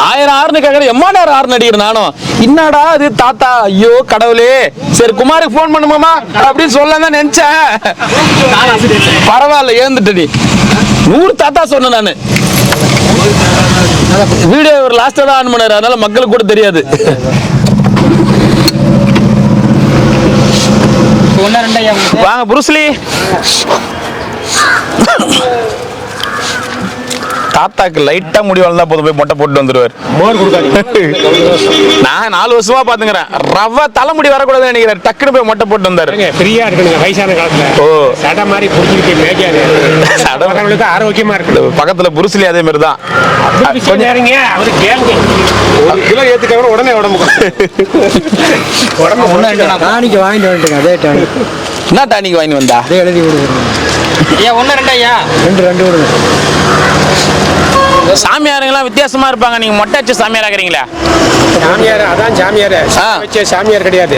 A: 1000 ஆறுன்னு கேட்கற எம்மா நேரம் ஆறு நடிக்கிறேன் நானும். என்னடா அது தாத்தா, ஐயோ கடவுளே, சரி குமாருக்கு போன் பண்ணுமாமா அப்படின்னு சொல்லதான் நினைச்சேன். பரவாயில்ல ஏந்துட்டடி 100 தாத்தா சொன்னேன் நானு. வீடியோ ஒரு லாஸ்டா தான் ஆன் பண்ணாரு, அதனால மக்களுக்கு கூட தெரியாது. வாங்க புருஸ்லி. தாத்தாக்கு லைட்டா முடி வளர்ந்தா போதும், போய் மொட்டை போட்டு வந்துருவார். நான் 4 வருஷமா பாத்துக்கிறேன், ரவ தலைமுடி வரக்கூடாதுன்னு நினைக்கிறேன், டக்குனு போய் மொட்டை போட்டு வந்தாரு.
G: ஃப்ரீயா இருக்கணுங்க வயசான காலத்துல.
A: ஓ
G: சடை மாதிரி புடிச்சிட்டு மேய்க்காது, ஆரோக்கியமா இருக்கு.
A: பக்கத்துல புருஸ்லி அதே மாதிரி தான்.
G: கொஞ்சம் நேரங்க அவரு கேளுங்க, 1 கிலோ ஏத்துக்க உடனே உடம்பு
E: டானிக்கு வாங்கிட்டு வந்துட்டுங்க. அதே டானிக்
A: என்ன டானிக் வாங்கி வந்தா?
E: அதே எழுதி கொடுக்குறேன்.
C: ஐயா 1 2 ஐயா
E: 2 கொடுங்க.
A: சாமியாருங்கெல்லாம் வித்தியாசமா இருப்பாங்க, நீங்க மொட்டை வச்சு சாமியார் ஆக்குறீங்களா?
G: சாமியார் அதான் சாமியார் வச்ச சாமியார் கிடையாது.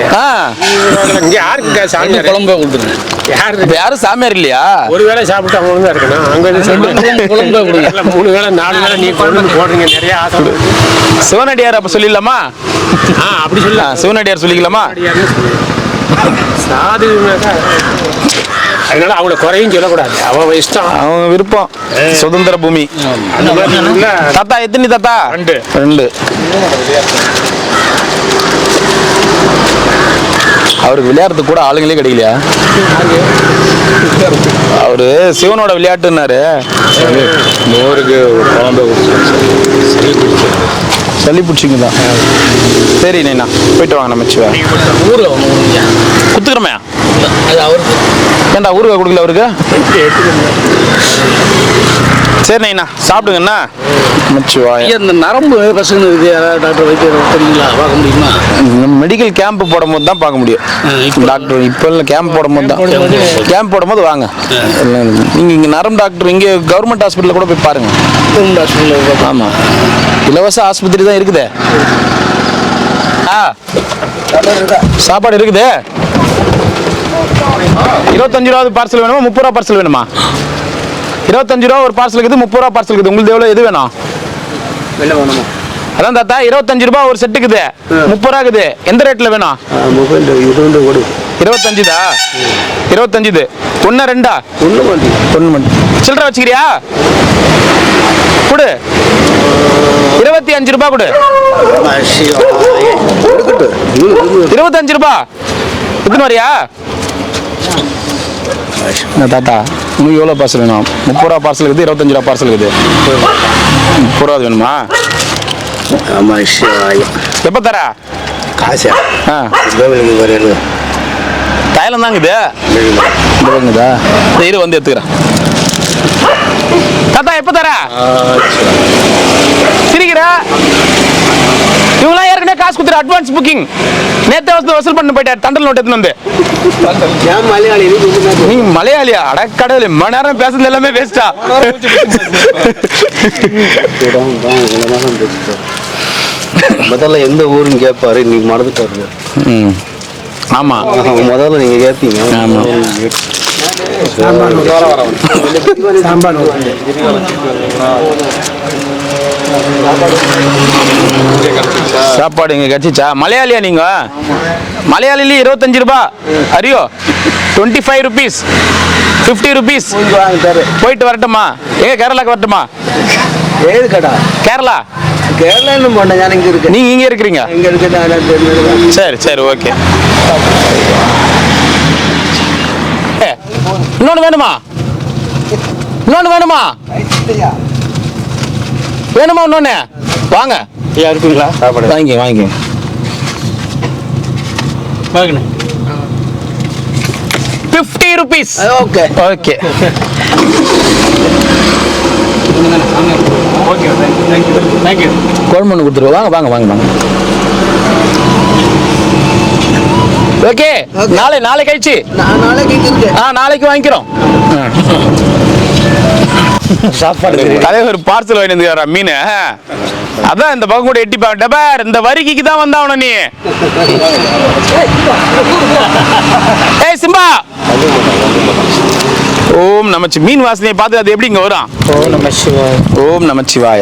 G: இங்க யாருக்கு சாமியார்
A: குழம்பு கொடுத்துருங்க.
G: யாரு
A: யாரும் சாமியார் இல்லையா?
G: ஒரு வேளை சாப்பிட்டு அவங்க தான் இருக்கணும். அங்க குழம்பு கொடுங்க. 3 வேளை 4 வேளை நீ குழம்பு போடுறீங்க, நிறைய ஆசை.
A: சிவனடியார் அப்ப சொல்லிடலாமா?
G: அப்படி சொல்லலாம்,
A: சிவனடியார் சொல்லிக்கலாமா?
G: சாதுனாக்கா அதனால அவங்கள குறையும் சொல்லக்கூடாது, அவன் இஷ்டம்,
A: அவங்க விருப்பம், சுதந்திர பூமி.
G: அந்த மாதிரி உள்ள
A: தாத்தா எத்தனை தாத்தா? 2. அவருக்கு விளையாடுறதுக்கு கூட ஆளுங்களே கிடைக்கலையா? அவரு சிவனோட விளையாட்டுன்னாரு.
B: மோருக்கு குழம்பு
A: சளி பிடிச்சிங்க தான். சரி நைனா போயிட்டு வாங்க, நம்ம குத்துக்கிறோமே. ஏன்டா ஊருக்கா கொடுக்கல அவருக்கு? சரி நைனா சாப்பிடுங்கண்ணா.
B: இந்த நரம்பு பசங்க இருக்குது, டாக்டர் வைத்தியர் தெரியுங்களா, பார்க்க முடியுமா?
A: மெடிக்கல் கேம்ப் போடும்போது தான் பார்க்க முடியும் டாக்டர். இப்போ இல்லை, கேம்ப் போடும்போது தான். கேம்ப் போடும்போது வாங்க. நீங்கள் இங்கே நரம்பு டாக்டர் இங்கே கவர்மெண்ட் ஹாஸ்பிட்டலில் கூட போய் பாருங்க.
B: கவர்மெண்ட் ஹாஸ்பிட்டல்
A: ஆமாம், இலவச ஆஸ்பத்திரி தான் இருக்குது. சாப்பாடு இருக்குது. 25 ரூபா பார்சல் வேணுமா, 30 ரூபா பார்சல் வேணுமா? 25 ரூபா ஒரு பார்சல் இருக்குது, 30 ரூபா பார்சல் இருக்குது. உங்களுக்கு எவ்வளோ எது வேணும்? அதான் தாத்தா 25 ரூபா ஒரு செட்டுக்குது, 30 ரூபா இருக்குது. எந்த ரேட்ல வேணும்? 25 தா? 25 இது 1 2 1 மட்டும் சில்லறை வச்சுக்கிறியா? கொடு 25 ரூபா கொடு. 25 ரூபா எத்தனை வரியா? தாத்தா உங்களுக்கு எவ்வளோ பார்சல் வேணும்? 30 ரூபா பார்சல் இருக்குது, 25 ரூபா பார்சல் இருக்குது. 30 ரூபா வேணுமா? எப்போ தர
B: காசா?
A: தைலம் தாங்க இது. இதுதா இரு வந்து எடுத்துக்கிறேன். தாத்தா எப்போ தர? சிரிக்கிற? இவங்களாம் ஏற்கனவே காசு கொடுத்துரு, அட்வான்ஸ் புக்கிங். நேற்று வசூல் பண்ண போயிட்டார், தண்டல் நோட்டு எடுத்துன்னு வந்து. நீ மலையாளியா? அடக்கடவுளே, மணி நேரம் பேசுறது எல்லாமே வேஸ்டா.
B: முதல்ல எந்த ஊருன்னு கேட்பாரு, இன்னைக்கு மறந்துட்டாரு.
A: ஆமா
B: முதல்ல நீங்க கேட்பீங்க.
A: ஆமா சாப்பாடு இங்க கிடைச்சிச்சா? மலையாளியா நீங்க? மலையாளிலே 25 ரூபா அறியோ? 25 rupees 50 rupees. போயிட்டு வரட்டுமா? எங்க கேரளாக்கு வரட்டுமா?
B: ஏது கடா?
A: கேரளா.
B: கேரளா போண்டா, நான் இங்க இருக்கேன்.
A: நீங்க இங்க இருக்கிறீங்க?
B: இங்க இருக்கு.
A: சரி சரி ஓகே. இன்னொன்னு வேணுமா? இன்னொன்று வேணுமா வேணுமா இன்னொன்று வாங்க
E: ஐயா இருக்குங்களா சாப்பாடு
A: வாங்கிக்க வாங்கிக்க
E: வாங்கினேன்
A: 50 rupees.
C: Okay
A: okay
E: okay thank you
A: குழம்பு ஒன்று கொடுத்துருவோம் வாங்க வாங்க வாங்க வாங்க ஓகே நாளை கழிச்சு நாளைக்கு வாங்கிக்கிறோம்
E: சாப்பாடு
A: அதே ஒரு பார்சல் வாங்கிட்டு மீன் அதான் இந்த பக்கம் கூட எட்டி பாரு இந்த வரிக்கு தான் வந்தாவணும் நீ ஏய் சிம்பா ஓம் நமச்சி மீன் வாசனையை பார்த்து அது எப்படி இங்க வரும் ஓம் நமச்சிவாய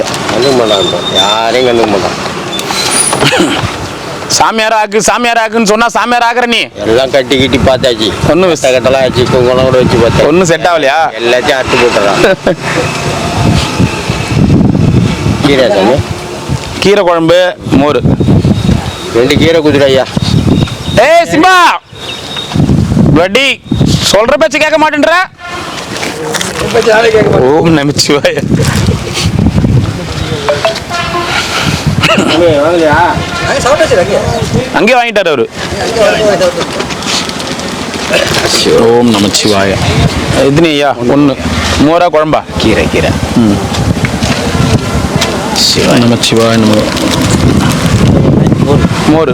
D: யாரையும் கண்டுக்க மாட்டான்.
A: சாமியார் ஆக்குன்னு சொன்னா சாமியார் ஆக்குற நீ
D: எல்லாம் கட்டி கிட்டி பார்த்தாச்சு.
A: ஒன்றும்
D: கட்டெல்லாம் ஆச்சு, குங்குமம் கூட வச்சு பார்த்தா
A: ஒன்றும் செட் ஆகலையா?
D: எல்லாத்தையும் அறுத்து போட்டுறான். கீரை தானே?
A: கீரை குழம்பு மோர்
D: 2 கீரை குதிரை ஐயா.
A: ஏய் சிம்பா வட்டி சொல்ற பேச்சு கேட்க மாட்டேன்ற. ஓம் நமச்சிவாய. அங்கே வாங்கிட்டாரு அவரு. ஓம் நமச்சிவாய. இதுனி ஐயா 1 மோரா குழம்பா?
D: கீரை கீரை.
A: நமச்சிவாய நம. மோர்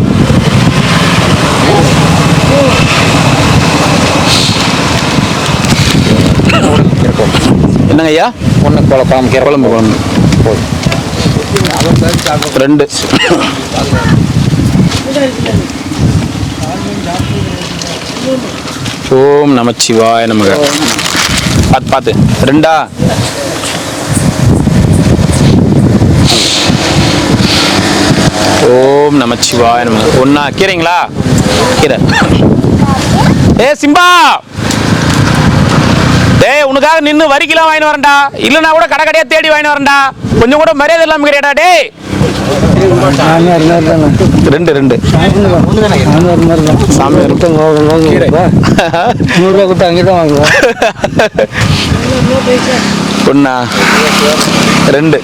A: என்னங்க ஐயா?
D: 1 குழம்பு கீரை
A: குழம்பு 2. ஓம் நமச்சிவாய நமக. பார்த்து 2. ஓம் நமச்சிவாய நமக. 1 கீரைங்களா? கீரை. ஏ சிம்பா டேய் உனக்காக நின்று வரிக்கெல்லாம் வாங்கிட்டு வரேன்டா. இல்லைன்னா கூட கடை கடையா தேடி வாங்கிட்டு வரேன்டா. கொஞ்சம் கூட மரியாதை இல்லாம கிடையாடா டேய். 2 சாமி
E: ₹100 கொடுத்து அங்கே தான் வாங்குவோம்.
A: 1 2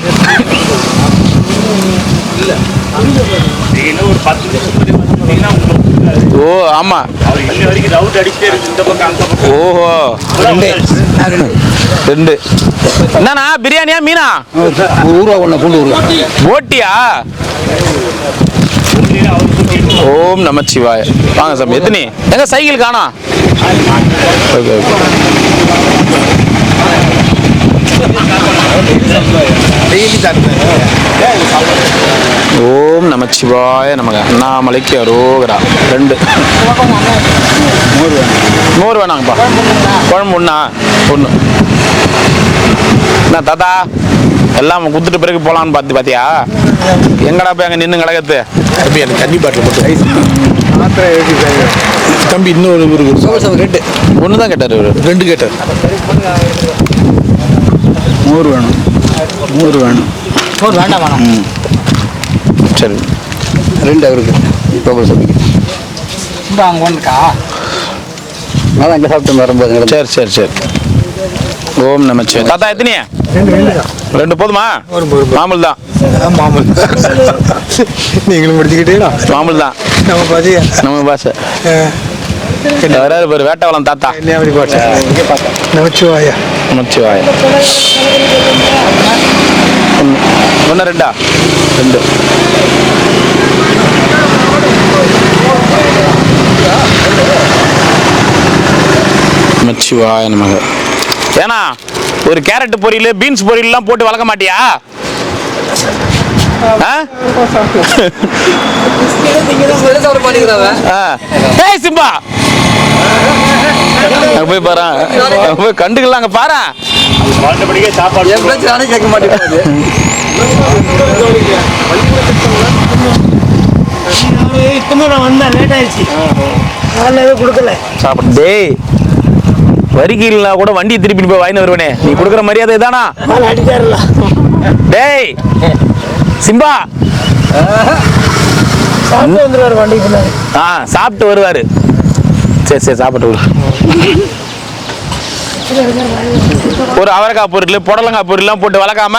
A: ஓ ஆமா ஓஹோ 2 என்னண்ணா பிரியாணியா மீனா?
E: ஊருவா ஒன்று பூண்டு ஊருவா
A: ஓட்டியா? ஓம் நமச்சிவாய. வாங்க சாமி எத்தனை எங்க சைக்கிள் காணோம்? Okay okay. ஓம் நமச்சிவாய நமக. அண்ணாமலைக்கு அரோகரா. 2 மோர் வேணாங்கப்பா. குழம்பு 1 என்ன தாத்தா எல்லாம் குத்துட்டு பிறகு போலான்னு பாத்தியா? எங்கடா போய் அங்க நின்று கிடக்கத்து?
E: எனக்கு தண்ணி பாட்டில் போட்டு தம்பி இன்னொரு 2
A: 1 தான் கேட்டார் இவரு.
E: 2 கேட்டார். மோர் வேணும். மோர் வேண்டாம்.
A: சரி
E: 2 அவருக்கு இப்போ சொல்லிங்க. அங்கே ஒன்றுக்கா அதான் அங்கே சாப்பிட்டு வரும்போது.
A: சரி ஓம் நமச்சிவாய. தாத்தா எத்தனையா? 2 போதுமா? மாமூல் தான்.
E: மாமூல் நீங்களும் முடிச்சுக்கிட்டீங்களா?
A: மாமூல் தான் நம்ம பாஷை. வராது பாரு வேட்டவளம் தாத்தா.
E: நமச்சிவாய.
A: நமச்சிவாய. 1 2 நமச்சிவாய நமக. ஏன்னா ஒரு கேரட் பொரியல் பீன்ஸ் பொரியல்லாம் போட்டு வளர்க்க மாட்டியா? ஏய் சிம்பா போய் பாரு போய் கண்டுக்கலாம். அங்க பாரு
E: கேட்க மாட்டேன்.
A: டேய் வரிக்கீழா கூட வண்டி திருப்பி போய் வாங்கி வருவனே. நீ கொடுக்குற மரியாதை தானா? டேய் சிம்பா சாப்பிட்டு வருவாரு. சரி சாப்பிட்டு வரு. ஒரு அவரைக்காய் பொரியல், புடலங்காய் பொரியல்லாம் போட்டு வளர்க்காம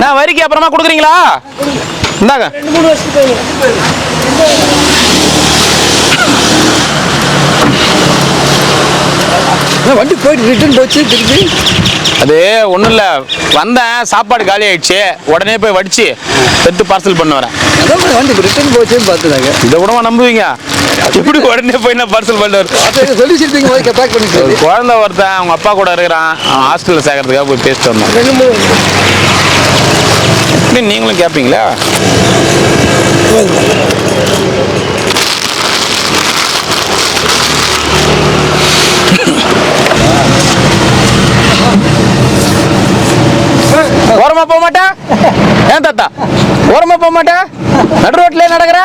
A: நான் வரிக்கு அப்புறமா கொடுக்குறீங்களா? இந்தாங்க.
E: வண்டி போயிட்டு ரிட்டர்ன் போச்சு திருப்பி.
A: அது ஒன்றும் இல்லை, வந்தேன் சாப்பாடு காலி ஆயிடுச்சு, உடனே போய் வடிச்சு எடுத்து பார்சல் பண்ண வரேன்.
E: அதான் வண்டி ரிட்டர்ன் போச்சுன்னு பார்த்துதாங்க.
A: இதை கூட நம்புவீங்க? எப்படி உடனே போய் நான் பார்சல் பண்ண வரேன்?
E: சொல்லி பேக் பண்ணி
A: குழந்தை ஒருத்தன் அவங்க அப்பா கூட இருக்கிறான், அவன் ஹாஸ்டலில் சேர்க்கறதுக்காக போய் பேசிட்டு வந்தோம். நீங்களும் கேட்பீங்களா? ஓரமா போக மாட்டேன். ஏன் தாத்தா ஓரமா போக மாட்டேன்? நடு ரோட்ல நடக்கிற?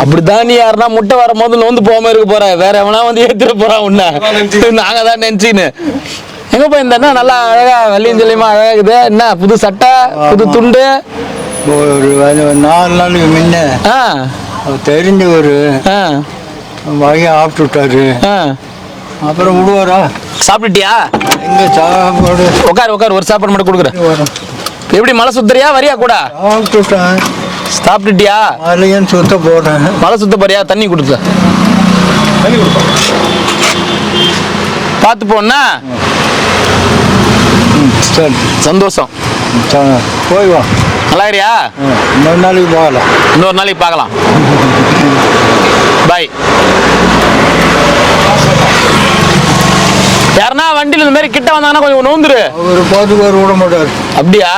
A: அப்படிதான் நீ யாருன்னா முட்டை வரும்போது நோந்து போகாம இருக்க போற, வேற எவனா வந்து ஏத்துற போறான் உன்ன. நாங்க தான் நினைச்சின்னு எங்க போயிருந்தா நல்லா அழகா வெள்ளியும் சொல்லியமா அழகா இருக்குது. என்ன புது சட்டை, புது துண்டு?
E: ஒரு 4 நாளுக்கு முன்ன தெரிஞ்ச ஒரு வகையை ஆப்பிட்டு விட்டாரு. அப்புறம் விடுவாரா?
A: சாப்பிட்டுட்டியா?
E: எங்க சாப்பாடு?
A: உட்காரு உட்காரு, ஒரு சாப்பாடு மட்டும் கொடுக்குறேன். எப்படி மலை சுத்துறியா வரியா கூட?
E: சாப்பிட்டுட்டேன்.
A: சாப்பிட்டுட்டியா?
E: மலையன்னு சுத்த போடுறேன்.
A: மலை சுத்த போறியா? தண்ணி கொடுத்த பார்த்து போனா
E: சரி,
A: சந்தோஷம்.
E: போய் வா.
A: நல்லா இருக்கியா?
E: இன்னொரு நாளைக்கு பார்க்கலாம்.
A: இன்னொரு நாளைக்கு பார்க்கலாம். பாய். யாருன்னா வண்டியில் இந்த மாதிரி கிட்ட வந்தாங்கன்னா கொஞ்சம் நோந்துரு.
E: ஒரு பாத்துக்கார் விட மாட்டார்.
A: அப்படியா?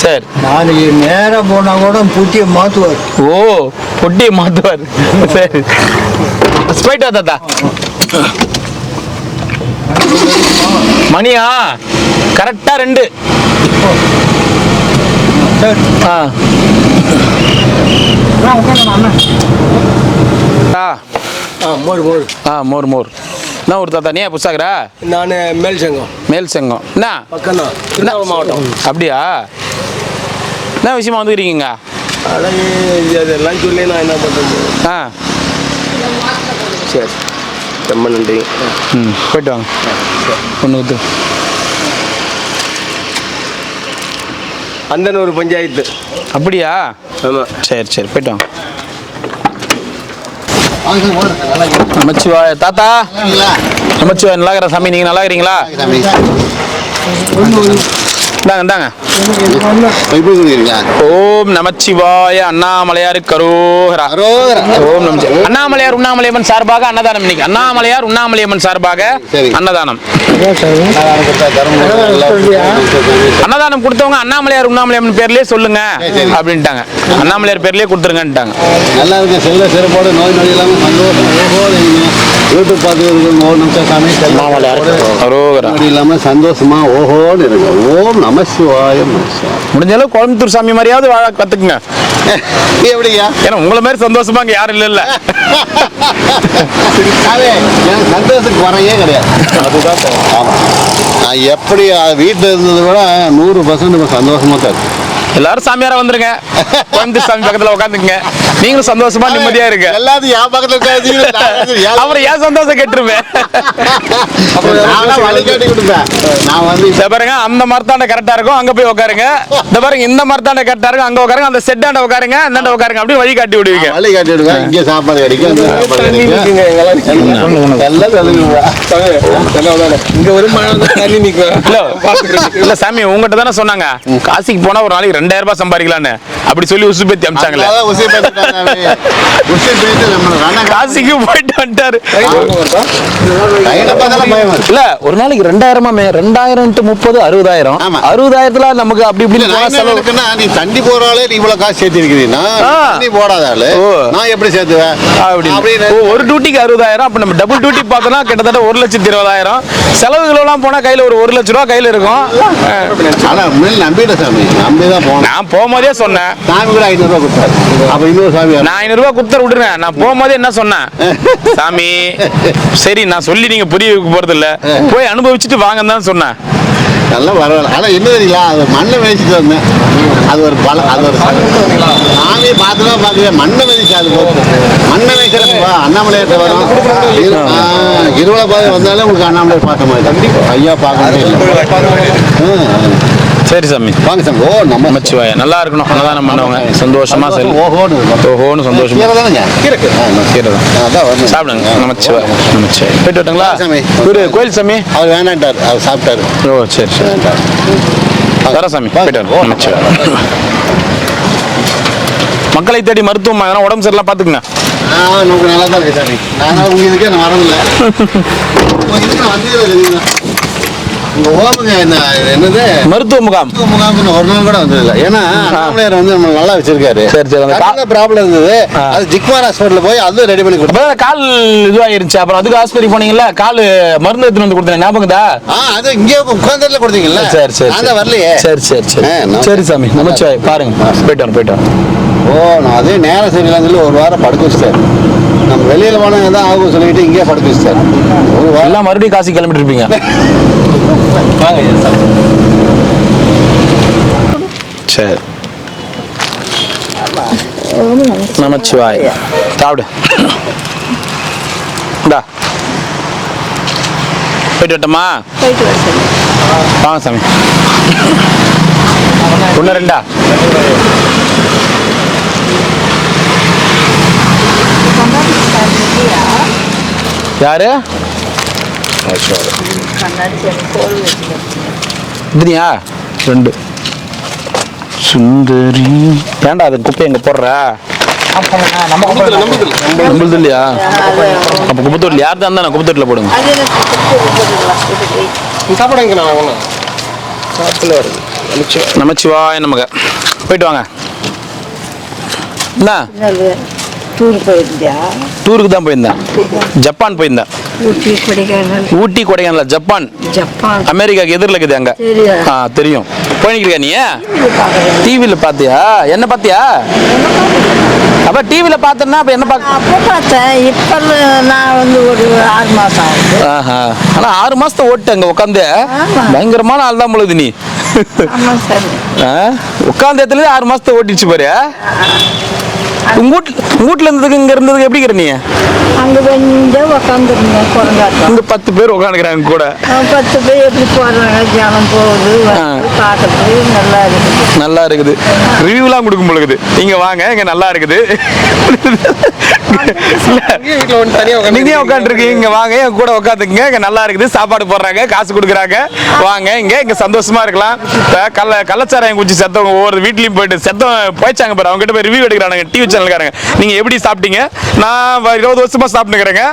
A: சரி.
E: நாளைக்கு நேரம் போனா கூட புட்டியை மாத்துவார்.
A: ஓ, பொட்டியை மாத்துவார். சரி போயிட்டு வா தாத்தா. மணியா கரெக்டா 2. மோர் மோர் என்ன ஒரு தாத்தா? நீ புதுசாகிறா?
G: நான் மேல் செங்கம்.
A: மேல் செங்கம் என்ன
G: பக்கம் தான், திருவண்ணாமலை மாவட்டம்.
A: அப்படியா? என்ன விஷயமா வந்துக்கிறீங்க?
G: அதெல்லாம் சொல்லி நான் என்ன பண்ணுறது? சரி, ரொம்ப நன்றி.
A: போயிட்டு வாங்க. ஒன்று வந்து
G: அந்தனூர் பஞ்சாயத்து.
A: அப்படியா?
G: ஆமாம்.
A: சரி சரி, போயிட்டு வாங்க. நமச்சிவாய தாத்தா. நமச்சிவாய. நல்லா இருக்கிற சாமி, நீங்கள் நல்லா இருக்கிறீங்களா? இந்தாங்க இந்தாங்க. ஓம் நமச்சிவாய. அண்ணாமலையார் கரோகரா. ஓம் நமச்சி. அண்ணாமலையார் உண்ணாமலையம்மன் சார்பாக அன்னதானம். இன்னைக்கு அண்ணாமலையார் உண்ணாமலையம்மன் சார்பாக அன்னதானம். அன்னதானம் கொடுத்தவங்க அண்ணாமலையார் உண்ணாமலையம்மன் பேர்லயே சொல்லுங்க அப்படின்ட்டாங்க. அண்ணாமலையார் பேர்லயே கொடுத்துருங்கன்ட்டாங்க.
B: நல்லா இருக்கு. செல்ல சிறப்போடு நோய் நொடி இல்லாமல் சந்தோஷம் யூடியூப் பார்த்து இல்லாமல் சந்தோஷமா ஓஹோன்னு இருக்கு. ஓம் நமசிவாய.
A: முடிஞ்ச அளவு கோயம்புத்தூர் சாமி மாதிரியாவது வாழ கத்துக்குங்க.
B: எப்படியா?
A: ஏன்னா உங்களை மாதிரி சந்தோஷமா அங்க யாரும் இல்ல.
B: எனக்கு சந்தோஷத்துக்கு வரையே கிடையாது. அதுதான். ஆமா, நான் எப்படி வீட்டில் இருந்ததை விட 100% சந்தோஷமா தான் இருக்கு.
A: எல்லாரும் சாமியாரா வந்துருங்க, கோயம்புத்தூர் சாமி பக்கத்துல உட்காந்துக்குங்க, நீங்களும் சந்தோஷமா நிம்மதியா இருங்க.
B: எல்லாத்தையும் என் பக்கத்துல இருக்காது.
A: அப்புறம் ஏன் சந்தோஷம் கெட்டுருமே.
B: வழிகாட்டி கொடுப்பேன். நான் வந்து
A: பாருங்க, அந்த மரத்தாண்ட கரெக்டா இருக்கும், அங்க போய் உட்காருங்க. இந்த பாருங்க, இந்த மரத்தாண்ட கரெக்டா இருக்கும், அங்க உட்காருங்க. அந்த செட்டாண்ட உட்காருங்க, அந்தாண்ட உட்காருங்க. அப்படியே வழி காட்டி விடுவீங்க.
B: வழி காட்டி விடுவேன். இங்கே சாப்பாடு கிடைக்கும், அங்கே சாப்பாடு கிடைக்கும்.
G: இங்க ஒரு தண்ணி நிற்கும்.
A: இல்ல சாமி, உங்ககிட்ட தானே சொன்னாங்க காசிக்கு போனா ஒரு நாளைக்கு 2000 ரூபாய் சம்பாதிக்கலான்னு. அப்படி சொல்லி உசுபேத்தி அமிச்சாங்களே. காசிக்கு போயிட்டு வந்துட்டாரு. இல்ல ஒரு நாளைக்கு 2000 2000 × 30 60,000. 60,000 நமக்கு அப்படி இப்படி
B: நீ தண்ணி போறாலே நீ இவ்வளவு காசு சேர்த்து இருக்கிறீங்கன்னா தண்ணி போடாதால நான் எப்படி சேர்த்துவேன்?
A: ஒரு டியூட்டிக்கு 60,000. அப்ப நம்ம டபுள் டியூட்டி பார்த்தோம்னா கிட்டத்தட்ட 1,20,000. செலவுகள் எல்லாம் போனா கையில ஒரு 1 லட்ச ரூபா கையில இருக்கும்.
B: நம்பிட்ட சாமி, நம்பிதான் போனேன்.
A: நான் போகும்போதே சொன்னேன்,
B: சாமி கூட 500 ரூபாய் கொடுத்தாரு. அப்ப இன்னொரு சாமி
A: நான் 500 ரூபாய் கொடுத்து விடுறேன். நான் போகும்போதே என்ன சொன்னேன், சாமி சரி நான் சொல்லி நீங்க புரிய போறது இல்ல, போய் அனுபவிச்சுட்டு வாங்கன்னு தான் சொன்னேன்.
B: நல்லா பரவாயில்ல. ஆனால் என்ன தெரியல, அது மண்ணை மேய்ச்சிட்டு வந்தேன். அது ஒரு பலம், அது ஒரு நானே பார்த்துலாம் பார்க்குவேன். மண்ணை மேய்ச்சி அது மண்ணை மேய்க்கிறப்பா அண்ணாமலையாட்ட வரும். இருவலை பாதை வந்தாலே உங்களுக்கு அண்ணாமலை பார்த்த மாதிரி ஐயா பார்க்கணும்.
A: சரி சாமி,
B: வாங்க சாமி. ஓ நம்ம
A: நமச்சிவாய நல்லா இருக்கணும், அன்னதானம் பண்ணவங்க சந்தோஷமா சரி ஓஹோன்னு சந்தோஷமா
B: தானேங்க இருக்கு.
A: அதான் சாப்பிடுங்க. நமச்சிவாய நமச்சிவாய. போயிட்டு வரட்டுங்களா
B: சாமி?
A: கோயில் சாமி
B: அவர் வேணான்ட்டார், அவர் சாப்பிட்டாரு.
A: ஓ சரி சரி வர சாமி, போயிட்டு வரேன். நமச்சிவாய. மக்களை தேடி மருத்துவம் எதனா உடம்பு சரியில்லாம் பார்த்துக்குங்க.
B: நமக்கு நல்லா தான் இருக்கு சாமி. நான் உங்க இதுக்கே நான் வரதில்லை. உங்க ஓமுங்க என்னது
A: மருத்துவ முகாம்
B: முகாம்னு ஒரு நாள் கூட வந்ததில்லை. ஏன்னா அண்ணாமலையார் வந்து நம்ம நல்லா வச்சிருக்காரு.
A: சரி சரி.
B: அந்த ப்ராப்ளம் இருந்தது, அது ஜிக்மார் ஹாஸ்பிட்டல் போய் அதுவும் ரெடி பண்ணி கொடுத்தோம்.
A: கால் இதுவாயிருச்சு, அப்புறம் அதுக்கு ஆஸ்பத்திரி போனீங்கல்ல, கால் மருந்து எடுத்துட்டு வந்து கொடுத்தேன், ஞாபகம் தான்.
B: அது இங்கே உட்காந்துல கொடுத்தீங்கல்ல.
A: சரி சரி
B: அந்த வரலையே.
A: சரி சரி சரி சரி சாமி, நமச்சிவாய். பாருங்க, போயிட்டு வரேன்.
B: ஓ நான் அதே நேரம் சரியில்லைன்னு சொல்லி ஒரு வாரம் படுக்க வச்சிட்டாரு. நம்ம வெளியில போனாங்க தான் ஆகும் சொல்லிட்டு இங்கே படுக்க வச்சிட்டாரு. ஒரு வாரம்
A: எல்லாம் மறுபடியும் காசி கிளம்பிட்டு இருப்பீங்க. சரி நமச்சிவாய். சாப்பிடு. இந்தா போயிட்டு வரட்டுமா? வாங்க சாமி. ஒன்று ரெண்டா? யாரு இதுனியா? ரெண்டு சுந்தரி. ஏன்டா அது குப்பை எங்க போடுற? நம்மளுது இல்லையா? அப்ப குப்பத்தூர்ல யார் தான் இருந்தா குப்பத்தூர்ல போடுங்க. நமச்சிவாய நமக்கு. போயிட்டு வாங்க. என்ன டூருக்கு தான் போயிருந்தேன். ஜப்பான் போயிருந்தேன். ஊட்டி கொடைக்கானல் ஜப்பான். அமெரிக்காக்கு எதிரில் இருக்குது அங்க. தெரியும். போயிருக்கியா நீ? டிவியில் பார்த்தியா? என்ன பார்த்தியா? அப்ப டிவியில் பார்த்தேன்னா அப்ப என்ன
I: பார்த்தேன். இப்போ நான் வந்து ஒரு 6 மாசம் ஆகுது.
A: ஆனா 6 மாசத்தை ஓட்டு அங்க உட்காந்து பயங்கரமான ஆள் தான் பொழுது நீ. உட்காந்த இடத்துல 6 மாசத்தை ஓட்டிடுச்சு பாரு. உங்க வீட்டுல இருந்ததுக்கு இங்க இருந்ததுக்கு எப்படி இருக்கிற நீ?
I: அங்க கொஞ்சம் உட்காந்துருந்தேன்.
A: இங்க 10 பேர் உட்காந்துக்கிறாங்க கூட.
I: 10 பேர் எப்படி போறாங்க, ஜனம் போகுது பார்க்கறது நல்லா இருக்குது.
A: நல்லா இருக்குது. ரிவ்யூலாம் கொடுக்கும் பொழுது இங்க வாங்க, இங்க நல்லா இருக்குது. நீங்க உட்காந்துருக்கீங்க, இங்க வாங்க என் கூட உட்காந்துக்குங்க, இங்க நல்லா இருக்குது, சாப்பாடு போடுறாங்க, காசு கொடுக்குறாங்க, வாங்க இங்க சந்தோஷமா இருக்கலாம். கள்ளச்சாராயம் குச்சி செத்தவங்க ஒவ்வொரு வீட்லயும் போயிட்டு செத்தவங்க போயிச்சாங்க பாரு, அவங்க கிட்ட போய் ரிவ்யூ எடுக்கிறாங்க டிவி சேனல்காரங்க. நீங்க எப்படி சாப்பிட்டீங்க? நான் 20 வருஷமா சாப்பிட்டுக்கிறேங்க.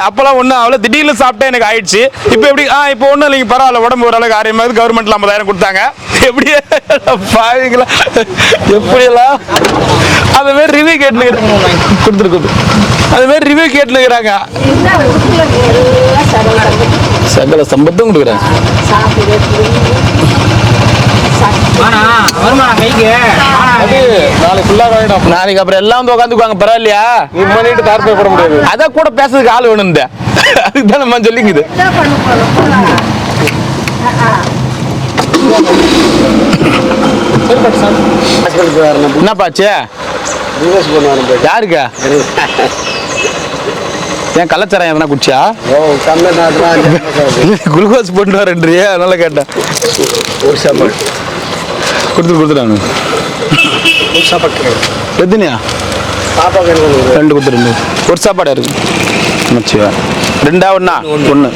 A: அப்பெல்லாம் ஒன்றும் அவ்வளோ திடீர்னு சாப்பிட்டா எனக்கு ஆயிடுச்சு. இப்போ எப்படி? இப்போ ஒன்றும் இல்லைங்க, பரவாயில்ல, உடம்பு ஓரளவுக்கு ஆரியமாக கவர்மெண்ட்ல 50,000 கொடுத்தாங்க. எப்படி பாவீங்களா? எப்படியெல்லாம் அது மாதிரி ரிவ்யூ கேட்டுக்கிறாங்க. அது மாதிரி ரிவ்யூ கேட்டுக்கிறாங்க. சகல சம்பத்தும் கொடுக்குறாங்க. நாளைக்கு அப்புறம் எல்லாம் வந்து உட்காந்துக்குவாங்க. பரவாயில்லையா? போட முடியாது. அதான் கூட பேசுறதுக்கு ஆள் வேணும். அதுதான் நம்ம சொல்லிக்குது. என்னப்பாச்சு? யாருக்கா? ஏன் கள்ளச்சாராயம் எதனா குடிச்சா? குளுக்கோஸ் போட்டு வரேன்றியா? அதனால கேட்டேன். கொடுத்துட்டாங்க. எத்தனையா? 2 கொடுத்துருங்க. ஒரு சாப்பாடு இருக்கு. மச்சிவா 2 ஒண்ணா? 1.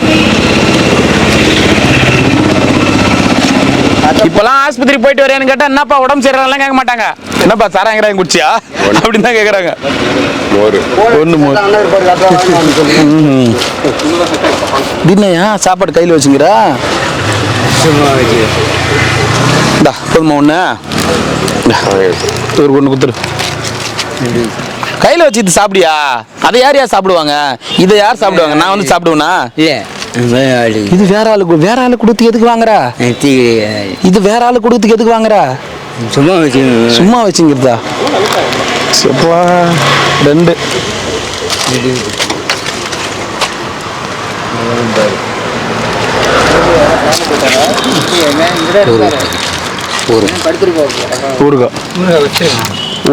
A: இப்பெல்லாம் ஆஸ்பத்திரி போயிட்டு வரேன்னு கேட்டா என்னப்பா உடம்பு சரியில்லாம் கேட்க மாட்டாங்க. என்னப்பா சாராயங்கிறாங்க குடிச்சியா அப்படின்னு தான் கேட்குறாங்க. தினையா சாப்பாடு கையில் வச்சுங்கிறா? போதுமா? ஒன்று கொடுத்துரு. கையில் வச்சு சாப்பிடியா? அதை யார் சாப்பிடுவாங்க? இதை யார் சாப்பிடுவாங்க? நான் வந்து சாப்பிடுவேனா? இது வேற ஆளு கொடுத்து எதுக்கு வாங்குறா? இது வேற ஆளு கொடுத்து எதுக்கு வாங்குறா? சும்மா வச்சுங்கிறதா? 2
B: 2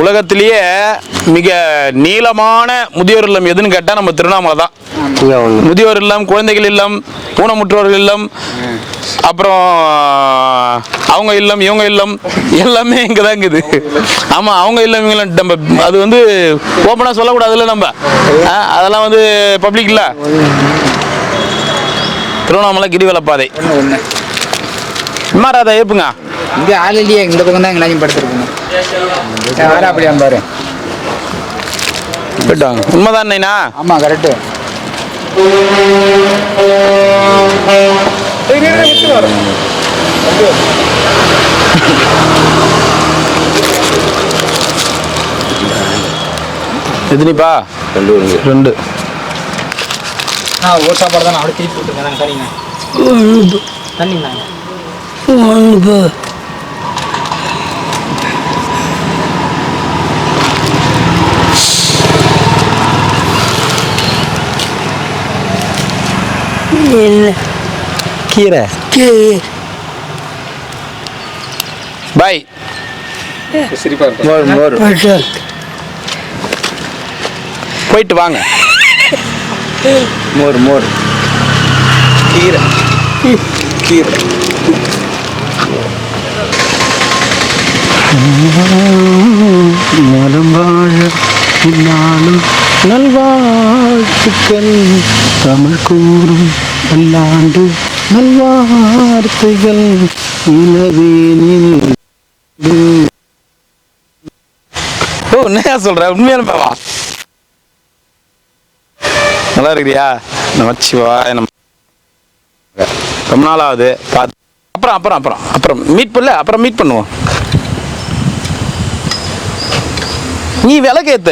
A: உலகத்திலேயே மிக நீளமான முதியோர் இல்லம் எதுன்னு கேட்டா நம்ம திருவண்ணாமலை தான். முதியோர் இல்லம், குழந்தைகள் இல்லம், ஊனமுற்றோர்கள் இல்லம், அப்புறம் அவங்க இல்லம், இவங்க இல்லம், எல்லாமே இங்கே தான் இருக்குது. ஆமாம், அவங்க இல்லம், இவங்க இல்லம். நம்ம அது வந்து ஓப்பனாக சொல்லக்கூடாதுல்ல நம்ம. அதெல்லாம் வந்து பப்ளிக் இல்லை. திருவண்ணாமலை கிரிவல பாதை. மாறாத ஏப்புங்க.
E: இங்கே ஆள் இல்லையே, இந்த பக்கம் தான் எங்கேயும் படுத்துருக்குங்க. வேற அப்படியா பாரு.
A: உண்மைதான் நைனா?
E: ஆமாம், கரெக்டு.
A: எத்தனைப்பா? 2.
E: ஒரு சாப்பாடு தான் அப்படி திருப்பி விட்டுருக்கேன். சரிங்க, தண்ணிங்க.
A: கீரை பாய். போயிட்டு வாங்க. மோர் கீரை நல்வாழ்த்துக்கள் தமிழ் கூறும் பல்லாண்டு நல்வார்த்தைகள் என்ன சொல்ற? உண்மையான பாவா நல்லா இருக்கிறியா? நமச்சிவாய நம்ம ரொம்ப நாள் ஆகுது பார்த்து. அப்புறம் அப்புறம் அப்புறம் அப்புறம் மீட் பண்ணல, அப்புறம் மீட் பண்ணுவோம். நீ விளக்கேத்த.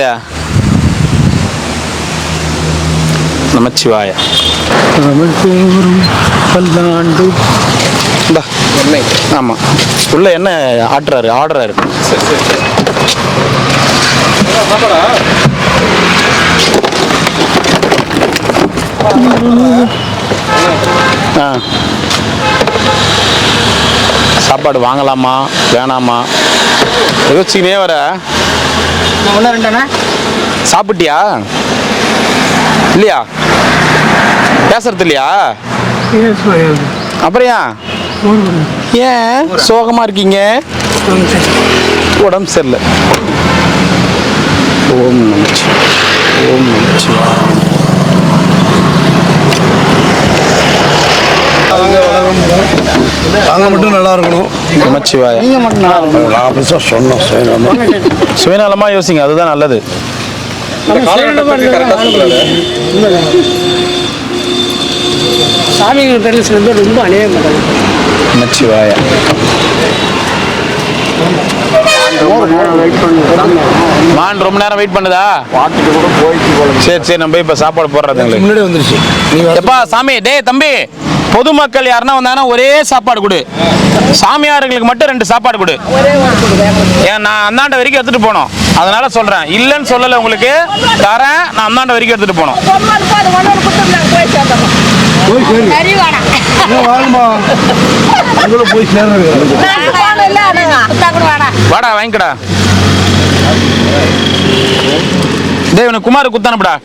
A: நமச்சிவாய பல்லாண்டு. ஆமா, உள்ள என்ன ஆடுறாரு. சாப்பாடு வாங்கலாமா வேணாமா யோசிச்சுக்கினே வர. சாப்பிட்டியா இல்லையா? பேசுறது இல்லையா? அப்புறம் ஏன் சோகமா இருக்கீங்க? உடம்பு சரியில்லை. ஓம் நமச்சிவாய.
F: நாங்க மட்டும் நல்லா இருக்கணும்.
A: நமச்சிவாய. சுயநலமா யோசிங்க, அதுதான் நல்லது.
C: சாமிகள் பேரில் வந்து ரொம்ப அநேகம்
A: நமச்சிவாய. மான் ரொம்ப நேரம் வெயிட் பண்ணுதா?
B: பாட்டுட்டு கூட போயிட்டு
A: சரி சரி, நம்ம போய் இப்போ சாப்பாடு போடுறது
F: முன்னாடி வந்துருச்சு.
A: எப்பா சாமி, டேய் தம்பி, பொதுமக்கள் யாருன்னா வந்தாங்கன்னா ஒரே சாப்பாடு கொடு. சாமியார்களுக்கு மட்டும் 2 சாப்பாடு கொடு. ஏன் நான் அந்தாண்ட வரைக்கும் எடுத்துட்டு போனோம், அதனால சொல்றேன். இல்லைன்னு சொல்லலை, உங்களுக்கு தரேன். நான் அந்தாண்ட வரைக்கும் எடுத்துட்டு போனோம். வாடா வாங்கிக்கடா. டேய், உனக்கு குமார் குத்தானப்படா.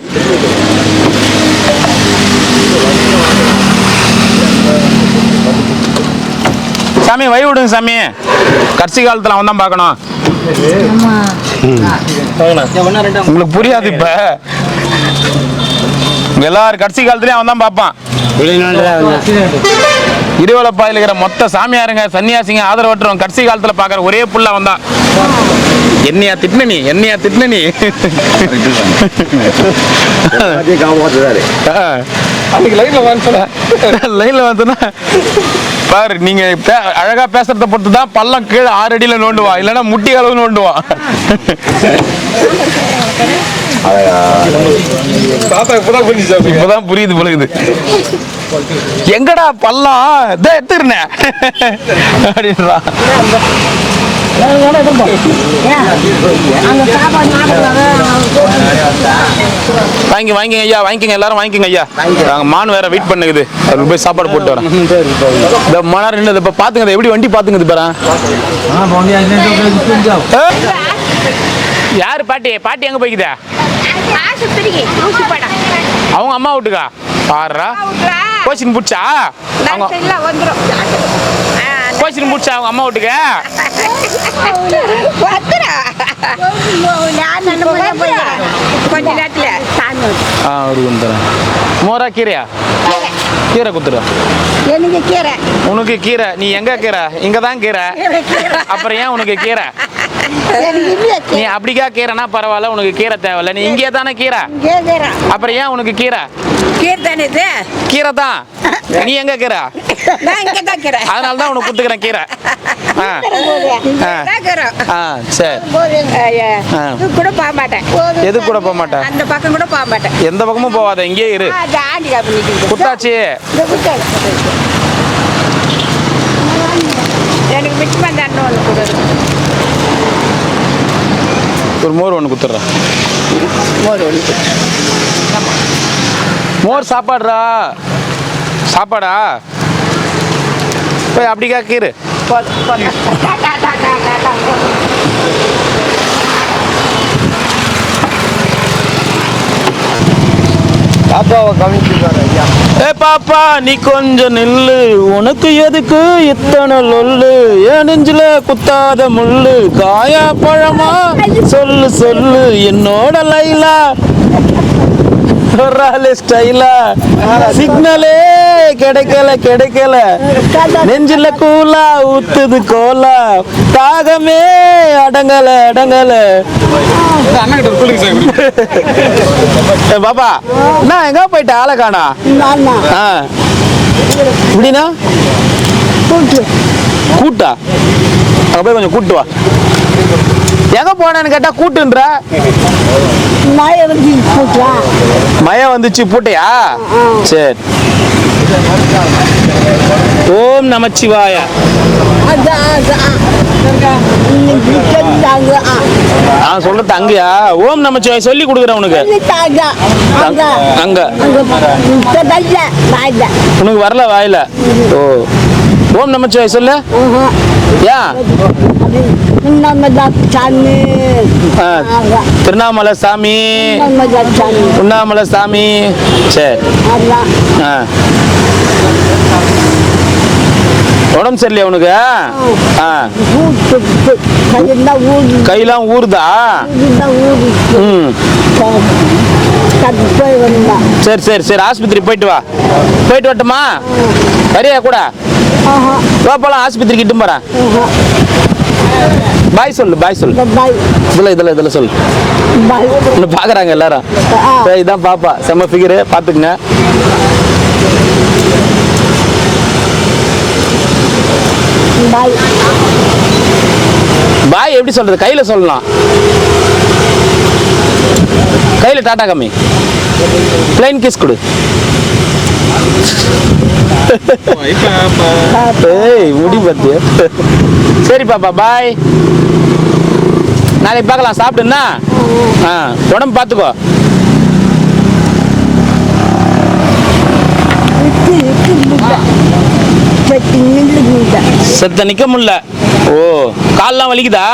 A: சாமி வை விடுங்க சாமி, கடைசி காலத்துல அவன் தான் பார்க்கணும். உங்களுக்கு புரியாது. இப்ப எல்லாரும் கடைசி காலத்துலயும் அவன் தான் பார்ப்பான். இருவலப்பாயில் இருக்கிற மொத்த சாமியாருங்க, சன்னியாசிங்க, ஆதரவற்றவங்க கடைசி காலத்துல பாக்குற ஒரே புள்ள அவன் தான். என்னையா திட்டின நீ? லைன்ல வந்தா பாரு, நீங்க அழகா பேசுறத பொறுத்து தான் பள்ளம் கீழே 6 அடியில நோண்டுவான், இல்லைன்னா முட்டி அளவு நோண்டுவான். இப்பதான் புரியுது பொழுது. எங்கடா பள்ளம் எடுத்துருந்தேன் அப்படின்றா. வாங்கிக்கங்க ஐயா, வாங்கிக்கங்க எல்லாரும் வாங்கிக்கங்க ஐயா. நாங்கள் மான் வேற வெயிட் பண்ணுக்குது, அதுக்கு போய் சாப்பாடு போட்டு வரேன். இந்த மணி ரெண்டு இப்போ பார்த்துங்க, எப்படி வண்டி பார்த்துங்குது பாரு. யாரு பாட்டி? பாட்டி எங்கே போய்க்குதா? அவங்க அம்மா வீட்டுக்கா? பாடுறா கோச்சிங் பிடிச்சா? கோச்சிங் பிடிச்சா அவங்க அம்மா வீட்டுக்கு?
C: கொஞ்ச நேரத்துல
A: அவருக்கு வந்துடுறேன். மோரா கீரையா? கீரை குத்துரு.
C: எனக்கு கீரை.
A: உனக்கு கீரை? நீ எங்க கீரை? இங்க தான் கீரை. அப்புறம் ஏன் உனக்கு கீரை? நீ அப்படிக்கா கீரைனா பரவாயில்ல, உனக்கு கீரை தேவையில்ல. நீ இங்கே தானே கீரை, அப்புறம் ஏன் உனக்கு கீரை? கீரை தான். நீ எங்க கீரை? அதனால தான் உனக்கு குத்துக்கிறேன் கீரை. சரி.
C: கூட போக மாட்டேன்.
A: எது கூட போக மாட்டேன்?
C: அந்த பக்கம் கூட போக மாட்டேன்.
A: எந்த பக்கமும் போகாத, இங்கே இரு. குத்தாச்சு.
C: எனக்கு மிக்ஸ் பண்ண ஒன்று கொடு.
A: ஒரு மோர் ஒன்று குத்துடுறேன். மோர் சாப்பாடுறா. சாப்பாடா? போய் அப்படிக்கா கீரை.
E: பாப்பாவை கவனிச்சுப்பாரு ஐயா.
A: ஏ பாப்பா நீ கொஞ்சம் நில்லு, உனக்கு எதுக்கு இத்தனை லொல்லு? என் நெஞ்சில குத்தாத முள்ளு, காயா பழமா சொல்லு சொல்லு என்னோட லைலா. ஸ்டைலா சிக்னலே கிடைக்கல நெஞ்சில கூலா ஊத்துது கோலா, தாகமே அடங்கல. பாப்பா நான் எங்க போயிட்ட ஆளை காணா? இப்படின்னா கூட்டா? அங்க போய் கொஞ்சம் கூட்டு வா. எங்க போனேன்னு கேட்டா கூட்டுன்ற. மயம் வந்துச்சு பூட்டையா? சரி. ஓம் நமச்சிவாய. நான் சொல்றது அங்கயா? ஓம் நமச்சிவாய சொல்லி கொடுக்குறேன் உனக்கு. அங்க உனக்கு வரல வாயில. ஓ ஓம் நமச்சிவாய சொல்லு. ஏன்? திருவண்ணாமலை சாமி, உண்ணாமலை சாமி. சரி. உடம்பு சரியில்லையா உனக்கு? கையெல்லாம் ஊறுதா? சரி ஆஸ்பத்திரி போயிட்டு வா. போயிட்டு வரட்டுமா? வரியா கூட? போலாம் ஆஸ்பத்திரிக்கு இட்டு போறேன். பாய் சொல்லு. இதுல சொல்லு. பாக்குறாங்க எல்லாரும். இதான் பாப்பா, செம்ம ஃபிகரு, பாத்துக்குங்க. பாய் எப்படி சொல்றது? கையில சொல்லலாம். கையில டாடா கம்மி. பிளைன் கிஸ் கொடு. முடி பத்தியா? சரி பாப்பா பாய். நாளைக்கு பார்க்கலாம். சாப்பிடுன்னா உடம்பு பார்த்துக்கோ. செத்த நிக்க முடியல. ஓ கால்லாம் வலிக்குதா?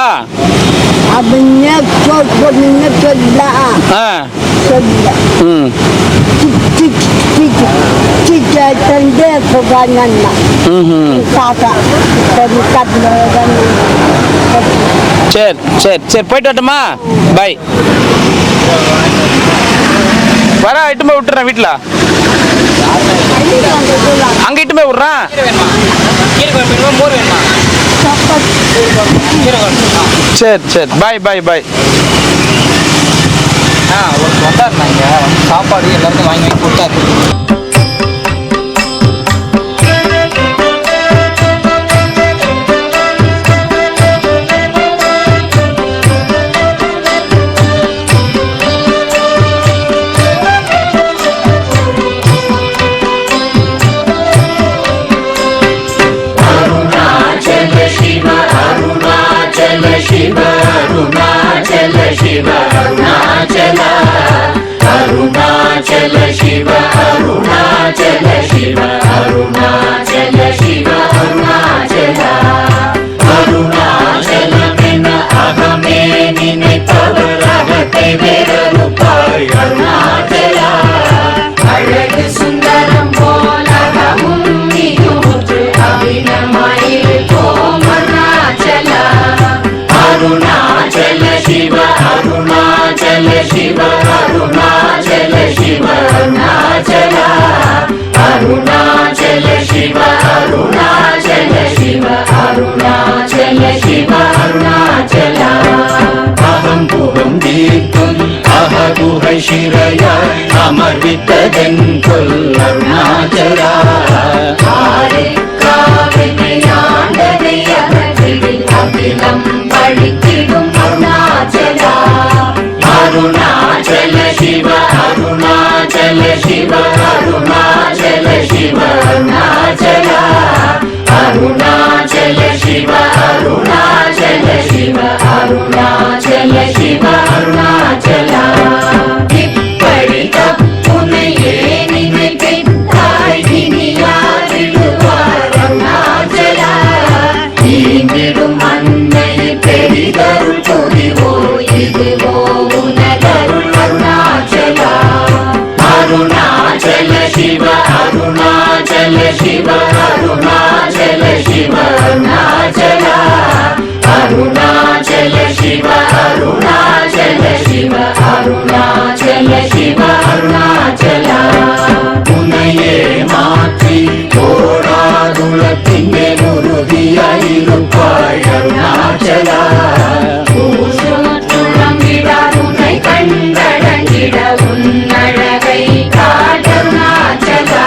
A: சரி போயிட்டு வரட்டுமா? பாய். வர இட்டு போய் விட்டுறேன் வீட்டுல. அங்க இட்டு போய் விடுறேன். சரி பாய்.
E: ஒரு வந்தாருனாங்க, சாப்பாடு எல்லாருக்கும் வாங்கி கொடுத்தாரு.
J: Shiva, Arunachala, Arunachala, Arunachala. Shiv Arunachal Shiv Arunachala அருணாச்சலமென அகமே நினைப்பவர் அகத்தை வேறறுப்பாய் அருணாச்சலா அழகு சுந்தரம் போலகமும் மிகுமுற்று அபிநமாயிருப்போம் அருணாச்சலா அருணாச்சல சிவ அருணாச்சல சிவ அருணாச்சல சிவ அருணாச்சலா அருணாச்சல சிவ அருணாச்சல சிவ அருணாச்சல சிவ அருணாச்சலா அகம் புகம் தீர்க்கும் அககுகை சிறையாய் அமர்வித்ததென் கொல் அருணாச்சலா ஆறு காவினையாண்டதை அகற்றிடில் அகிலம் பழித்திடும் அருணாச்சலா அருணாச்சல சிவ அருணாச்சல சிவ அருணாச்சல சிவ அருணாச்சலா அருணாச்சல சிவ அருணாச்சல சிவ அருணாச்சல சிவ அருணாச்சலா இப்படி தப்புனையே நினைத்தாய் இனி யாரிடுவார் அருணாச்சலா ஈந்திடும் அன்னை பெரிதருள் புரிவோ இதுவோ உனதருள் அருணாச்சலா அருணாச்சல சிவ அருணாச்சல சிவ அருணாச்சல சிவ அருணாச்சலா அருணாச்சல சிவ அருணாச்சல சிவ அருணாச்சல சிவ அருணாச்சலா உன்னையே மாற்றி ஓடாதுலத்திங்கே உறுதியாயிருப்பாய் அருணாச்சலா உன்னை கண்டடங்கிட உன்னழகை காட்டருணாச்சலா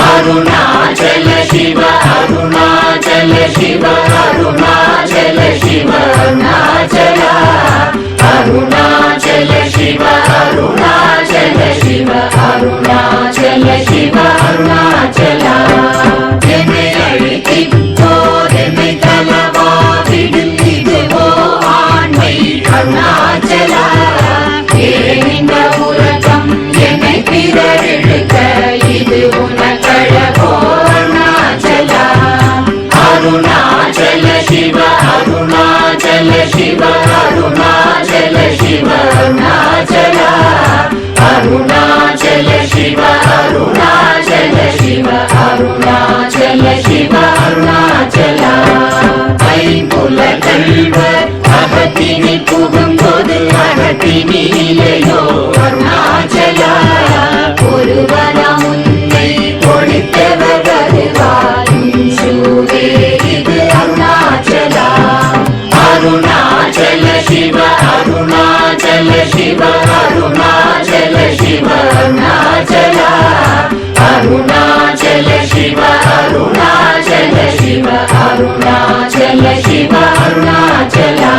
J: அருணாச்சல சிவ அருணாச்சல சிவ அருணாச்சல சிவ அருணாச்சலா அருணாச்சல சிவ அருணாச்சல சிவ அருணாச்சல சிவ அருணாச்சலா என்னை அழைத்திப்போதென்னை தலவாவிடில் இதுவோ ஆண்மை அருணாச்சலா ஏன் இந்த உலகம் என்னை பிறரெடுக்க இது உனக்கழகோ அருணாச்சலா அருணாச்சல சிவ அருணாச்சல சிவ அருணாச்சல சிவ அருணாச்சலா அருணாச்சல சிவ அருணாச்சல சிவ அருணாச்சல சிவ அருணாச்சலா ஐம்புல கல்வர் அகத்தினி புகும்போது அகத்தினிலையோ அருணாச்சலா ஒருவரம் உன்னை ஒழித்தவர் வருவாயும் சூரே இது அருணாச்சலா அருணாச்சல சிவ அருணாச்சல சிவ அருணாச்சல சிவ அருணாச்சலா அருணாச்சல சிவ அருணாச்சல சிவ அருணாச்சல சிவ அருணாச்சலா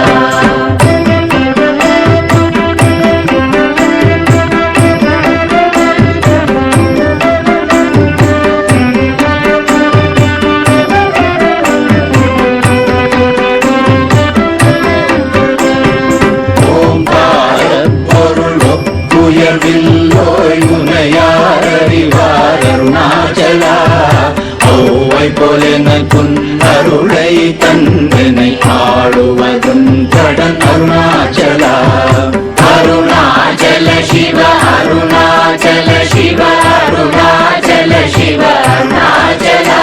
J: உயர்வில்லோய் உனையார் அறிவார் அருணாச்சலா ஔவை போலெனக்குன் அருளை தந்தனை ஆடுவதும் கடன் அருணாச்சலா அருணாச்சல சிவ அருணாச்சல சிவ அருணாச்சல சிவ அருணாச்சலா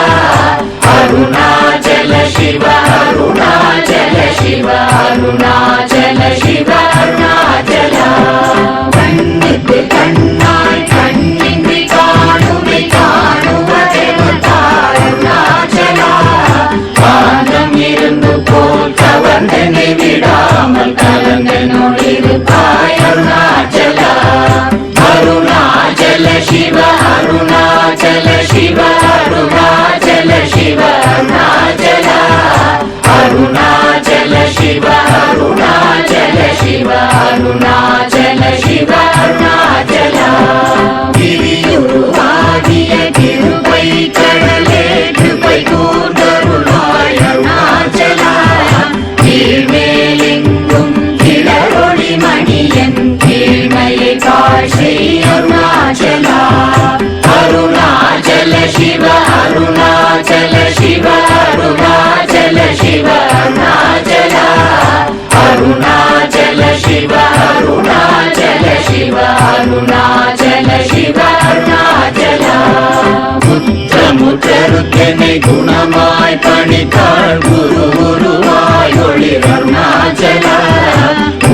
J: அருணாச்சல சிவ அருணாச்சல சிவ அருணாச்சல சிவ அருணாச்சலா கண்ணுக்கு கண்ணாய் கண்ணின்றி காணுமை காணுவதென்றார் அருணாச்சலா காந்தம் இருந்து போல் கவர்ந்தனை விடாமல் கலந்தனோடிருப்பாய் அருணாச்சலா அருணாச்சல சிவ அருணாச்சல சிவ அருணாச்சல முற்றமுற்றருத்தனை குணமாய் பணித்தாள் குரு குருவாய் ஒளிர் அருணாச்சல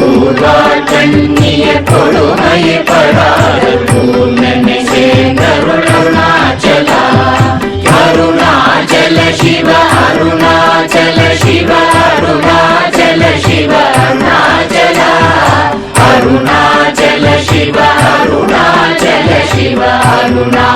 J: ஊர்வாழ் கண்ணிய கொடுமையை படாத பூர்ணனை சேர்ந்தருள் அருணாச்சல அருணாச்சல சிவ அருணாச்சல சிவ அருணாச்சல சிவ அருணாச்சல அருணாச்சல சிவ அருணாச்சல சிவ அருணா